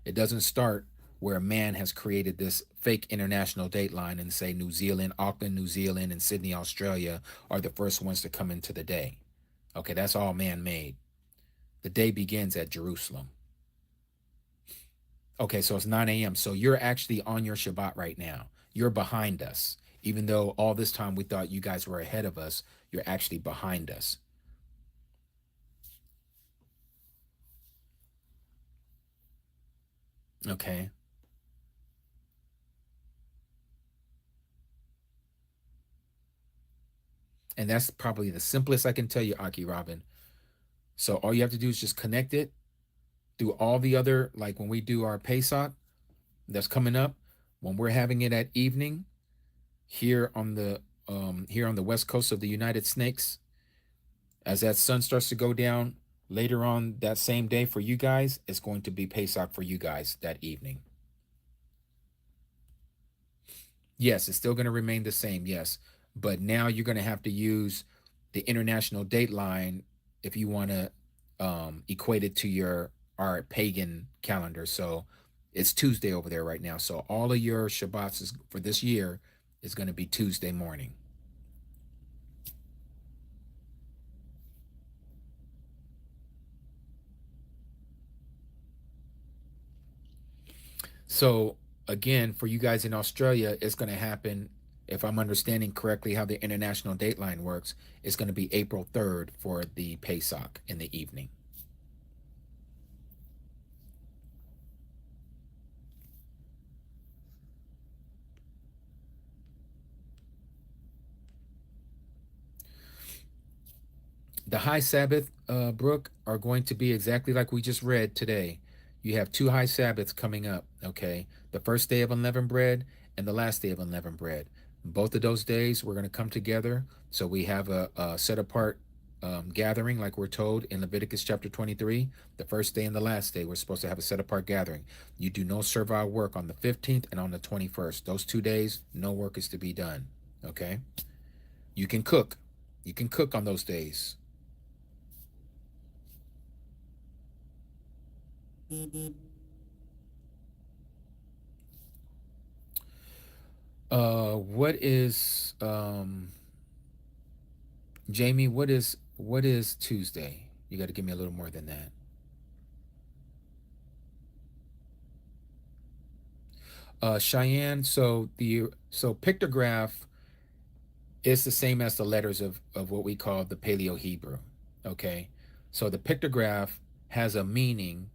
It doesn't start where man has created this fake international dateline and say New Zealand, Auckland, New Zealand, and Sydney, Australia are the first ones to come into the day. Okay, that's all man-made. The day begins at Jerusalem. Okay, so it's 9 a.m. So you're actually on your Shabbat right now. You're behind us. Even though all this time we thought you guys were ahead of us, you're actually behind us. Okay. And that's probably the simplest I can tell you, Aki Robin. So all you have to do is just connect it through all the other, like when we do our Pesach that's coming up, when we're having it at evening here on the west coast of the United Snakes, as that sun starts to go down later on that same day for you guys, it's going to be Pesach for you guys that evening. Yes, it's still going to remain the same, yes. But now you're going to have to use the international dateline if you want to equate it to our pagan calendar. So it's Tuesday over there right now. So all of your Shabbats for this year is going to be Tuesday morning. So again, for you guys in Australia, it's going to happen, if I'm understanding correctly how the international dateline works, it's going to be April 3rd for the Pesach in the evening. The high Sabbath, Brooke, are going to be exactly like we just read today. You have two high Sabbaths coming up, okay? The first day of unleavened bread and the last day of unleavened bread. Both of those days, we're going to come together. So we have a set apart gathering, like we're told in Leviticus chapter 23. The first day and the last day, we're supposed to have a set apart gathering. You do no servile work on the 15th and on the 21st. Those 2 days, no work is to be done, okay? You can cook. You can cook on those days. What is Jamie? What is Tuesday? You got to give me a little more than that. Cheyenne. So pictograph is the same as the letters of what we call the Paleo Hebrew. Okay, so the pictograph has a meaning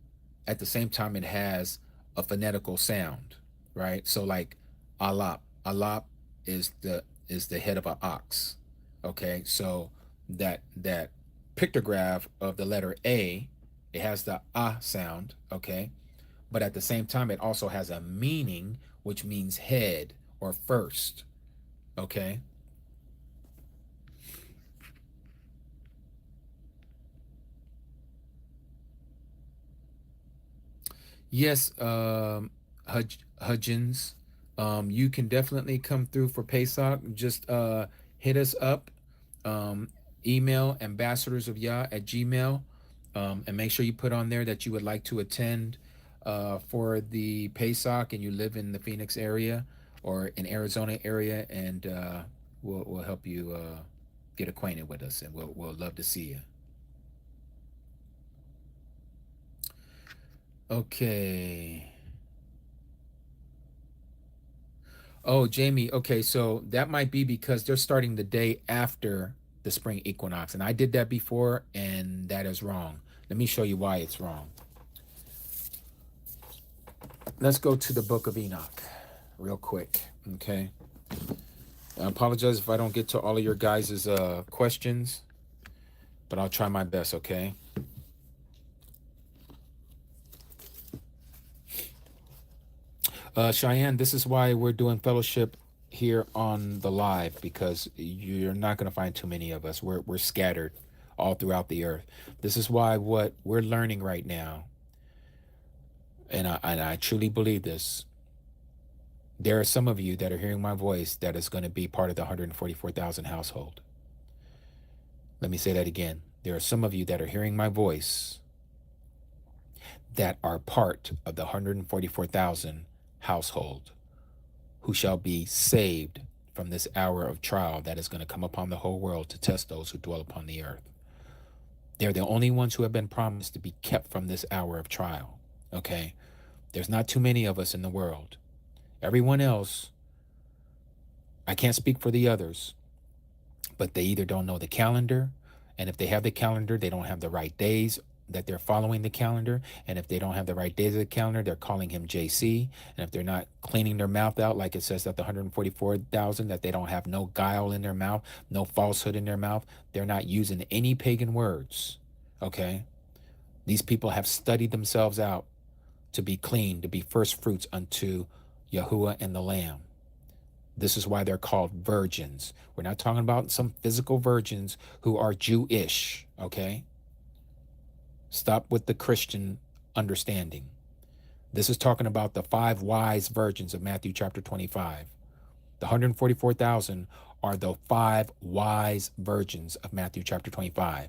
at the same time it has a phonetical sound, right? So like alap, alap is the head of an ox. Okay, so that pictograph of the letter A, it has the ah sound. Okay, but at the same time it also has a meaning which means head or first. Okay. Yes, Hudgens, you can definitely come through for Pesach. Just hit us up. Um, email ambassadors of YaH at Gmail, and make sure you put on there that you would like to attend for the Pesach and you live in the Phoenix area or in Arizona area, and we'll help you. get acquainted with us, and we'll love to see you. Okay. Oh, Jamie. Okay, so that might be because they're starting the day after the spring equinox, and I did that before, and that is wrong. Let me show you why it's wrong. Let's go to the book of Enoch real quick. Okay. I apologize if I don't get to all of your guys' questions, but I'll try my best. Okay. Cheyenne, this is why we're doing fellowship here on the live, because you're not going to find too many of us. We're scattered all throughout the earth. This is why what we're learning right now, and I truly believe this, there are some of you that are hearing my voice that is going to be part of the 144,000 household. Let me say that again. There are some of you that are hearing my voice that are part of the 144,000 household, who shall be saved from this hour of trial that is going to come upon the whole world to test those who dwell upon the earth. They're the only ones who have been promised to be kept from this hour of trial. Okay? There's not too many of us in the world. Everyone else, I can't speak for the others, but they either don't know the calendar, and if they have the calendar, they don't have the right days that they're following the calendar. And if they don't have the right days of the calendar, they're calling him JC. And if they're not cleaning their mouth out, like it says that the 144,000, that they don't have no guile in their mouth, no falsehood in their mouth, they're not using any pagan words. Okay? These people have studied themselves out to be clean, to be first fruits unto Yahuwah and the Lamb. This is why they're called virgins. We're not talking about some physical virgins who are Jewish, okay? Stop with the Christian understanding. This is talking about the 5 wise virgins of Matthew chapter 25. The 144,000 are the 5 wise virgins of Matthew chapter 25.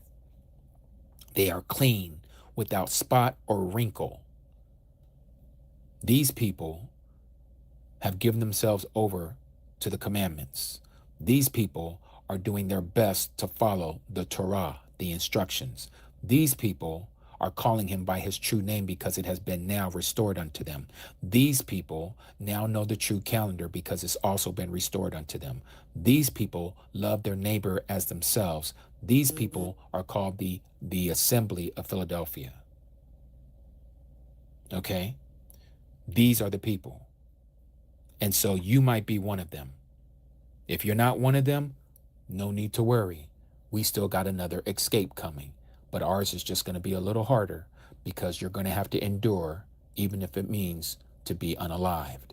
They are clean, without spot or wrinkle. These people have given themselves over to the commandments. These people are doing their best to follow the Torah, the instructions. These people are calling him by his true name because it has been now restored unto them. These people now know the true calendar because it's also been restored unto them. These people love their neighbor as themselves. These people are called the Assembly of Philadelphia. Okay? These are the people. And so you might be one of them. If you're not one of them, no need to worry. We still got another escape coming. But ours is just going to be a little harder because you're going to have to endure, even if it means to be unalived.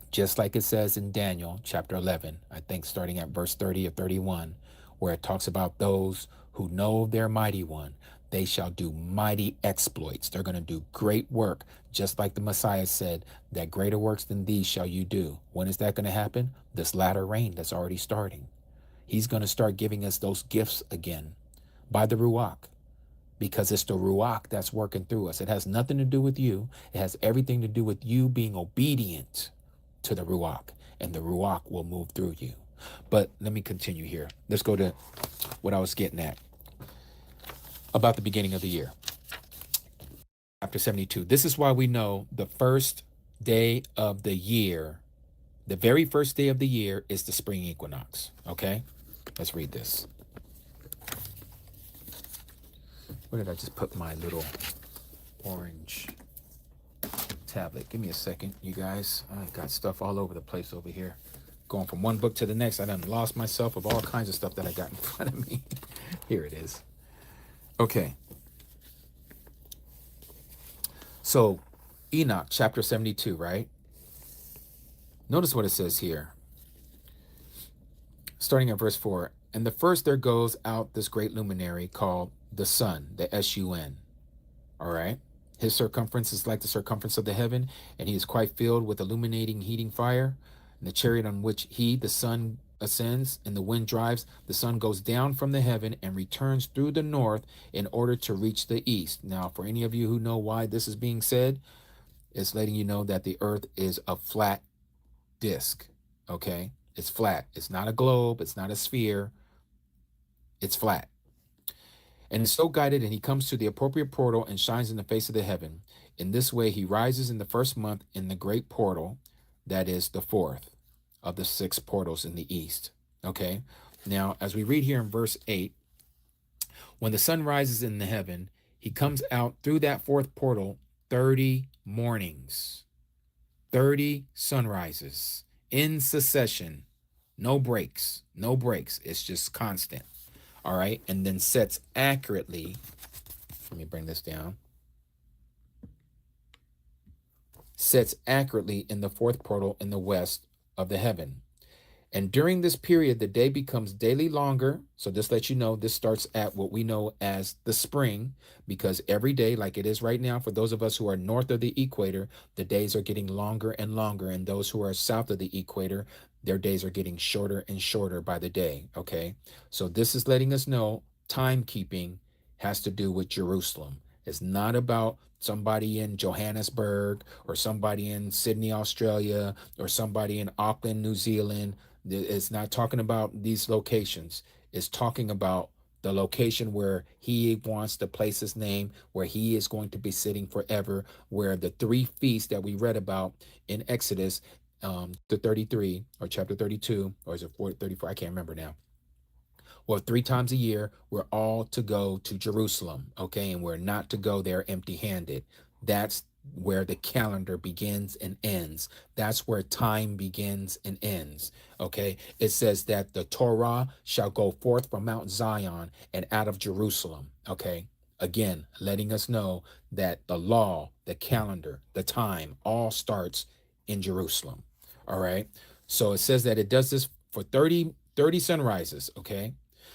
Just like it says in Daniel chapter 11, I think starting at verse 30 or 31, where it talks about those who know their mighty one. They shall do mighty exploits. They're going to do great work, just like the Messiah said, that greater works than these shall you do. When is that going to happen? This latter rain that's already starting. He's going to start giving us those gifts again by the Ruach, because it's the Ruach that's working through us. It has nothing to do with you. It has everything to do with you being obedient to the Ruach, and the Ruach will move through you. But let me continue here. Let's go to what I was getting at about the beginning of the year. Chapter 72. This is why we know the first day of the year, the very first day of the year, is the spring equinox. Okay? Let's read this. Where did I just put my little orange tablet? Give me a second, you guys. I got stuff all over the place over here. Going from one book to the next. I done lost myself of all kinds of stuff that I got in front of me. Here it is. Okay. So, Enoch, chapter 72, right? Notice what it says here. Starting at verse 4. And the first there goes out this great luminary called the sun, the S-U-N. All right? His circumference is like the circumference of the heaven, and he is quite filled with illuminating, heating fire. And the chariot on which he, the sun, ascends and the wind drives, the sun goes down from the heaven and returns through the north in order to reach the east. Now, for any of you who know why this is being said, it's letting you know that the earth is a flat disk, okay? It's flat. It's not a globe. It's not a sphere. It's flat. And is so guided, and he comes to the appropriate portal and shines in the face of the heaven. In this way, he rises in the first month in the great portal, that is the fourth of the 6 portals in the east. Okay. Now, as we read here in verse 8, when the sun rises in the heaven, he comes out through that 4th portal 30 mornings, 30 sunrises in succession. No breaks, no breaks. It's just constant. All right. And then sets accurately. Let me bring this down. Sets accurately in the 4th portal in the west of the heaven. And during this period, the day becomes daily longer. So this lets you know this starts at what we know as the spring, because every day, like it is right now, for those of us who are north of the equator, the days are getting longer and longer. And those who are south of the equator, their days are getting shorter and shorter by the day. Okay. So this is letting us know timekeeping has to do with Jerusalem. It's not about somebody in Johannesburg or somebody in Sydney, Australia, or somebody in Auckland, New Zealand. It's not talking about these locations. It's talking about the location where he wants to place his name, where he is going to be sitting forever, where the 3 feasts that we read about in Exodus, the 33 or chapter 32, or is it 34? I can't remember now. Well, 3 times a year, we're all to go to Jerusalem, okay? And we're not to go there empty-handed. That's where the calendar begins and ends. That's where time begins and ends, okay? It says that the Torah shall go forth from Mount Zion and out of Jerusalem, okay? Again, letting us know that the law, the calendar, the time all starts in Jerusalem, all right? So it says that it does this for 30 sunrises, okay?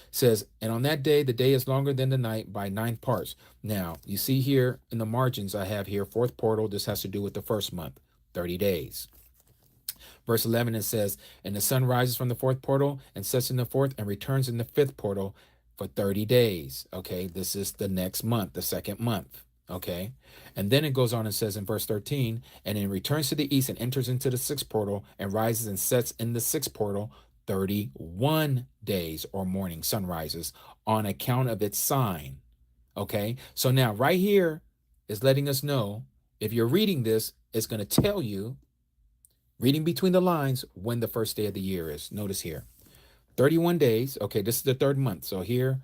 Says, and on that day, the day is longer than the night by 9 parts. Now, you see here in the margins, I have here 4th portal. This has to do with the first month, 30 days. Verse 11, it says, and the sun rises from the 4th portal and sets in the 4th and returns in the 5th portal for 30 days. Okay, this is the next month, the 2nd month. Okay, and then it goes on and says in verse 13, and it returns to the east and enters into the 6th portal and rises and sets in the 6th portal 31 days or morning sunrises on account of its sign. Okay, so now right here is letting us know, if you're reading this, it's going to tell you, reading between the lines, when the first day of the year is. Notice here, 31 days. Okay, this is the 3rd month. So here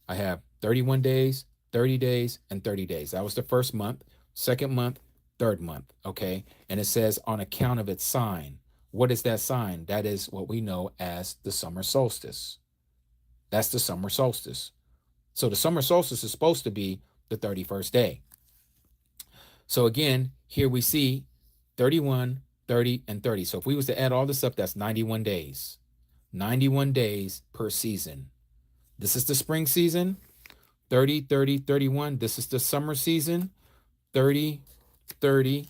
I have 31 days, 30 days, and 30 days. That was the 1st month, 2nd month, 3rd month. Okay, and it says on account of its sign. What is that sign? That is what we know as the summer solstice. That's the summer solstice. So the summer solstice is supposed to be the 31st day. So again, here we see 31, 30, and 30. So if we was to add all this up, that's 91 days. 91 days per season. This is the spring season, 30, 30, 31. This is the summer season, 30, 30,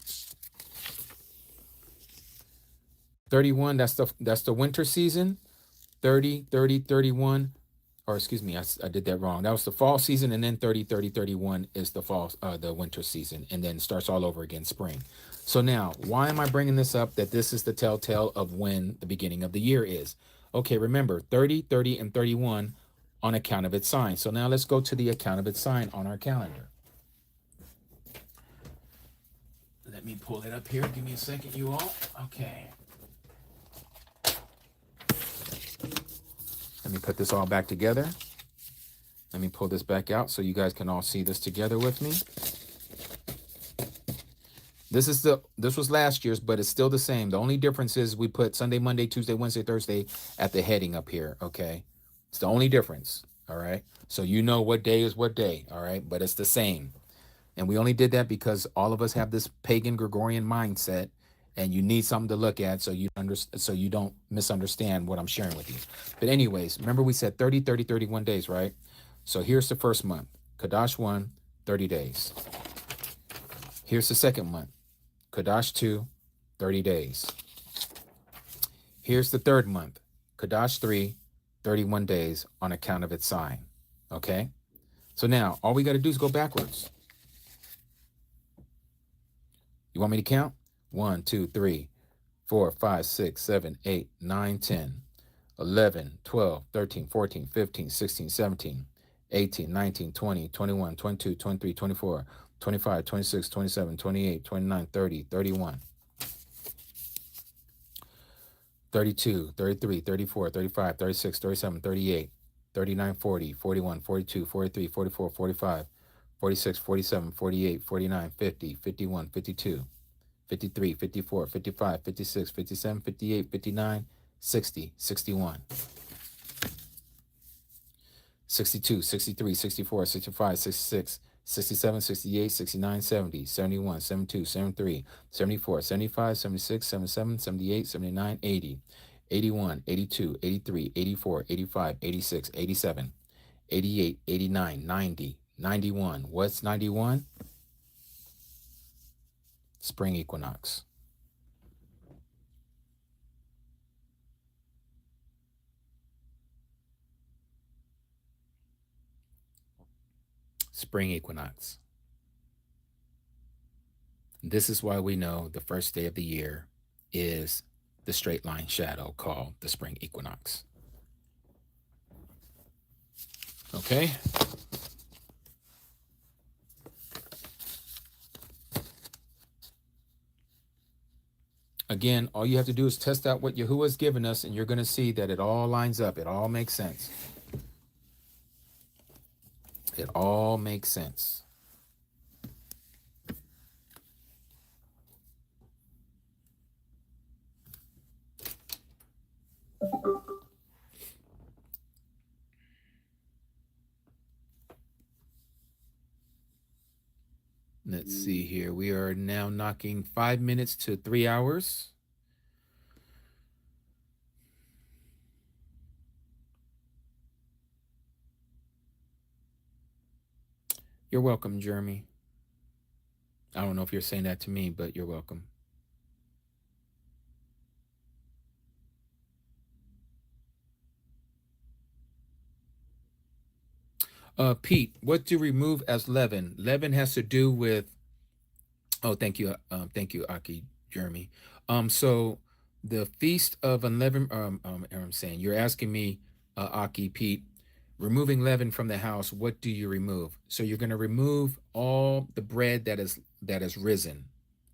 31, that's the winter season, 30, 30, 31, or excuse me, I did that wrong. That was the fall season, and then 30, 30, 31 is the winter season, and then starts all over again, spring. So now, why am I bringing this up, that this is the telltale of when the beginning of the year is? Okay, remember, 30, 30, and 31 on account of its sign. So now let's go to the account of its sign on our calendar. Let me pull it up here. Give me a second, you all. Okay. Let me put this all back together. Let me pull this back out so you guys can all see this together with me. This was last year's, but it's still the same. The only difference is we put Sunday, Monday, Tuesday, Wednesday, Thursday at the heading up here, okay? It's the only difference, all right? So you know what day is what day, all right? But it's the same. And we only did that because all of us have this pagan Gregorian mindset, and you need something to look at so you don't misunderstand what I'm sharing with you. But anyways, remember we said 30, 30, 31 days, right? So here's the first month, Kadash 1, 30 days. Here's the second month, Kadash 2, 30 days. Here's the third month, Kadash 3, 31 days on account of its sign, okay? So now all we got to do is go backwards. You want me to count? 1, 2, 3, 4, 5, 6, 7, 8, 9, 10, 11, 12, 13, 14, 15, 16, 17, 18, 19, 20, 21, 22, 23, 24, 25, 26, 27, 28, 29, 30, 31, 32, 33, 34, 35, 36, 37, 38, 39, 40, 41, 42, 43, 44, 45, 46, 47, 48, 49, 50, 51, 52, 53, 54, 55, 56, 57, 58, 59, 60, 61, 62, 63, 64, 65, 66, 67, 68, 69, 70, 71, 72, 73, 74, 75, 76, 77, 78, 79, 80, 81, 82, 83, 84, 85, 86, 87, 88, 89, 90, 91. What's 91? Spring equinox. Spring equinox. This is why we know the first day of the year is the straight line shadow called the spring equinox. Okay? Again, all you have to do is test out what YaHUsHa has given us, and you're going to see that it all lines up. It all makes sense. It all makes sense. Let's see here. We are now knocking 5 minutes to 3 hours. You're welcome, Jeremy. I don't know if you're saying that to me, but you're welcome. Pete, what to remove as leaven? Leaven has to do with. Oh, thank you, Aki Jeremy. So the feast of unleavened. I'm saying you're asking me, Aki Pete, removing leaven from the house. What do you remove? So you're going to remove all the bread that is risen.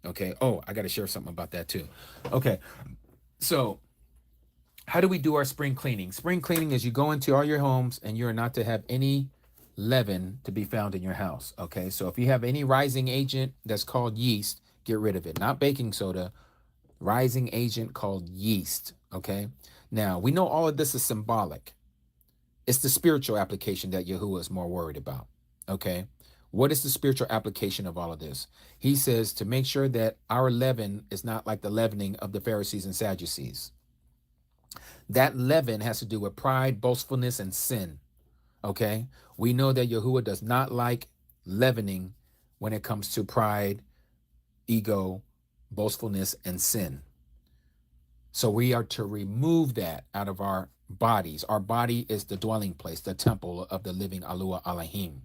Okay. Oh, I got to share something about that too. Okay. So how do we do our spring cleaning? Spring cleaning is you go into all your homes and you're not to have any leaven to be found in your house. Okay, so if you have any rising agent that's called yeast, get rid of it. Not baking soda, rising agent called yeast. Okay, now we know all of this is symbolic. It's the spiritual application that YaHUsHa is more worried about. Okay, what is the spiritual application of all of this? He says to make sure that our leaven is not like the leavening of the Pharisees and Sadducees. That leaven has to do with pride, boastfulness, and sin. Okay, we know that YaHUsHa does not like leavening when it comes to pride, ego, boastfulness, and sin. So we are to remove that out of our bodies. Our body is the dwelling place, the temple of the living Alua Elohim.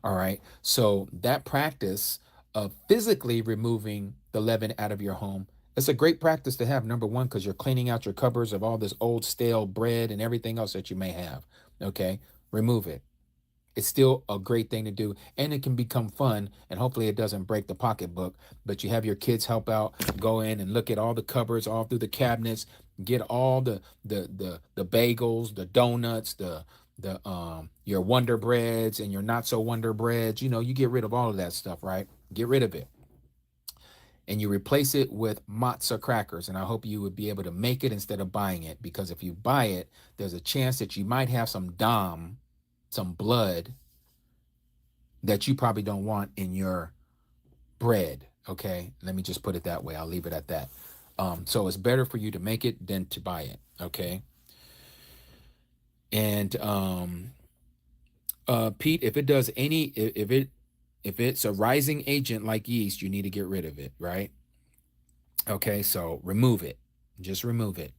All right, so that practice of physically removing the leaven out of your home, it's a great practice to have. Number one, because you're cleaning out your cupboards of all this old stale bread and everything else that you may have. Okay, remove it. It's still a great thing to do, and it can become fun, and hopefully it doesn't break the pocketbook. But you have your kids help out, go in and look at all the cupboards, all through the cabinets, get all the bagels, the donuts, the your Wonder Breads and your not so Wonder Breads. You know, you get rid of all of that stuff, right? Get rid of it. And you replace it with matzah crackers. And I hope you would be able to make it instead of buying it, because if you buy it, there's a chance that you might have some dam, some blood that you probably don't want in your bread. Okay, let me just put it that way. I'll leave it at that. So it's better for you to make it than to buy it. Okay. And Pete, if it does any, if it's a rising agent like yeast, you need to get rid of it, right? Okay, so remove it. Just remove it.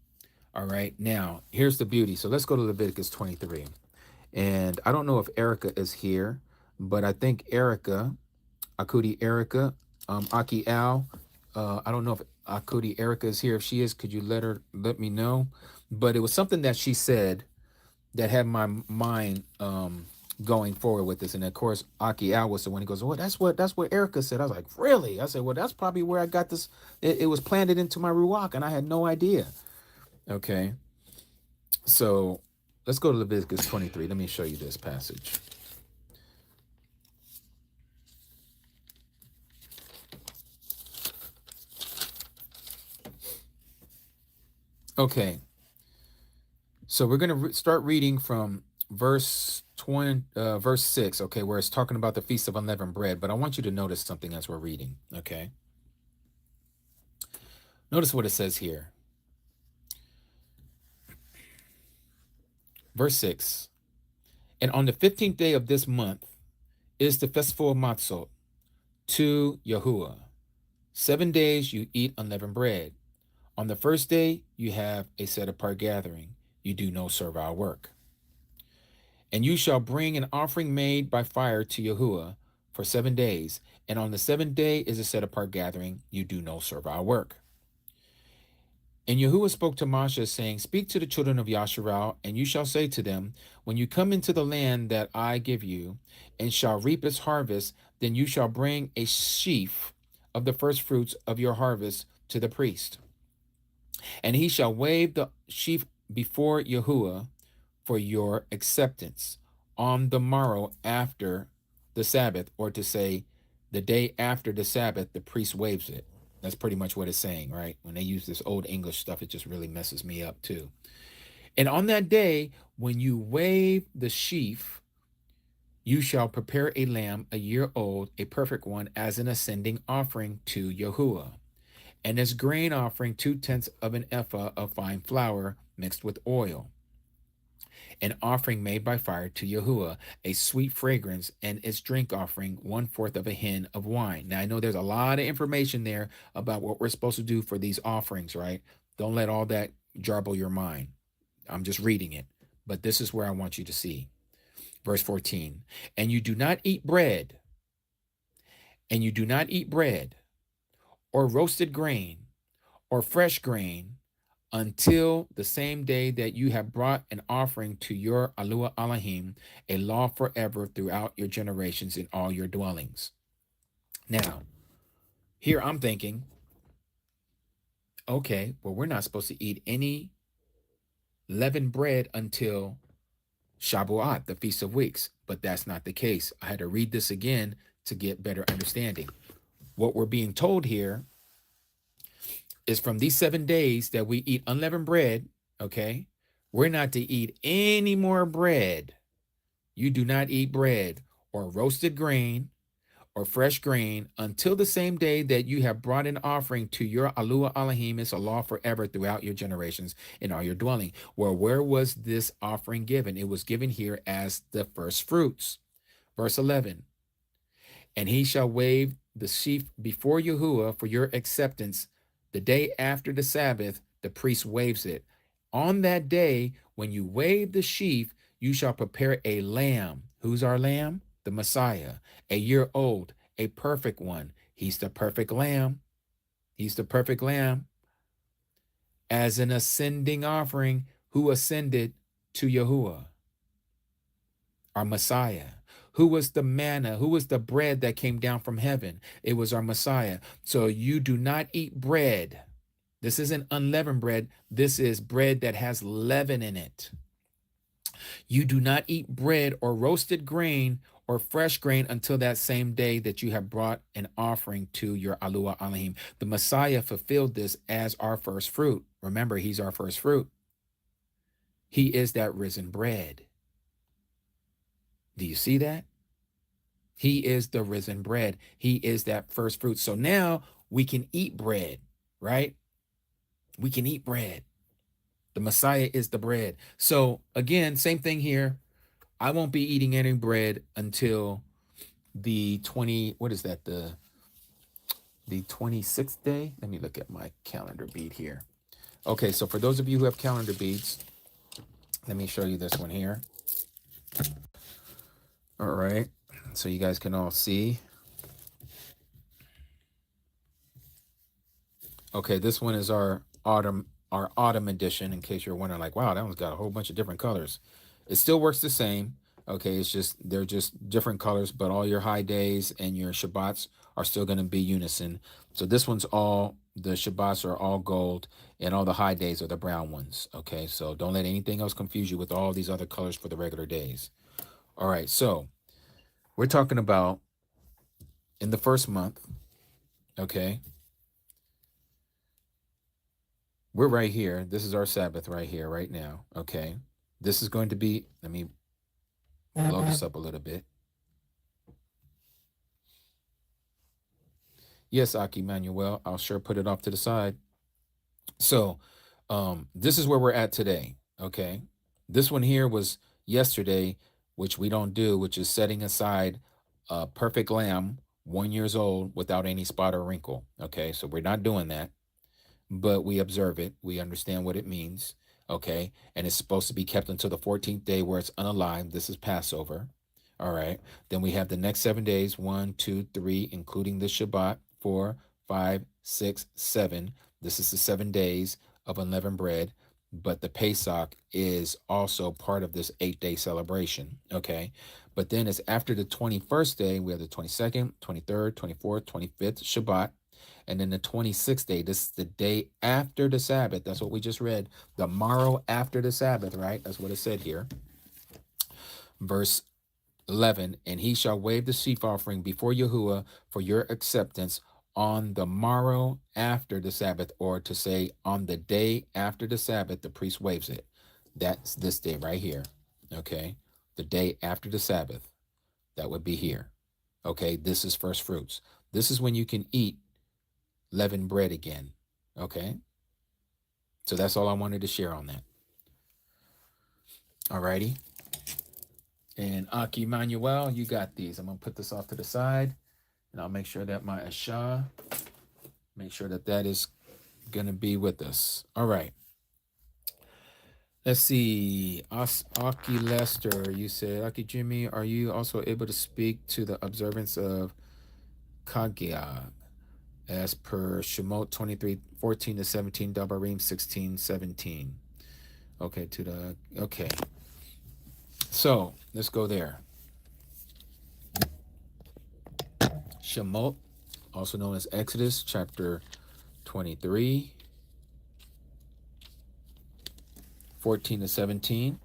All right. Now here's the beauty. So let's go to Leviticus 23. And I don't know if Erica is here, but I think Erica, Akuti Erica, Aki Al, I don't know if Akudi Erica is here. If she is, could you let me know? But it was something that she said that had my mind going forward with this. And of course, Aki Al was the one who goes, "Oh, that's what Erica said." I was like, "Really?" I said, "Well, that's probably where I got this. It was planted into my ruach, and I had no idea." Okay, so let's go to Leviticus 23. Let me show you this passage. Okay, so we're going to start reading from verse 6, okay, where it's talking about the Feast of Unleavened Bread. But I want you to notice something as we're reading, okay? Notice what it says here. Verse 6, and on the 15th day of this month is the festival of Matzot to YaHUsHa. 7 days you eat unleavened bread. On the first day you have a set apart gathering. You do no servile work. And you shall bring an offering made by fire to YaHUsHa for 7 days. And on the 7th day is a set apart gathering. You do no servile work. And YaHUsHa spoke to Moshe, saying, Speak to the children of Yasharal, and you shall say to them, When you come into the land that I give you, and shall reap its harvest, then you shall bring a sheaf of the first fruits of your harvest to the priest. And he shall wave the sheaf before YaHUsHa for your acceptance on the morrow after the Sabbath, or to say, the day after the Sabbath, the priest waves it. That's pretty much what it's saying, right? When they use this old English stuff, it just really messes me up too. And on that day, when you wave the sheaf, you shall prepare a lamb a year old, a perfect one, as an ascending offering to YaHUsHa. And as grain offering 2/10 of an ephah of fine flour mixed with oil. An offering made by fire to YaHUsHa, a sweet fragrance, and its drink offering 1/4 of a hin of wine. Now, I know there's a lot of information there about what we're supposed to do for these offerings, right? Don't let all that jarble your mind. I'm just reading it, but this is where I want you to see. Verse 14, and you do not eat bread, or roasted grain, or fresh grain, until the same day that you have brought an offering to your Alua Elohim, a law forever throughout your generations in all your dwellings. Now, here I'm thinking, okay, well, we're not supposed to eat any leavened bread until Shabbat, the Feast of Weeks, but that's not the case. I had to read this again to get better understanding. What we're being told here is from these 7 days that we eat unleavened bread, okay, we're not to eat any more bread. You do not eat bread or roasted grain or fresh grain until the same day that you have brought an offering to your Alua Elohim. It's a law forever throughout your generations in all your dwelling. Well, where was this offering given? It was given here as the first fruits. Verse 11, and he shall wave the sheaf before YaHUsHa for your acceptance. The day after the Sabbath, the priest waves it. On that day, when you wave the sheaf, you shall prepare a lamb. Who's our lamb? The Messiah. A year old, a perfect one. He's the perfect lamb. He's the perfect lamb. As an ascending offering, who ascended to YaHUsHa? Our Messiah. Who was the manna? Who was the bread that came down from heaven? It was our Messiah. So you do not eat bread. This isn't unleavened bread. This is bread that has leaven in it. You do not eat bread or roasted grain or fresh grain until that same day that you have brought an offering to your Alua Elohim. The Messiah fulfilled this as our first fruit. Remember, he's our first fruit. He is that risen bread. Do you see that? He is the risen bread. He is that first fruit. So now we can eat bread, right? We can eat bread. The Messiah is the bread. So again, same thing here. I won't be eating any bread until the 26th day. Let me look at my calendar bead here. Okay, so for those of you who have calendar beads, let me show you this one here. All right, so you guys can all see. Okay, this one is our autumn edition, in case you're wondering, like, wow, that one's got a whole bunch of different colors. It still works the same. Okay, it's just they're just different colors, but all your high days and your Shabbats are still going to be unison. So this one's all the Shabbats are all gold, and all the high days are the brown ones. Okay, so don't let anything else confuse you with all these other colors for the regular days. All right, so we're talking about in the first month. Okay, we're right here. This is our Sabbath right here, right now. Okay. This is going to be, let me blow this up a little bit. Yes, Aki Manuel, I'll sure put it off to the side. So, this is where we're at today. Okay. This one here was yesterday, which we don't do, which is setting aside a perfect lamb, 1 years old, without any spot or wrinkle. Okay. So we're not doing that, but we observe it. We understand what it means. Okay. And it's supposed to be kept until the 14th day where it's unalive. This is Passover. All right. Then we have the next 7 days, 1, 2, 3, including the Shabbat, 4, 5, 6, 7. This is the 7 days of unleavened bread. But the Pesach is also part of this 8 day celebration. Okay. But then it's after the 21st day, we have the 22nd, 23rd, 24th, 25th Shabbat. And then the 26th day, this is the day after the Sabbath. That's what we just read. The morrow after the Sabbath, right? That's what it said here. Verse 11, and he shall wave the sheaf offering before Yahuwah for your acceptance on the morrow after the Sabbath, or to say on the day after the Sabbath, the priest waves it. That's this day right here. Okay. The day after the Sabbath, that would be here. Okay. This is first fruits. This is when you can eat leavened bread again. Okay. So that's all I wanted to share on that. All righty. And Aki Manuel, you got these. I'm going to put this off to the side, and I'll make sure that my YaHUsHa, make sure that that is going to be with us. All right. Let's see. Aki Lester, you said, Aki Jimmy, are you also able to speak to the observance of Kagia as per Shemot 23:14-17, Dabarim 16:17? Okay, okay. So let's go there. Shemot, also known as Exodus, chapter 23, 14-17.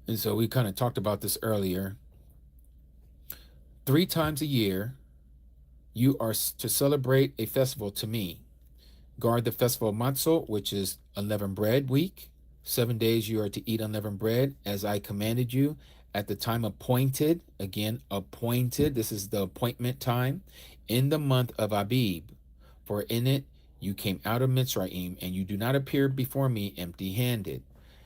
And so we kind of talked about this earlier. 3 times a year, you are to celebrate a festival to me. Guard the festival of Matzot, which is unleavened bread week. 7 days you are to eat unleavened bread as I commanded you at the time appointed. Again, appointed. This is the appointment time in the month of Abib. For in it you came out of Mitzrayim, and you do not appear before me empty-handed.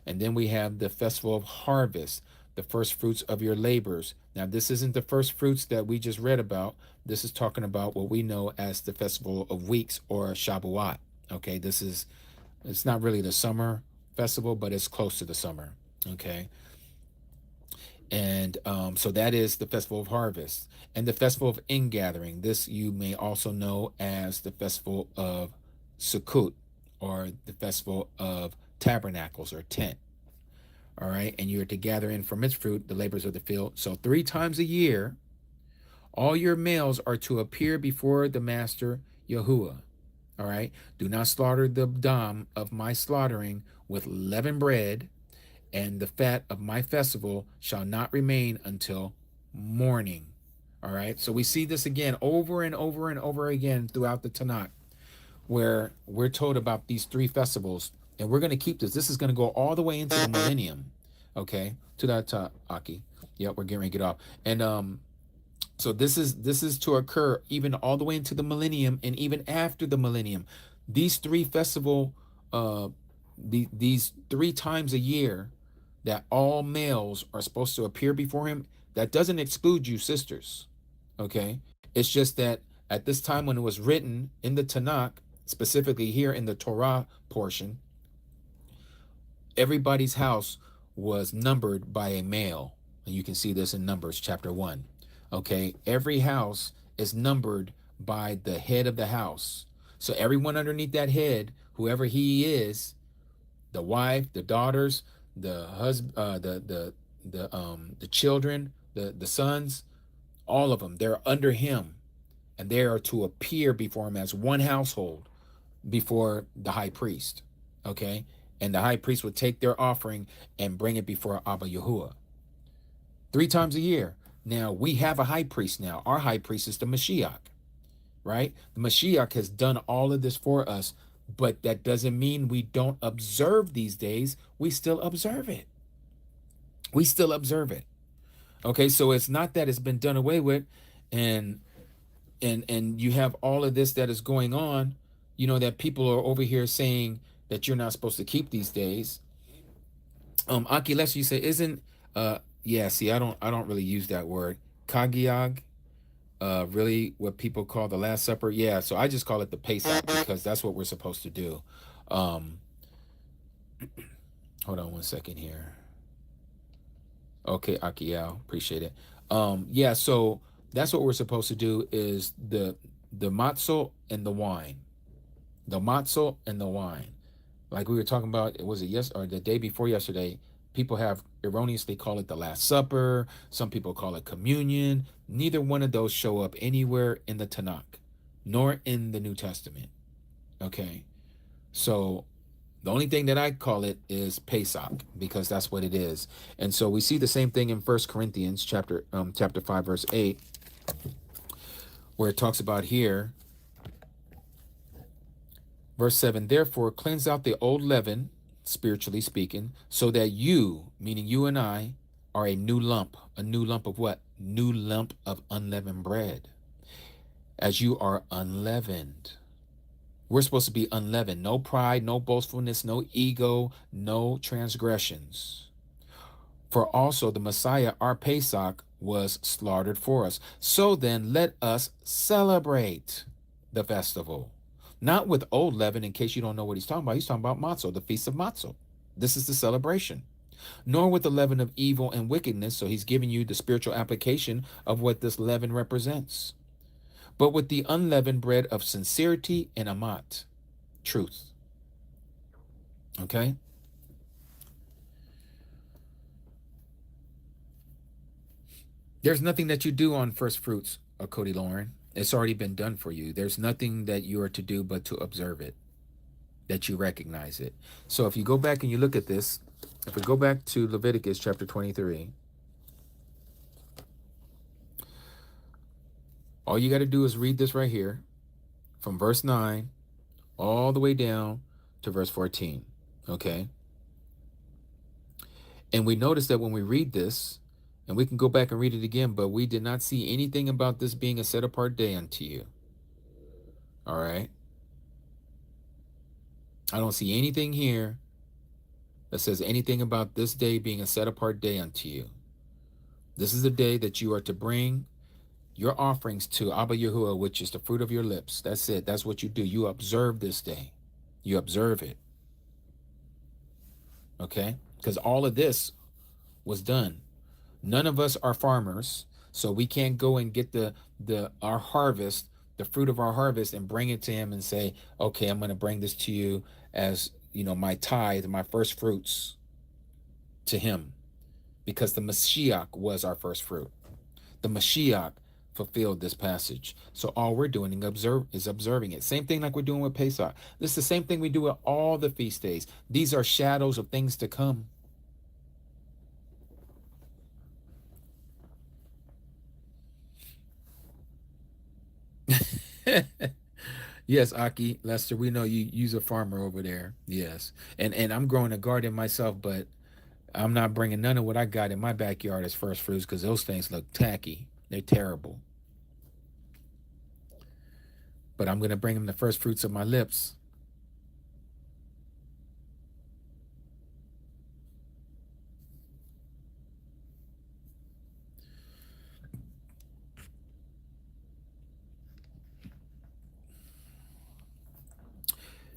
And then we have the festival of harvest, the first fruits of your labors. Now, this isn't the first fruits that we just read about. This is talking about what we know as the festival of weeks, or Shabbat. Okay, it's not really the summer festival, but it's close to the summer. Okay. And so that is the festival of harvest. And the festival of ingathering. This you may also know as the festival of Sukkot, or the festival of tabernacles or tent. All right. And you're to gather in from its fruit the labors of the field. So 3 times a year, all your males are to appear before the master Yahuwah. All right. Do not slaughter the dam of my slaughtering with leavened bread, and the fat of my festival shall not remain until morning. All right. So we see this again over and over and over again throughout the Tanakh, where we're told about these 3 festivals, and we're going to keep this. This is going to go all the way into the millennium. Okay. To that, Aki. Yep. We're getting ready to get off. And, so this is to occur even all the way into the millennium, and even after the millennium. These 3 festival, these 3 times a year that all males are supposed to appear before him, that doesn't exclude you sisters. Okay. It's just that at this time when it was written in the Tanakh, specifically here in the Torah portion, everybody's house was numbered by a male. And you can see this in Numbers chapter 1. Okay, every house is numbered by the head of the house. So everyone underneath that head, whoever he is, the wife, the daughters, the husband, the children, the sons, all of them, they're under him, and they are to appear before him as one household before the high priest. Okay, and the high priest would take their offering and bring it before Abba Yahuwah 3 times a year. Now we have a high priest now. Our high priest is the Mashiach, right? The Mashiach has done all of this for us, but that doesn't mean we don't observe these days. We still observe it. We still observe it. Okay, so it's not that it's been done away with, and you have all of this that is going on, you know, that people are over here saying that you're not supposed to keep these days. Aki Lester, you say, isn't yeah, see, I don't really use that word. Kagiag, really what people call the Last Supper. Yeah, so I just call it the Pesach because that's what we're supposed to do. Hold on one second here. Okay, Akiel, appreciate it. Yeah, so that's what we're supposed to do is the matzo and the wine. The matzo and the wine. Like we were talking about, was it or the day before yesterday? People have erroneously call it the Last Supper. Some people call it communion. Neither one of those show up anywhere in the Tanakh, nor in the New Testament. Okay, so the only thing that I call it is Pesach because that's what it is. And so we see the same thing in 1 Corinthians chapter 5 verse 8, where it talks about here. Verse 7, therefore cleanse out the old leaven, spiritually speaking, so that you, meaning you and I, are a new lump. A new lump of what? New lump of unleavened bread. As you are unleavened. We're supposed to be unleavened. No pride, no boastfulness, no ego, no transgressions. For also the Messiah, our Pesach, was slaughtered for us. So then let us celebrate the festival. Not with old leaven, in case you don't know what he's talking about. He's talking about Matzah, the Feast of Matzah. This is the celebration. Nor with the leaven of evil and wickedness. So he's giving you the spiritual application of what this leaven represents. But with the unleavened bread of sincerity and amat, truth. Okay? There's nothing that you do on first fruits, Cody Lauren. It's already been done for you. There's nothing that you are to do but to observe it, that you recognize it. So if you go back and you look at this, if we go back to Leviticus chapter 23, all you got to do is read this right here from verse 9 all the way down to verse 14, okay? And we notice that when we read this, and we can go back and read it again, but we did not see anything about this being a set-apart day unto you. All right? I don't see anything here that says anything about this day being a set-apart day unto you. This is the day that you are to bring your offerings to Abba Yahuwah, which is the fruit of your lips. That's it. That's what you do. You observe this day. You observe it. Okay? Because all of this was done. None of us are farmers, so we can't go and get our harvest, the fruit of our harvest, and bring it to him and say, okay, I'm going to bring this to you as, you know, my tithe, my first fruits to him, because the Mashiach was our first fruit. The Mashiach fulfilled this passage. So all we're doing is observing it. Same thing like we're doing with Pesach. This is the same thing we do with all the feast days. These are shadows of things to come. Yes, Aki, Lester, we know you use a farmer over there. Yes. And I'm growing a garden myself, but I'm not bringing none of what I got in my backyard as first fruits because those things look tacky. They're terrible. But I'm going to bring him the first fruits of my lips.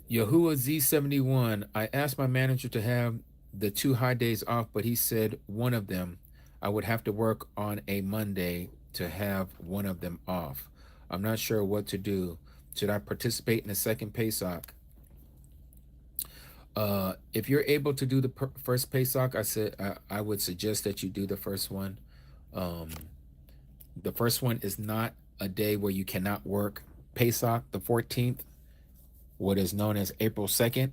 Yahuwah Z71, I asked my manager to have the 2 high days off, but he said one of them I would have to work on a Monday to have one of them off. I'm not sure what to do. Should I participate in the second Pesach? If you're able to do the first Pesach, I would suggest that you do the first one. Um, the first one is not a day where you cannot work. Pesach, the 14th, what is known as April 2nd,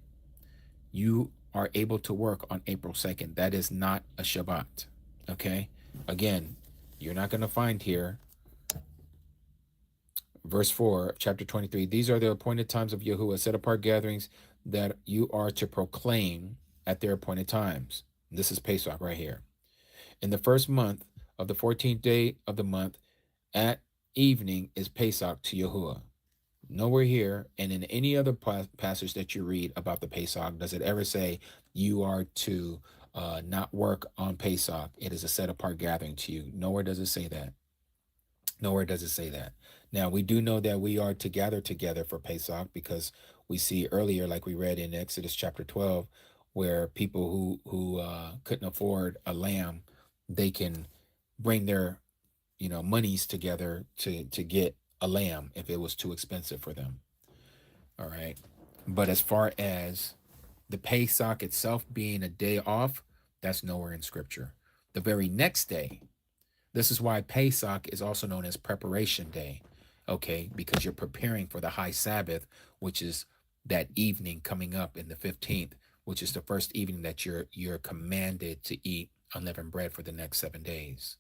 you are able to work on April 2nd. That is not a Shabbat. Okay? Again, you're not going to find here, verse 4, chapter 23. These are the appointed times of YaHUsHa, set apart gatherings that you are to proclaim at their appointed times. This is Pesach right here. In the first month of the 14th day of the month, at evening is Pesach to YaHUsHa. Nowhere here and in any other passage that you read about the Pesach does it ever say you are to not work on Pesach. It is a set apart gathering to you. Nowhere does it say that. Nowhere does it say that. Now, we do know that we are to gather together for Pesach because we see earlier, like we read in Exodus chapter 12, where people who couldn't afford a lamb, they can bring their monies together to get a lamb if it was too expensive for them. All right. But as far as the Pesach itself being a day off, that's nowhere in scripture. The very next day, this is why Pesach is also known as preparation day. Okay, because you're preparing for the high Sabbath, which is that evening coming up in the 15th, which is the first evening that you're commanded to eat unleavened bread for the next 7 days.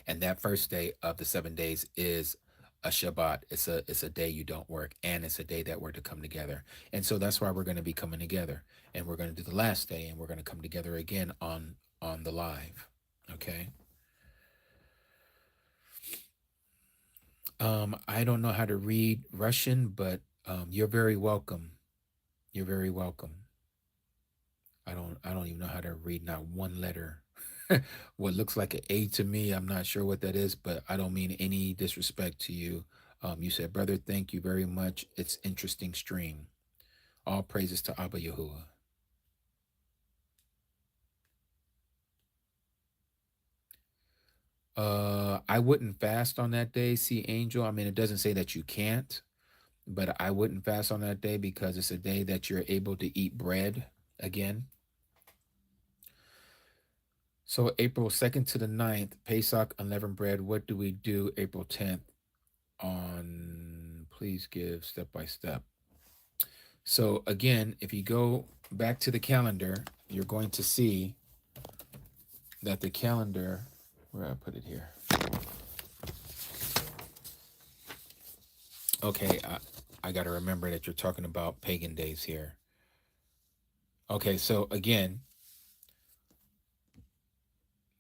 And that first day of the 7 days is a Shabbat. It's a day you don't work, and it's a day that we're to come together. And so that's why we're going to be coming together, and we're going to do the last day, and we're going to come together again on the live. Okay. I don't know how to read Russian, but you're very welcome. You're very welcome. I don't even know how to read not one letter. What looks like an A to me, I'm not sure what that is, but I don't mean any disrespect to you. You said, brother, thank you very much. It's interesting stream. All praises to Abba Yahuwah. I wouldn't fast on that day, see Angel. I mean, it doesn't say that you can't, but I wouldn't fast on that day because it's a day that you're able to eat bread again. So April 2nd to the 9th, Pesach, unleavened bread. What do we do April 10th on? Please give step by step. So again, if you go back to the calendar, you're going to see that the calendar, where I put it here. Okay, I got to remember that you're talking about pagan days here. Okay, so again,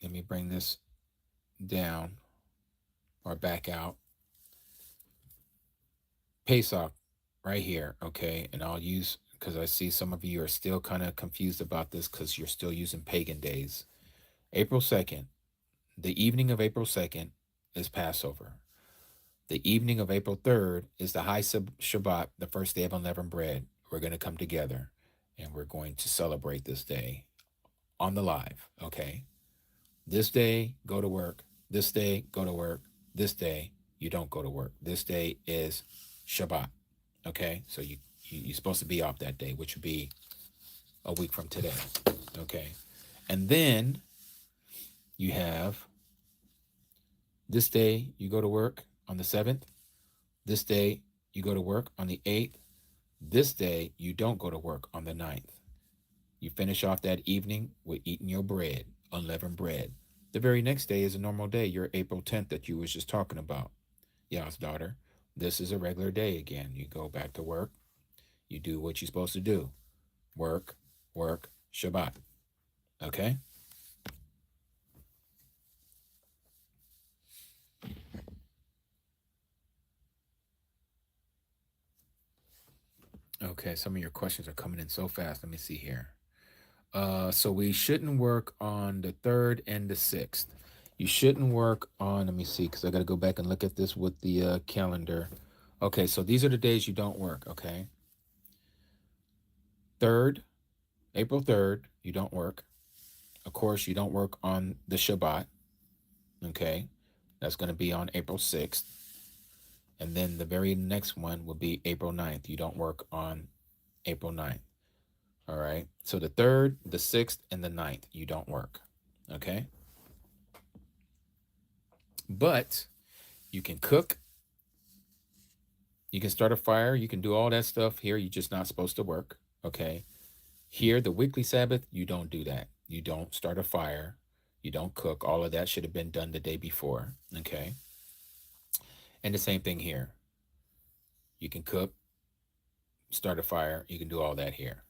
let me bring this down or back out. Pesach right here, okay? And I'll use, because I see some of you are still kind of confused about this because you're still using pagan days. April 2nd, the evening of April 2nd is Passover. The evening of April 3rd is the High Shabbat, the first day of unleavened bread. We're going to come together and we're going to celebrate this day on the live, okay? This day, go to work. This day, go to work. This day, you don't go to work. This day is Shabbat, okay? So you're supposed to be off that day, which would be a week from today, okay? And then you have this day, you go to work on the 7th. This day, you go to work on the 8th. This day, you don't go to work on the 9th. You finish off that evening with eating your bread, unleavened bread. The very next day is a normal day, your April 10th that you was just talking about. Yah's daughter, this is a regular day again. You go back to work. You do what you're supposed to do. Work, work, Shabbat. Okay? Okay, some of your questions are coming in so fast. Let me see here. So we shouldn't work on the 3rd and the 6th. You shouldn't work on, let me see, because I got to go back and look at this with the calendar. Okay, so these are the days you don't work, okay? 3rd, April 3rd, you don't work. Of course, you don't work on the Shabbat. Okay. That's going to be on April 6th. And then the very next one will be April 9th. You don't work on April 9th. All right. So the 3rd, the 6th, and the 9th, you don't work. Okay. But you can cook. You can start a fire. You can do all that stuff here. You're just not supposed to work. Okay. Here, the weekly Sabbath, you don't do that. You don't start a fire. You don't cook. All of that should have been done the day before. Okay. And the same thing here. You can cook, start a fire. You can do all that here.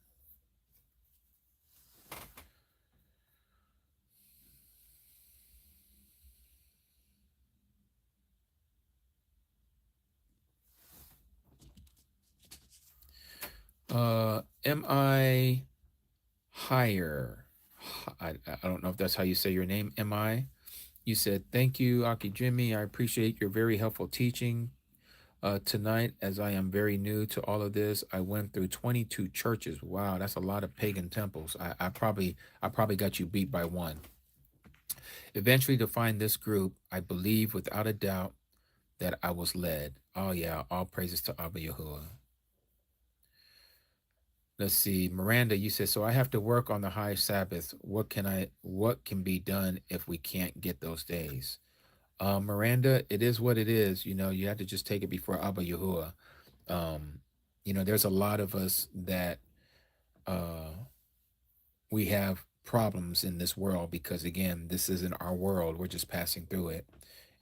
Am I higher? I don't know if that's how you say your name. Am I? You said, thank you, Aki Jimmy. I appreciate your very helpful teaching tonight, as I am very new to all of this. I went through 22 churches. Wow, that's a lot of pagan temples. I probably got you beat by one. Eventually, to find this group, I believe without a doubt that I was led. Oh yeah, all praises to Abba Yahuwah. Let's see, Miranda, you said, so I have to work on the high Sabbath. What can be done if we can't get those days? Miranda, it is what it is. You have to just take it before Abba Yahuwah. There's a lot of us that we have problems in this world because, again, this isn't our world. We're just passing through it.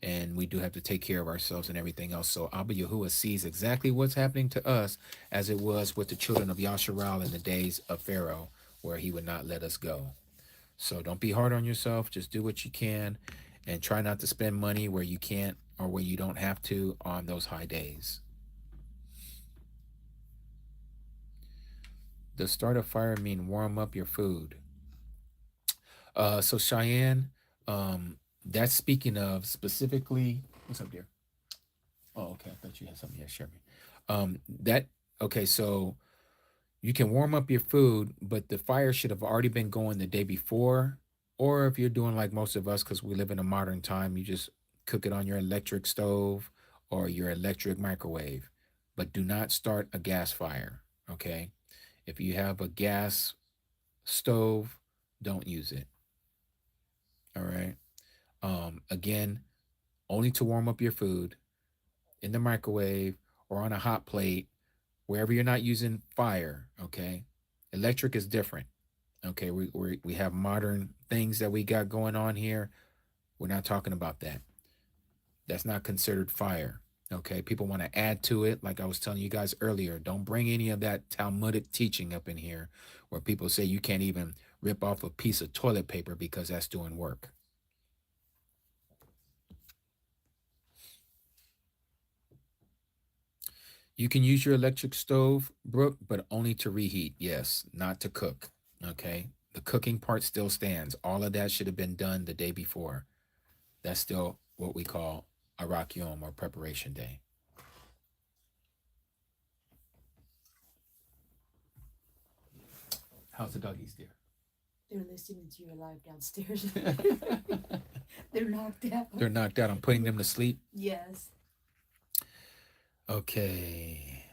And we do have to take care of ourselves and everything else. So Abba Yahuwah sees exactly what's happening to us as it was with the children of Yasharal in the days of Pharaoh, where he would not let us go. So don't be hard on yourself. Just do what you can and try not to spend money where you can't or where you don't have to on those high days. Does start a fire mean warm up your food? So Cheyenne, that's speaking of specifically. What's up, dear? Oh, okay. I thought you had something. Yeah, share me. Okay. So you can warm up your food, but the fire should have already been going the day before. Or if you're doing like most of us, because we live in a modern time, you just cook it on your electric stove or your electric microwave. But do not start a gas fire. Okay. If you have a gas stove, don't use it. All right. Again, only to warm up your food in the microwave or on a hot plate, wherever you're not using fire. Okay. Electric is different. Okay. We have modern things that we got going on here. We're not talking about that. That's not considered fire. Okay. People want to add to it. Like I was telling you guys earlier, don't bring any of that Talmudic teaching up in here where people say you can't even rip off a piece of toilet paper because that's doing work. You can use your electric stove, Brooke, but only to reheat. Yes, not to cook. Okay. The cooking part still stands. All of that should have been done the day before. That's still what we call Arak Yom, or preparation day. How's the doggies, dear? They're listening to your live downstairs. They're knocked out. They're knocked out. I'm putting them to sleep. Yes. Okay.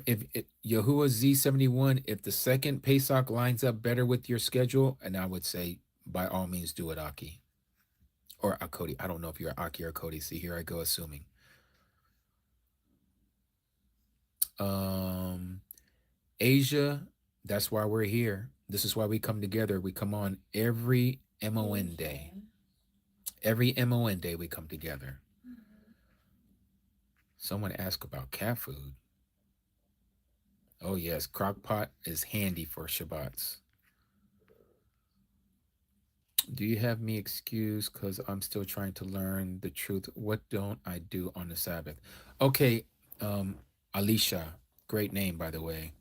If Yahuwah Z71, if the second Pesach lines up better with your schedule, and I would say by all means do it, Aki. Or Akodi. I don't know if you're Aki or Cody. See, here I go assuming. Asia, that's why we're here. This is why we come together. We come on every MON day. Every MON day we come together. Someone asked about cat food. Oh yes, crock pot is handy for Shabbats. Do you have me excused because I'm still trying to learn the truth? What don't I do on the Sabbath? Okay, Alicia, great name by the way.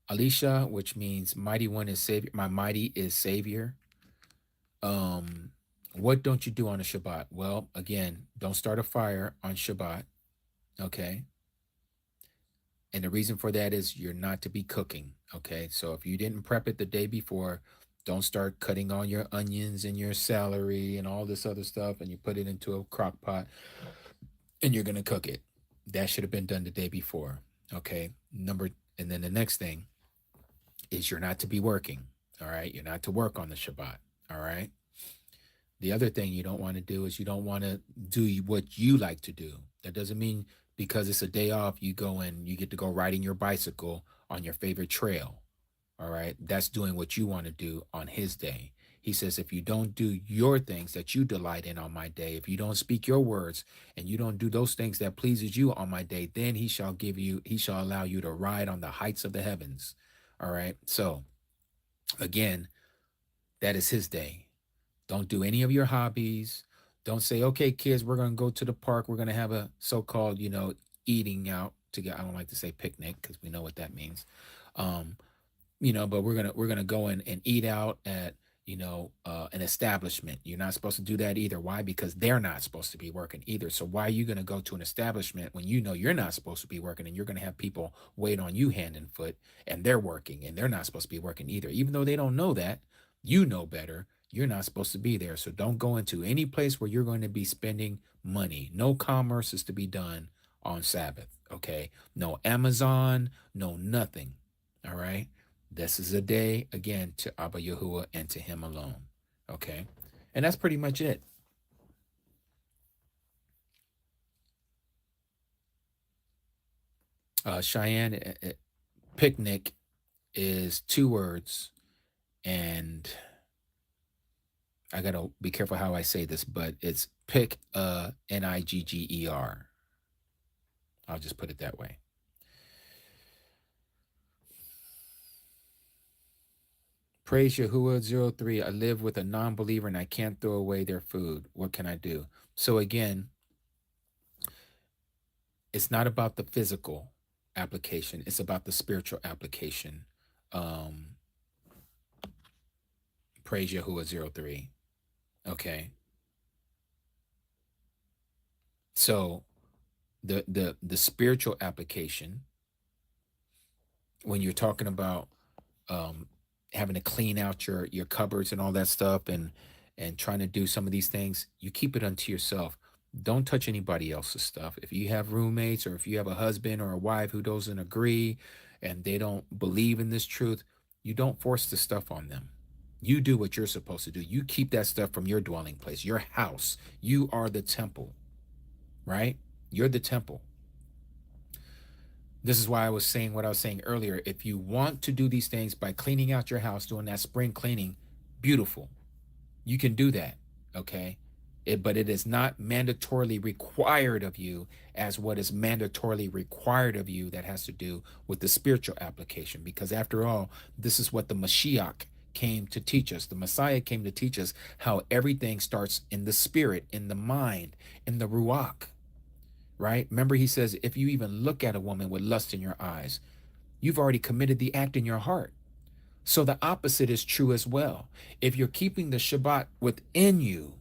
Alicia, which means mighty one is savior. My mighty is savior. What don't you do on a Shabbat? Well, again, don't start a fire on Shabbat. Okay. And the reason for that is you're not to be cooking. Okay. So if you didn't prep it the day before, don't start cutting all your onions and your celery and all this other stuff and you put it into a crock pot and you're going to cook it. That should have been done the day before. Okay. And then the next thing is you're not to be working. All right. You're not to work on the Shabbat. All right. The other thing you don't want to do is you don't want to do what you like to do. That doesn't mean because it's a day off, you go and you get to go riding your bicycle on your favorite trail. All right. That's doing what you want to do on his day. He says, if you don't do your things that you delight in on my day, if you don't speak your words and you don't do those things that pleases you on my day, then he shall allow you to ride on the heights of the heavens. All right. So again, that is his day. Don't do any of your hobbies. Don't say, okay, kids, we're going to go to the park. We're going to have a so-called, eating out together. I don't like to say picnic because we know what that means. Um, but we're gonna go in and eat out at an establishment. You're not supposed to do that either. Why? Because they're not supposed to be working either. So why are you gonna go to an establishment when you know you're not supposed to be working and you're gonna have people wait on you hand and foot and they're working and they're not supposed to be working either. Even though they don't know that, you know better. You're not supposed to be there. So don't go into any place where you're going to be spending money. No commerce is to be done on Sabbath. Okay. No Amazon, no nothing. All right. This is a day, again, to Abba Yahuwah and to him alone. Okay? And that's pretty much it. Cheyenne, picnic is 2 words. And I got to be careful how I say this, but it's Nigger. I'll just put it that way. Praise Yahuwah 03. I live with a non believer and I can't throw away their food. What can I do? So, again, it's not about the physical application, it's about the spiritual application. Um, Praise Yahuwah 03. Okay. So, the spiritual application, when you're talking about having to clean out your cupboards and all that stuff and trying to do some of these things, you keep it unto yourself. Don't touch anybody else's stuff. If you have roommates or if you have a husband or a wife who doesn't agree and they don't believe in this truth, you don't force the stuff on them. You do what you're supposed to do. You keep that stuff from your dwelling place, your house. You are the temple, right? You're the temple. This is why I was saying what I was saying earlier. If you want to do these things by cleaning out your house, doing that spring cleaning, beautiful. You can do that, okay? But it is not mandatorily required of you as what is mandatorily required of you that has to do with the spiritual application. Because after all, this is what the Mashiach came to teach us. The Messiah came to teach us how everything starts in the spirit, in the mind, in the Ruach, right? Remember, he says, if you even look at a woman with lust in your eyes, you've already committed the act in your heart. So the opposite is true as well. If you're keeping the Shabbat within you,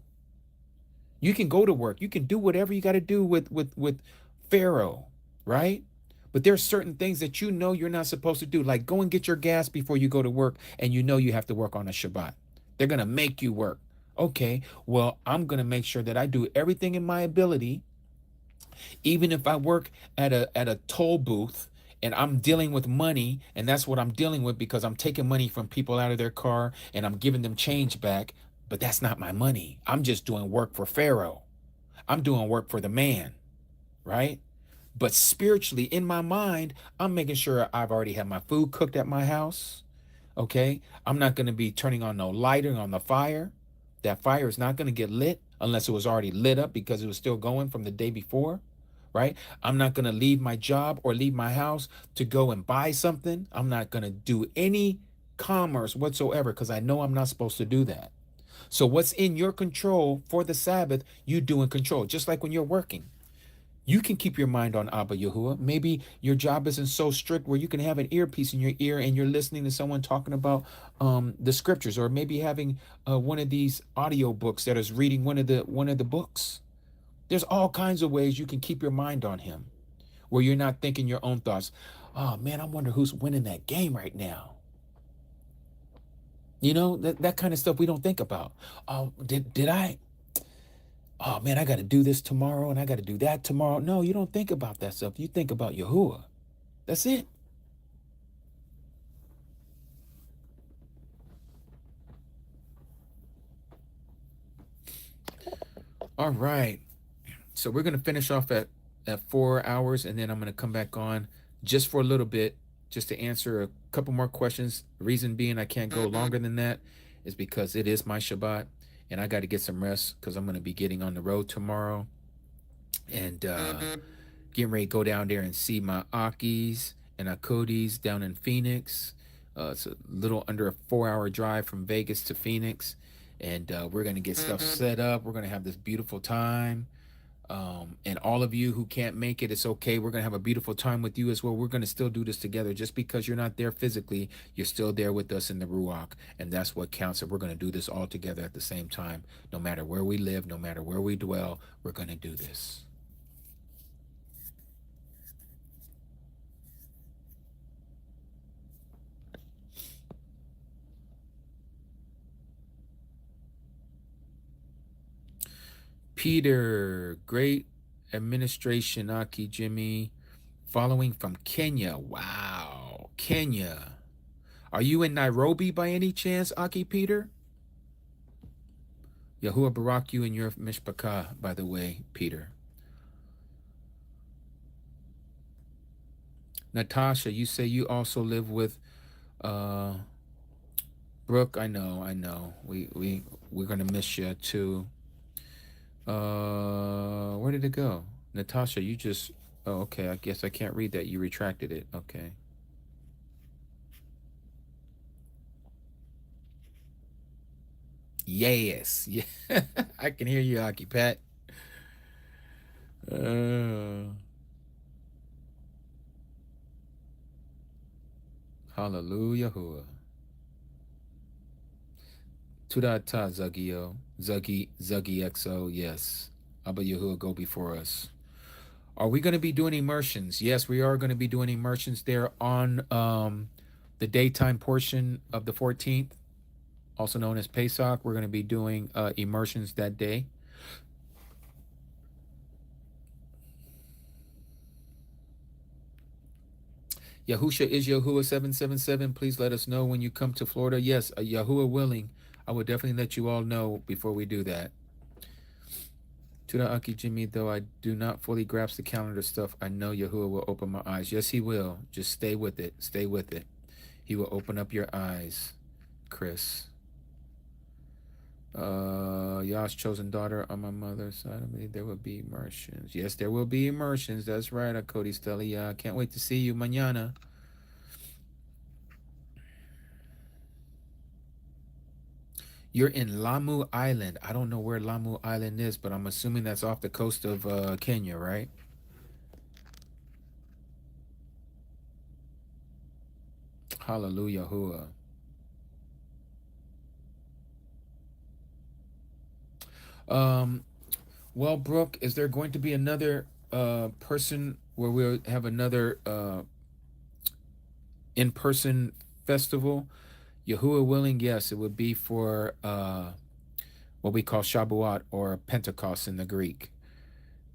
you can go to work. You can do whatever you got to do with Pharaoh, right? But there's certain things that you know you're not supposed to do, like go and get your gas before you go to work, and you know you have to work on a Shabbat. They're gonna make you work. Okay, well, I'm gonna make sure that I do everything in my ability, even if I work at a toll booth and I'm dealing with money, and that's what I'm dealing with because I'm taking money from people out of their car and I'm giving them change back, but that's not my money. I'm just doing work for Pharaoh. I'm doing work for the man, right? But spiritually, in my mind, I'm making sure I've already had my food cooked at my house. Okay. I'm not going to be turning on no lighting on the fire. That fire is not going to get lit unless it was already lit up because it was still going from the day before, right? I'm not going to leave my job or leave my house to go and buy something. I'm not going to do any commerce whatsoever because I know I'm not supposed to do that. So what's in your control for the Sabbath, you do in control. Just like when you're working, you can keep your mind on Abba Yahuwah. Maybe your job isn't so strict where you can have an earpiece in your ear and you're listening to someone talking about the scriptures, or maybe having one of these audio books that is reading one of the books. There's all kinds of ways you can keep your mind on him. where you're not thinking your own thoughts. Oh man, I wonder who's winning that game right now. You know, that kind of stuff we don't think about. Oh, did I? Oh man, I got to do this tomorrow and I got to do that tomorrow. No, you don't think about that stuff. You think about YaHUsHa. That's it. All right. So we're going to finish off at 4 hours, and then I'm going to come back on just for a little bit, just to answer a couple more questions. Reason being I can't go longer than that is because it is my Shabbat, and I got to get some rest because I'm going to be getting on the road tomorrow, and getting ready to go down there and see my Akis and Akodis down in Phoenix. It's a little under a 4-hour drive from Vegas to Phoenix, and we're going to get stuff set up. We're going to have this beautiful time. And all of you who can't make it, it's okay. We're going to have a beautiful time with you as well. We're going to still do this together. Just because you're not there physically, you're still there with us in the Ruach. And that's what counts. And we're going to do this all together at the same time. No matter where we live, no matter where we dwell, we're going to do this. Peter, great administration, Aki Jimmy, following from Kenya. Wow, Kenya. Are you in Nairobi by any chance, Aki Peter? Yahuwah Barak you and your mishpachah, by the way, Peter. Natasha, you say you also live with Brooke. I know. We're gonna miss you too. Where did it go? Natasha, you just, oh, okay, I guess I can't read that. You retracted it. Okay. Yes. Yeah. I can hear you, Aki Pat. Hallelujah. Tudata Zagio. Zuggy XO. Yes. Abba Yahuwah go before us. Are we going to be doing immersions? Yes, we are going to be doing immersions there on the daytime portion of the 14th, also known as Pesach. We're going to be doing immersions that day. YaHUsHa is Yahuwah 777. Please let us know when you come to Florida. Yes, Yahuwah willing, I will definitely let you all know before we do that. Tuda Aki Jimmy, though I do not fully grasp the calendar stuff, I know Yahuwah will open my eyes. Yes, he will. Just stay with it. Stay with it. He will open up your eyes, Chris. YaH's chosen daughter on my mother's side. I believe there will be immersions. Yes, there will be immersions. That's right, Cody Stella. Yeah, I can't wait to see you mañana. You're in Lamu Island. I don't know where Lamu Island is, but I'm assuming that's off the coast of Kenya, right? Hallelujah. Well, Brooke, is there going to be another person where we'll have another in-person festival? Yahuwah willing, yes, it would be for what we call Shabbat or Pentecost in the Greek.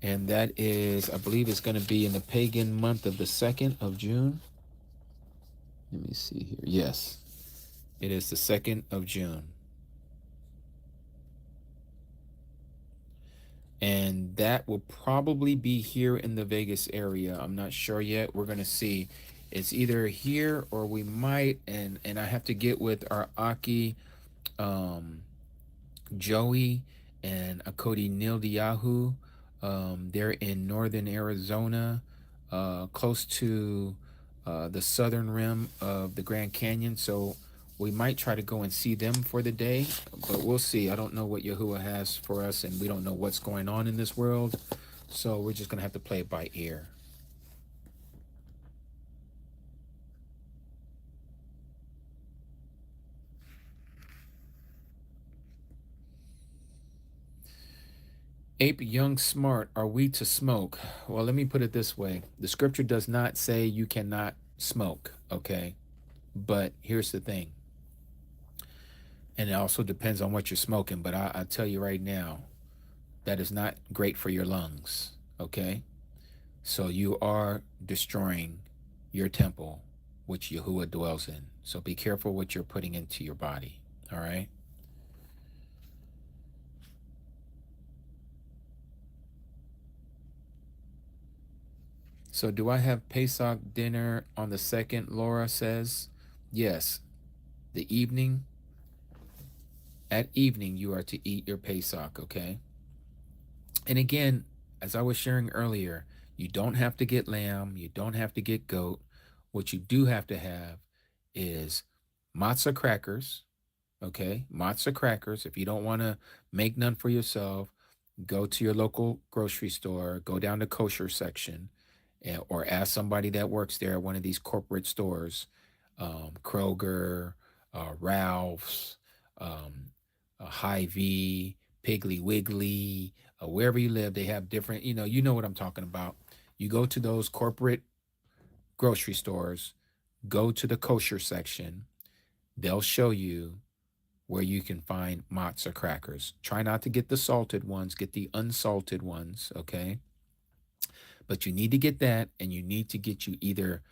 And that is, I believe it's going to be in the pagan month of the 2nd of June. Let me see here. Yes, it is the 2nd of June. And that will probably be here in the Vegas area. I'm not sure yet. We're going to see. It's either here or we might, and I have to get with our Aki, Joey, and Akodi Nildiyahu. They're in northern Arizona, close to the southern rim of the Grand Canyon. So we might try to go and see them for the day, but we'll see. I don't know what Yahuwah has for us, and we don't know what's going on in this world. So we're just going to have to play it by ear. Ape young smart, are we to smoke? Well, let me put it this way. The scripture does not say you cannot smoke, okay? But here's the thing. And it also depends on what you're smoking, but I tell you right now, that is not great for your lungs, okay? So you are destroying your temple, which Yahuwah dwells in. So be careful what you're putting into your body, all right? So do I have Pesach dinner on the second? Laura says, yes. The evening, at evening, you are to eat your Pesach, okay? And again, as I was sharing earlier, you don't have to get lamb, you don't have to get goat. What you do have to have is matzah crackers, okay? Matzah crackers. If you don't want to make none for yourself, go to your local grocery store, go down the kosher section, or ask somebody that works there at one of these corporate stores, Kroger, Ralph's, um, Hy-Vee, Piggly Wiggly, wherever you live, they have different, you know what I'm talking about. You go to those corporate grocery stores, go to the kosher section, they'll show you where you can find matzah crackers. Try not to get the salted ones, get the unsalted ones, okay? But you need to get that, and you need to get you either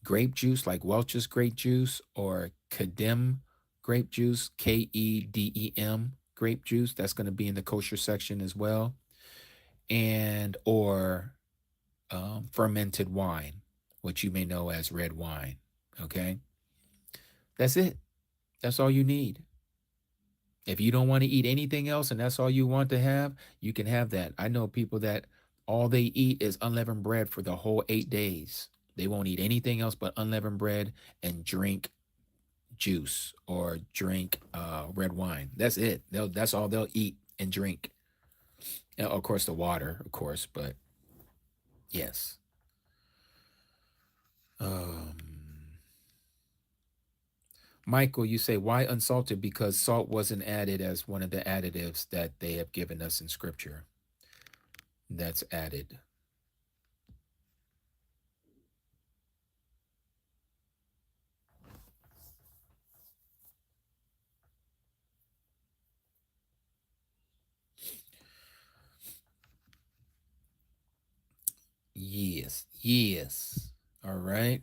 grape juice, like Welch's grape juice, or Kedem grape juice, Kedem grape juice. That's going to be in the kosher section as well, and or fermented wine, which you may know as red wine. Okay, that's it. That's all you need. If you don't want to eat anything else and that's all you want to have, you can have that. I know people that all they eat is unleavened bread for the whole 8 days. They won't eat anything else but unleavened bread and drink juice or drink red wine. That's it. That's all they'll eat and drink. And of course, the water, of course, but yes. Um, Michael, you say, why unsalted? Because salt wasn't added as one of the additives that they have given us in scripture. That's added. Yes, yes. All right.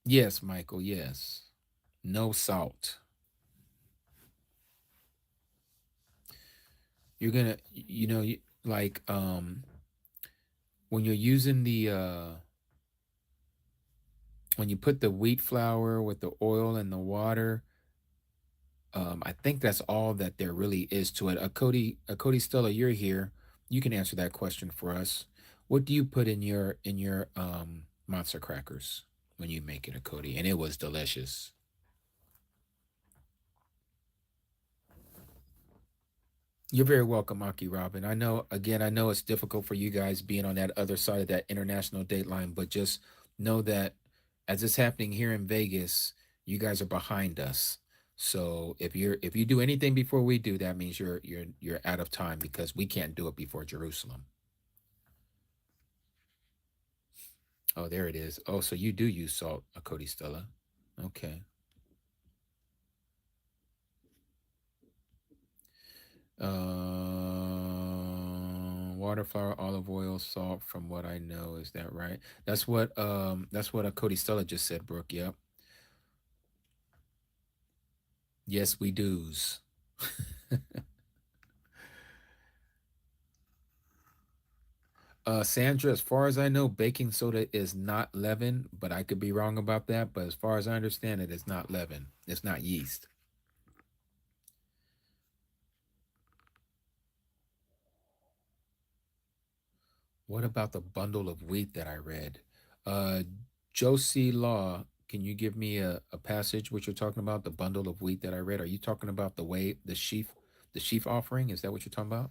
Yes, Michael, yes. No salt. You're gonna, like when you're using the when you put the wheat flour with the oil and the water, I think that's all that there really is to it. Cody Stella, you're here. You can answer that question for us. What do you put in your matzo crackers when you make it, a Cody? And it was delicious. You're very welcome, Aki Robin. I know it's difficult for you guys being on that other side of that international date line, but just know that as it's happening here in Vegas, you guys are behind us. So if you do anything before we do, that means you're out of time because we can't do it before Jerusalem. Oh, there it is. Oh, so you do use salt, Cody Stella. Okay. Water, flour, olive oil, salt. From what I know, is that right? That's what a Cody Stella just said, Brooke. Yep. Yes, we do's. Sandra, as far as I know, baking soda is not leaven, but I could be wrong about that. But as far as I understand it, it's not leaven. It's not yeast. What about the bundle of wheat that I read? Uh, Josie Law, can you give me a passage what you're talking about? The bundle of wheat that I read. Are you talking about the sheaf offering? Is that what you're talking about?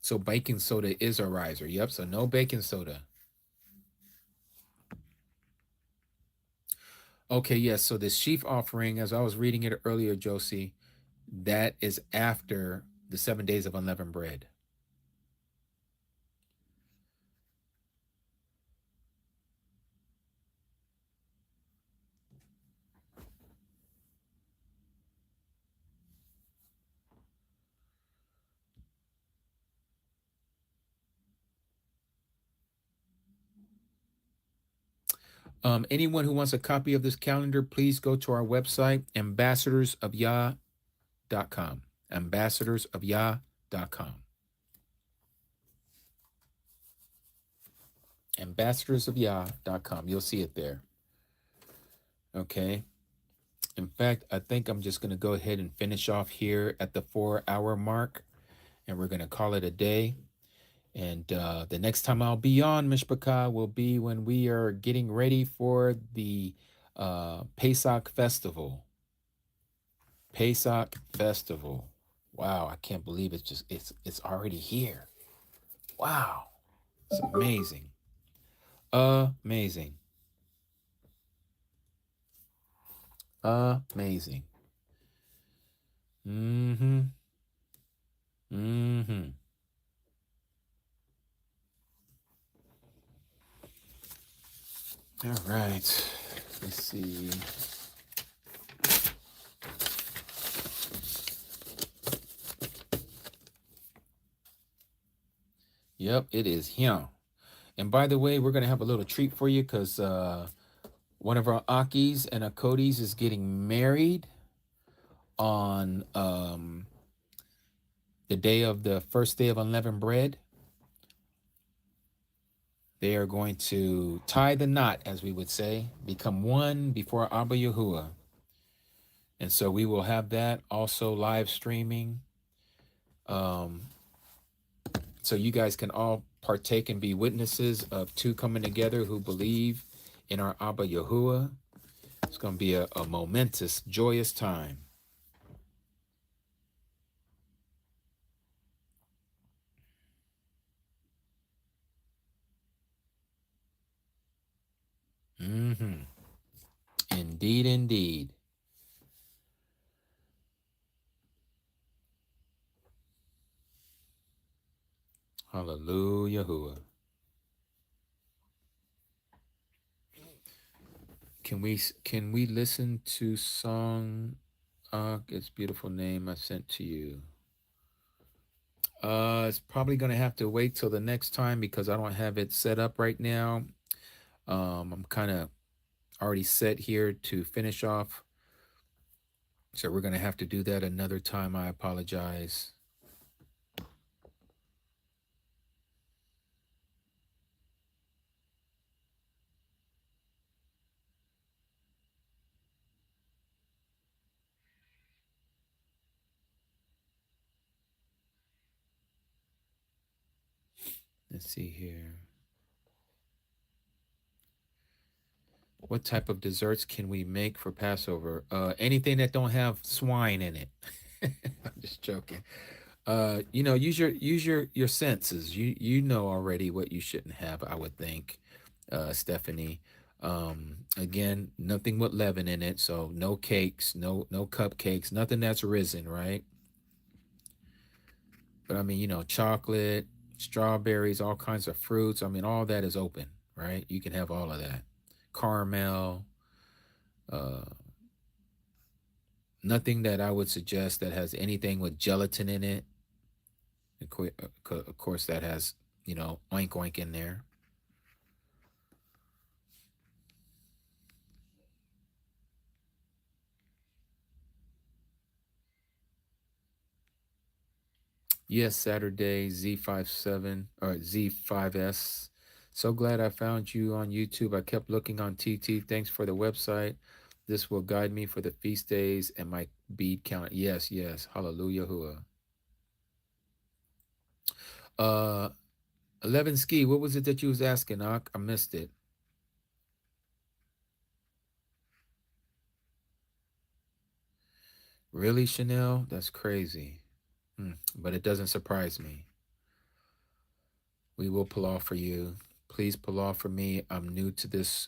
So baking soda is a riser. Yep. So no baking soda. Okay. Yes. So the sheaf offering, as I was reading it earlier, Josie, that is after the 7 days of unleavened bread. Anyone who wants a copy of this calendar, please go to our website, ambassadorsofyah.com. Ambassadorsofyah.com. Ambassadorsofyah.com. You'll see it there. Okay. In fact, I think I'm just going to go ahead and finish off here at the 4 hour mark, and we're going to call it a day. And the next time I'll be on Mishpachah will be when we are getting ready for the Pesach festival. Pesach festival. Wow, I can't believe it's already here. Wow. It's amazing. Amazing. Amazing. Mm-hmm. Mm-hmm. All right. Let's see. Yep, it is him. And by the way, we're gonna have a little treat for you because one of our Akis and Akodis is getting married on the day of the first day of unleavened bread. They are going to tie the knot, as we would say, become one before Abba Yahuwah. And so we will have that also live streaming. So you guys can all partake and be witnesses of two coming together who believe in our Abba Yahuwah. It's going to be a momentous, joyous time. Mm-hmm. Indeed, indeed. Hallelujah. Can we listen to song it's beautiful name I sent to you? It's probably gonna have to wait till the next time because I don't have it set up right now. I'm kind of already set here to finish off. So we're gonna have to do that another time. I apologize. Let's see here. What type of desserts can we make for Passover? Anything that don't have swine in it. I'm just joking. Use your senses. You know already what you shouldn't have, I would think, Stephanie. Again, nothing with leaven in it, so no cakes, no cupcakes, nothing that's risen, right? But I mean, chocolate, strawberries, all kinds of fruits. I mean, all that is open, right? You can have all of that. Caramel, uh, nothing that I would suggest that has anything with gelatin in it. Of course, that has, oink oink in there. Yes, Saturday, Z57 or Z5S. So glad I found you on YouTube. I kept looking on TT. Thanks for the website. This will guide me for the feast days and my bead count. Yes, yes. Hallelujah. Uh 11 ski, what was it that you was asking, Ak? I missed it. Really, Chanel? That's crazy. But it doesn't surprise me. We will pull off for you. Please pull off for me. I'm new to this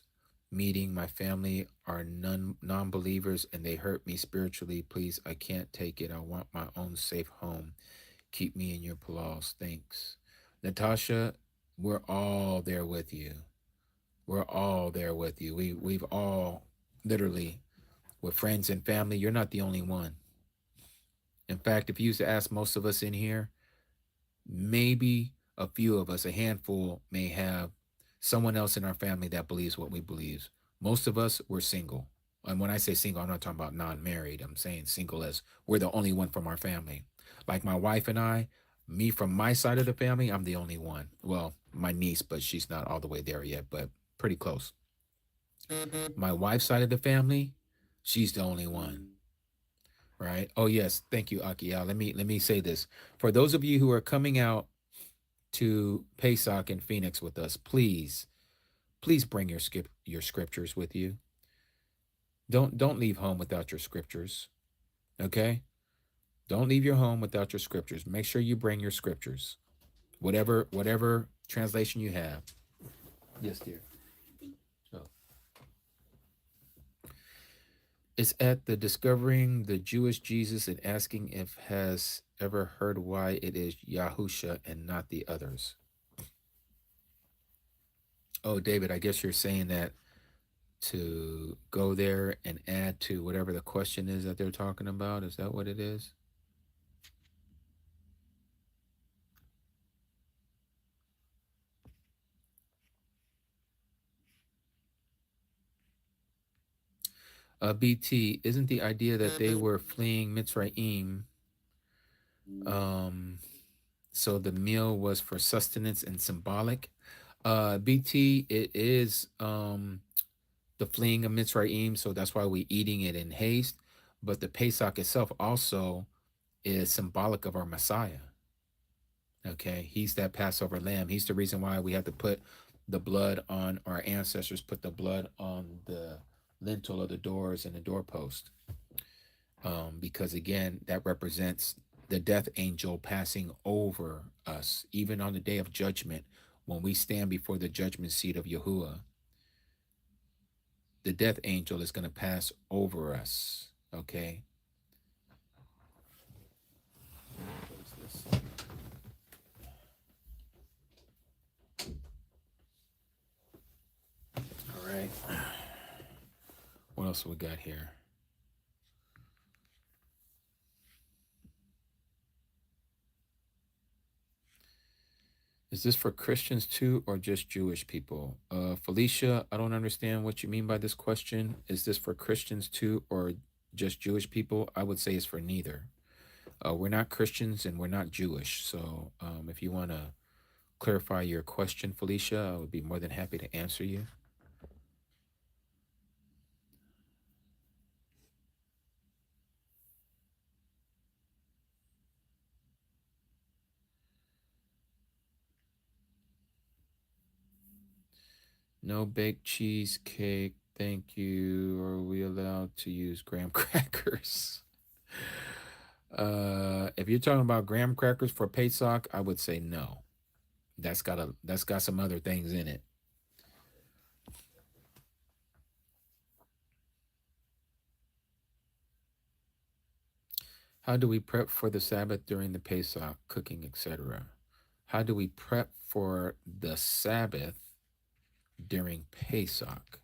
meeting. My family are non-believers and they hurt me spiritually. Please, I can't take it. I want my own safe home. Keep me in your pull-offs. Thanks. Natasha, we're all there with you. We're all there with you. We've all literally with friends and family. You're not the only one. In fact, if you used to ask most of us in here, maybe a few of us, a handful, may have someone else in our family that believes what we believe. Most of us, we're single. And when I say single, I'm not talking about non-married. I'm saying single as we're the only one from our family. Like my wife and I, me from my side of the family, I'm the only one. Well, my niece, but she's not all the way there yet, but pretty close. My wife's side of the family, she's the only one. Right? Oh yes, thank you, Akia. Let me say this. For those of you who are coming out to Pesach in Phoenix with us, please bring your scriptures with you. Don't leave home without your scriptures. Okay? Don't leave your home without your scriptures. Make sure you bring your scriptures. Whatever translation you have. Yes, dear. So it's at the discovering the Jewish Jesus and asking if has ever heard why it is YaHUsHa and not the others. Oh, David, I guess you're saying that to go there and add to whatever the question is that they're talking about. Is that what it is? BT, isn't the idea that they were fleeing Mitzrayim, um, so the meal was for sustenance and symbolic? BT, it is the fleeing of Mitzrayim, so that's why we're eating it in haste. But the Pesach itself also is symbolic of our Messiah. Okay, he's that Passover lamb. He's the reason why we have to put the blood on our ancestors, put the blood on the lintel of the doors and the doorpost. Because again, that represents the death angel passing over us, even on the day of judgment, when we stand before the judgment seat of Yahuwah. The death angel is going to pass over us. Okay. What is this? All right. What else we got here? Is this for Christians too or just Jewish people? Felicia, I don't understand what you mean by this question. Is this for Christians too or just Jewish people? I would say it's for neither. We're not Christians and we're not Jewish. So if you want to clarify your question, Felicia, I would be more than happy to answer you. No baked cheesecake, thank you. Are we allowed to use graham crackers? If you're talking about graham crackers for Pesach, I would say no. That's got some other things in it. How do we prep for the Sabbath during the Pesach, cooking, etc.? How do we prep for the Sabbath during Pesach?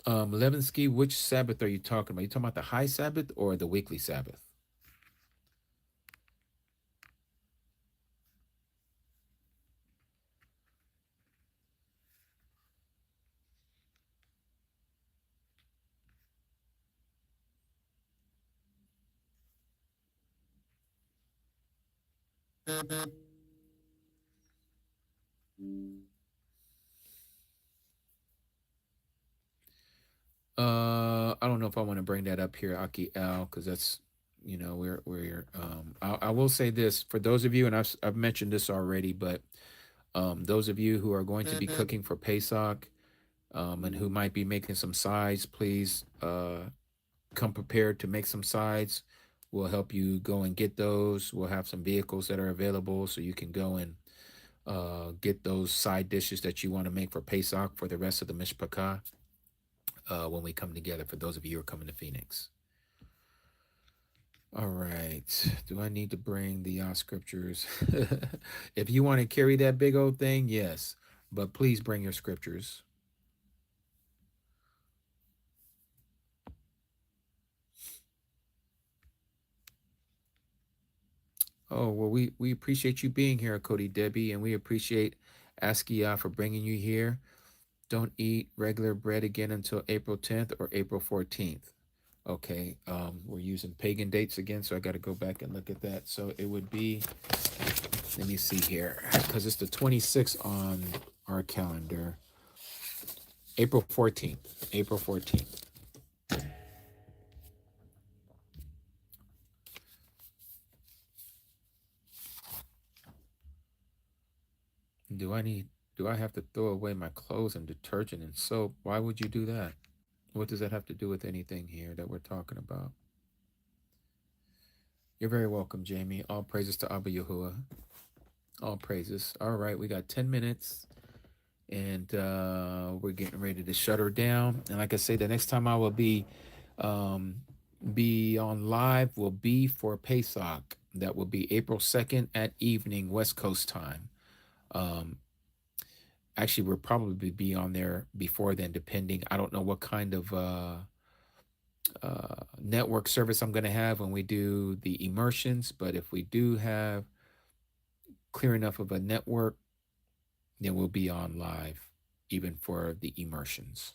Levinsky, which Sabbath are you talking about? You talking about the high Sabbath or the weekly Sabbath? I don't know if I want to bring that up here, Aki Al, because that's, we're I will say this for those of you, and I've mentioned this already, but those of you who are going to be cooking for Pesach, and who might be making some sides, please come prepared to make some sides. We'll help you go and get those. We'll have some vehicles that are available so you can go and get those side dishes that you want to make for Pesach for the rest of the Mishpachah when we come together, for those of you who are coming to Phoenix. All right. Do I need to bring the YaH scriptures? If you want to carry that big old thing, yes. But please bring your scriptures. Oh, well, we appreciate you being here, Cody Debbie, and we appreciate Askia for bringing you here. Don't eat regular bread again until April 10th or April 14th. Okay, we're using pagan dates again, so I got to go back and look at that. So it would be, let me see here, because it's the 26th on our calendar. April 14th. April 14th. Do I have to throw away my clothes and detergent and soap? Why would you do that? What does that have to do with anything here that we're talking about? You're very welcome, Jamie. All praises to Abba Yahuwah. All praises. All right, we got 10 minutes and we're getting ready to shut her down. And like I say, the next time I will be on live will be for Pesach. That will be April 2nd at evening, West Coast time. Actually, we'll probably be on there before then, depending. I don't know what kind of network service I'm going to have when we do the immersions, but if we do have clear enough of a network, then we'll be on live even for the immersions.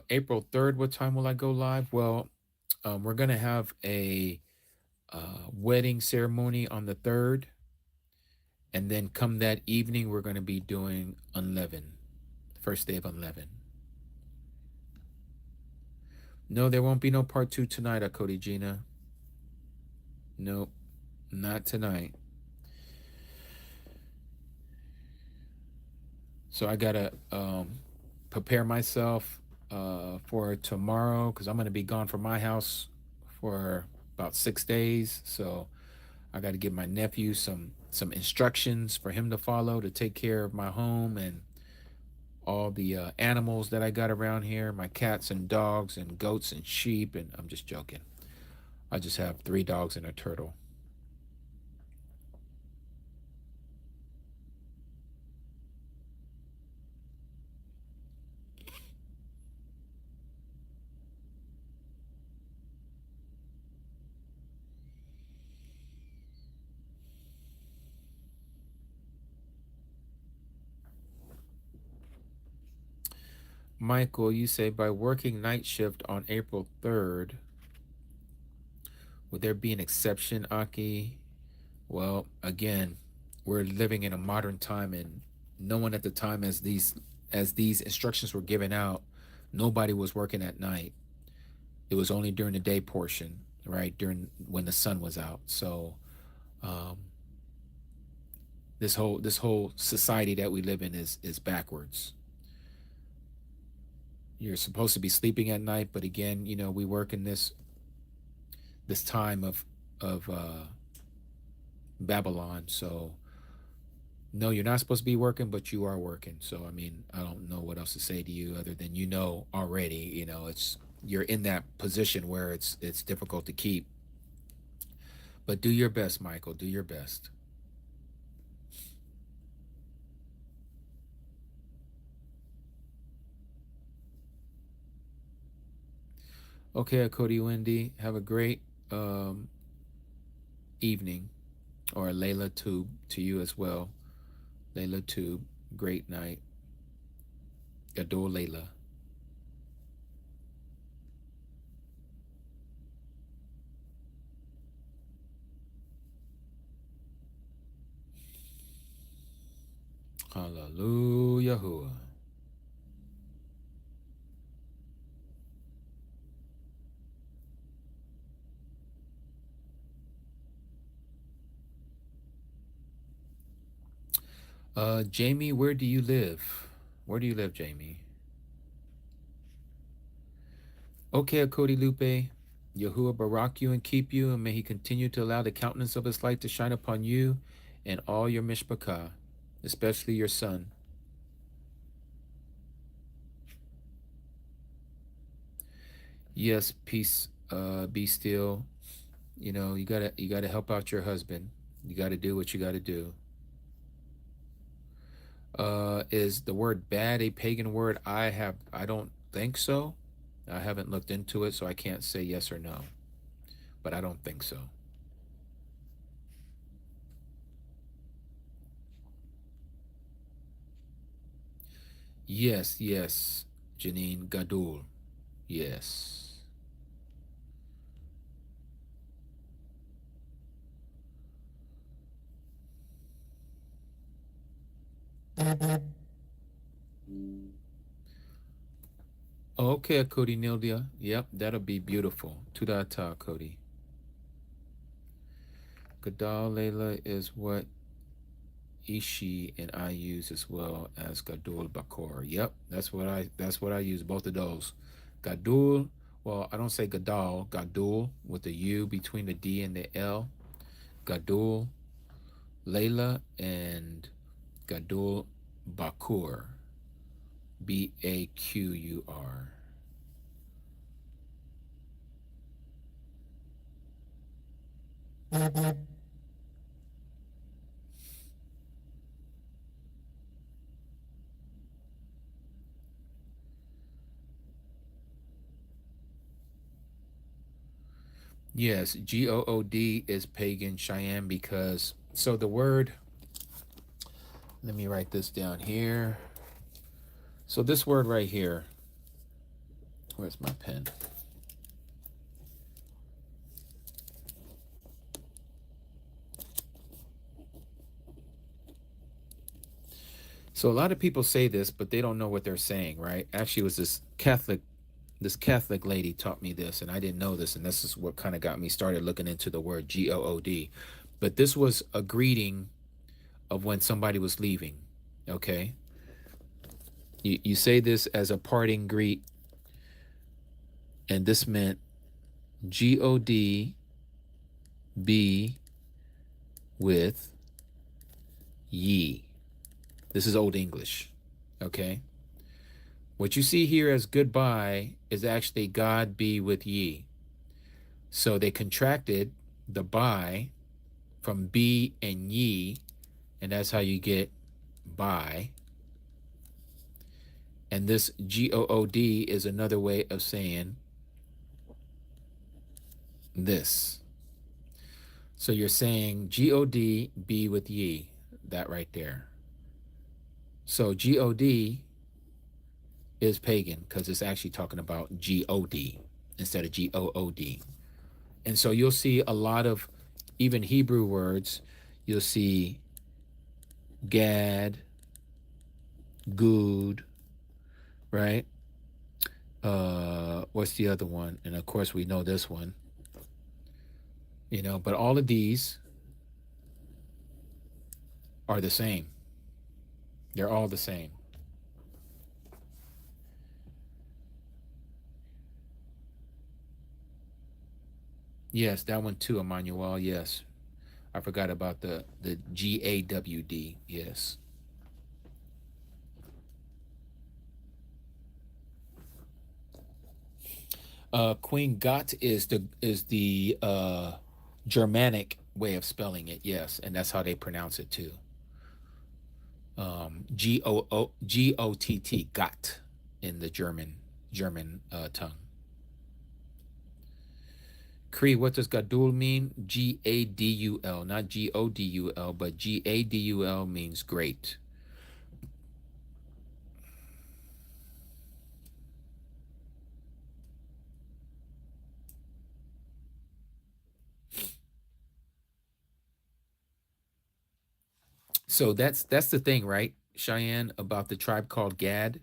April 3rd, what time will I go live? Well, we're going to have a wedding ceremony on the 3rd. And then come that evening, we're going to be doing unleavened, first day of unleavened. No, there won't be no part 2 tonight, Cody Gina. Nope, not tonight. So I got to prepare myself for tomorrow because I'm going to be gone from my house for about 6 days. So I got to give my nephew some instructions for him to follow to take care of my home and all the animals that I got around here, my cats and dogs and goats and sheep. And I'm just joking. I just have 3 dogs and a turtle. Michael, you say by working night shift on April 3rd, would there be an exception, Aki? Well, again, we're living in a modern time, and no one at the time as these instructions were given out, nobody was working at night. It was only during the day portion, right? During when the sun was out. So this whole society that we live in is backwards. You're supposed to be sleeping at night, but again, we work in this time of Babylon. So no, you're not supposed to be working, but you are working. So I mean, I don't know what else to say to you other than already. You're in that position where it's difficult to keep. But do your best, Michael. Do your best. Okay, Cody Wendy, have a great evening, or Layla Tube to you as well. Layla Tube, great night. Adore Layla. Hallelujah. Jamie, where do you live? Where do you live, Jamie? Okay, Cody Lupe. Yahuwah barak you and keep you, and may he continue to allow the countenance of his light to shine upon you and all your mishpachah, especially your son. Yes, peace, be still. You gotta help out your husband. You gotta do what you gotta do. Is the word bad a pagan word? I don't think so. I haven't looked into it, so I can't say yes or no. But I don't think so. Yes, yes, Janine Gadul. Yes. Okay, Cody Nildia. Yep, that'll be beautiful. Tudata, Cody. Gadal Layla is what Ishi and I use as well as Gadul Bakor. Yep, that's what I use, both of those. Gadul, well, I don't say Gadal, Gadul with the U between the D and the L. Gadul, Layla, and Gadul Bakur. Baqur. Yes, Good is pagan Cheyenne because so the word, let me write this down here. So this word right here, where's my pen? So a lot of people say this, but they don't know what they're saying, right? Actually, it was this Catholic lady taught me this, and I didn't know this, and this is what kind of got me started looking into the word Good. But this was a greeting of when somebody was leaving. Okay, you say this as a parting greet, and this meant God be with ye. This is Old English. Okay. What you see here as goodbye is actually God be with ye. So they contracted the by from be and ye, and that's how you get by. And this Good is another way of saying this. So you're saying God be with ye, that right there. So God is pagan because it's actually talking about God instead of Good. And so you'll see a lot of even Hebrew words. You'll see Gad, Good, right? What's the other one? And of course, we know this one, but all of these are the same. They're all the same. Yes, that one too, Emmanuel. Yes. I forgot about the GAWD. Yes. Queen Got is the Germanic way of spelling it. Yes, and that's how they pronounce it too. Gott, Got in the German tongue. Cree, what does Gadul mean? Gadul, not Godul, but Gadul means great. So that's the thing, right, Cheyenne, about the tribe called Gad.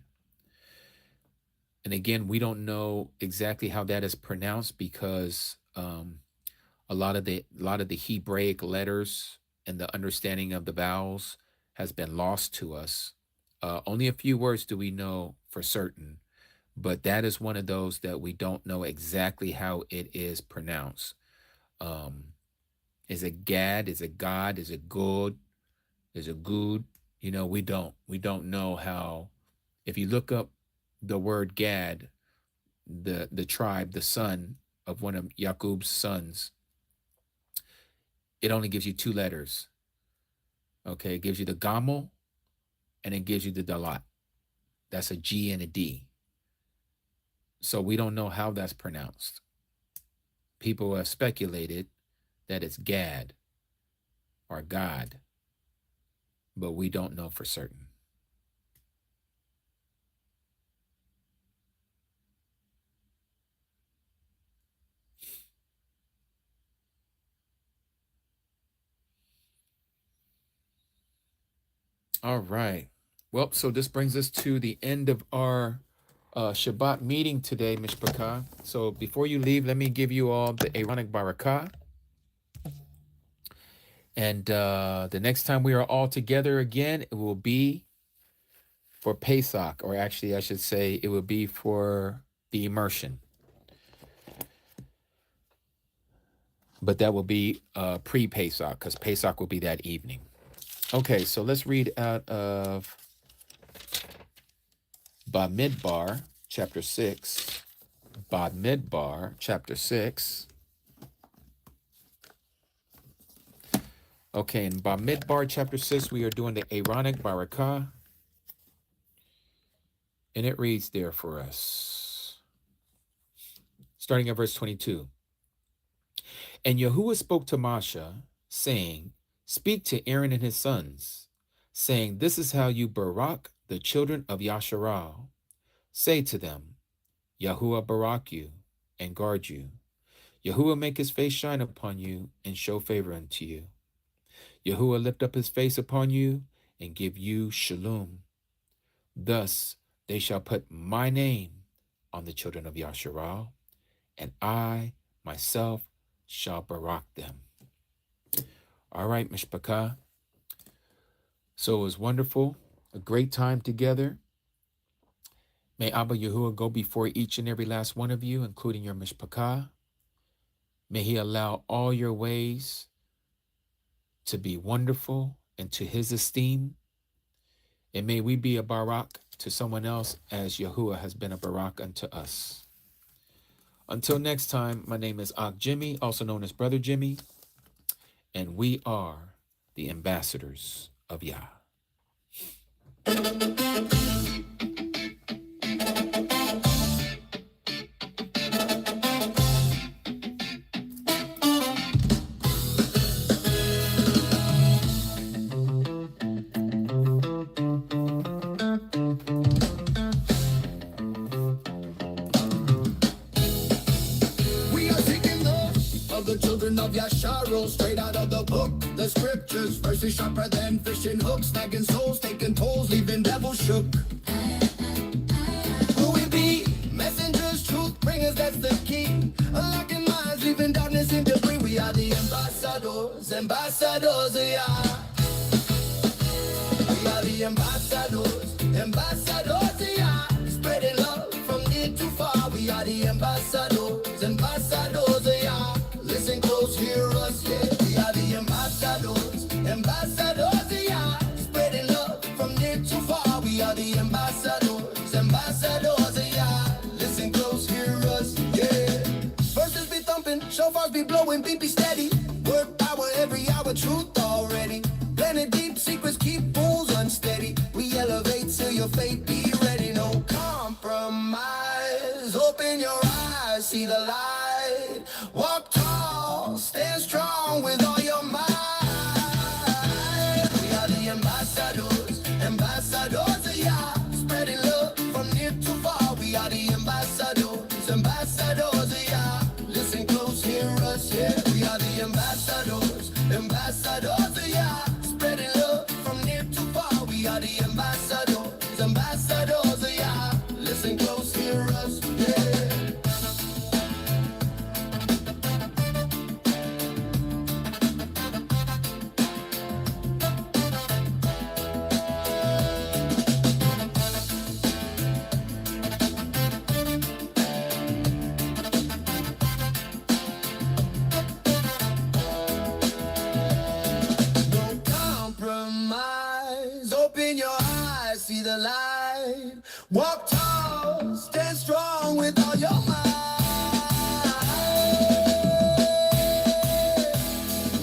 And again, we don't know exactly how that is pronounced because a lot of the Hebraic letters and the understanding of the vowels has been lost to us. Only a few words do we know for certain, but that is one of those that we don't know exactly how it is pronounced. Is it Gad? Is it God? Is it good? Is it good? You know, we don't know how. If you look up the word Gad, the tribe, the son of one of Yaqub's sons, it only gives you 2 letters. Okay, it gives you the Gamel and it gives you the Dalat. That's a G and a D. So we don't know how that's pronounced. People have speculated that it's Gad or God, but we don't know for certain. All right. Well, so this brings us to the end of our Shabbat meeting today, Mishpachah. So before you leave, let me give you all the Aaronic Barakah. And the next time we are all together again, it will be for Pesach, or actually I should say it will be for the immersion. But that will be pre-Pesach, because Pesach will be that evening. Okay, so let's read out of Bamidbar, chapter 6. Bamidbar, chapter 6. Okay, in Bamidbar, chapter 6, we are doing the Aaronic Barakah. And it reads there for us. Starting at verse 22. And Yahuwah spoke to Moshe, saying, Speak to Aaron and his sons, saying, This is how you barak the children of Yasharal. Say to them, Yahuwah barak you and guard you. Yahuwah make his face shine upon you and show favor unto you. Yahuwah lift up his face upon you and give you shalom. Thus they shall put my name on the children of Yasharal, and I myself shall barak them. All right, Mishpachah. So it was wonderful, a great time together. May Abba Yahuwah go before each and every last one of you, including your Mishpachah. May he allow all your ways to be wonderful and to his esteem. And may we be a barak to someone else as Yahuwah has been a barak unto us. Until next time, my name is Ak Jimmy, also known as Brother Jimmy, and we are the Ambassadors of YaH. The children of YaHUsHa roll straight out of the book. The scriptures, verses sharper than fishing hooks, snagging souls, taking tolls, leaving devils shook. Who we be? Messengers, truth bringers, that's the key. Unlocking minds, leaving darkness in debris. We are the ambassadors, ambassadors of YaH. We are the ambassadors, ambassadors of YaH. Spreading love from near to far. We are the ambassadors, ambassadors of YaH. Listen close, hear us, yeah. We are the ambassadors, ambassadors of YaH. Spreading love from near to far. We are the ambassadors, ambassadors of YaH. Listen close, hear us, yeah. Verses be thumping, shofars be blowing, beat be steady. Word power every hour, truth already. Blended deep secrets, keep fools unsteady. We elevate till your fate be ready. No compromise. Open your eyes, see the light. Walk tall, stand strong with the light. Walk tall, stand strong with all your might.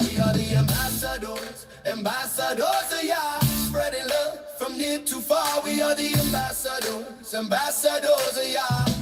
We are the ambassadors, ambassadors of YaH, spreading love from near to far. We are the ambassadors, ambassadors of YaH.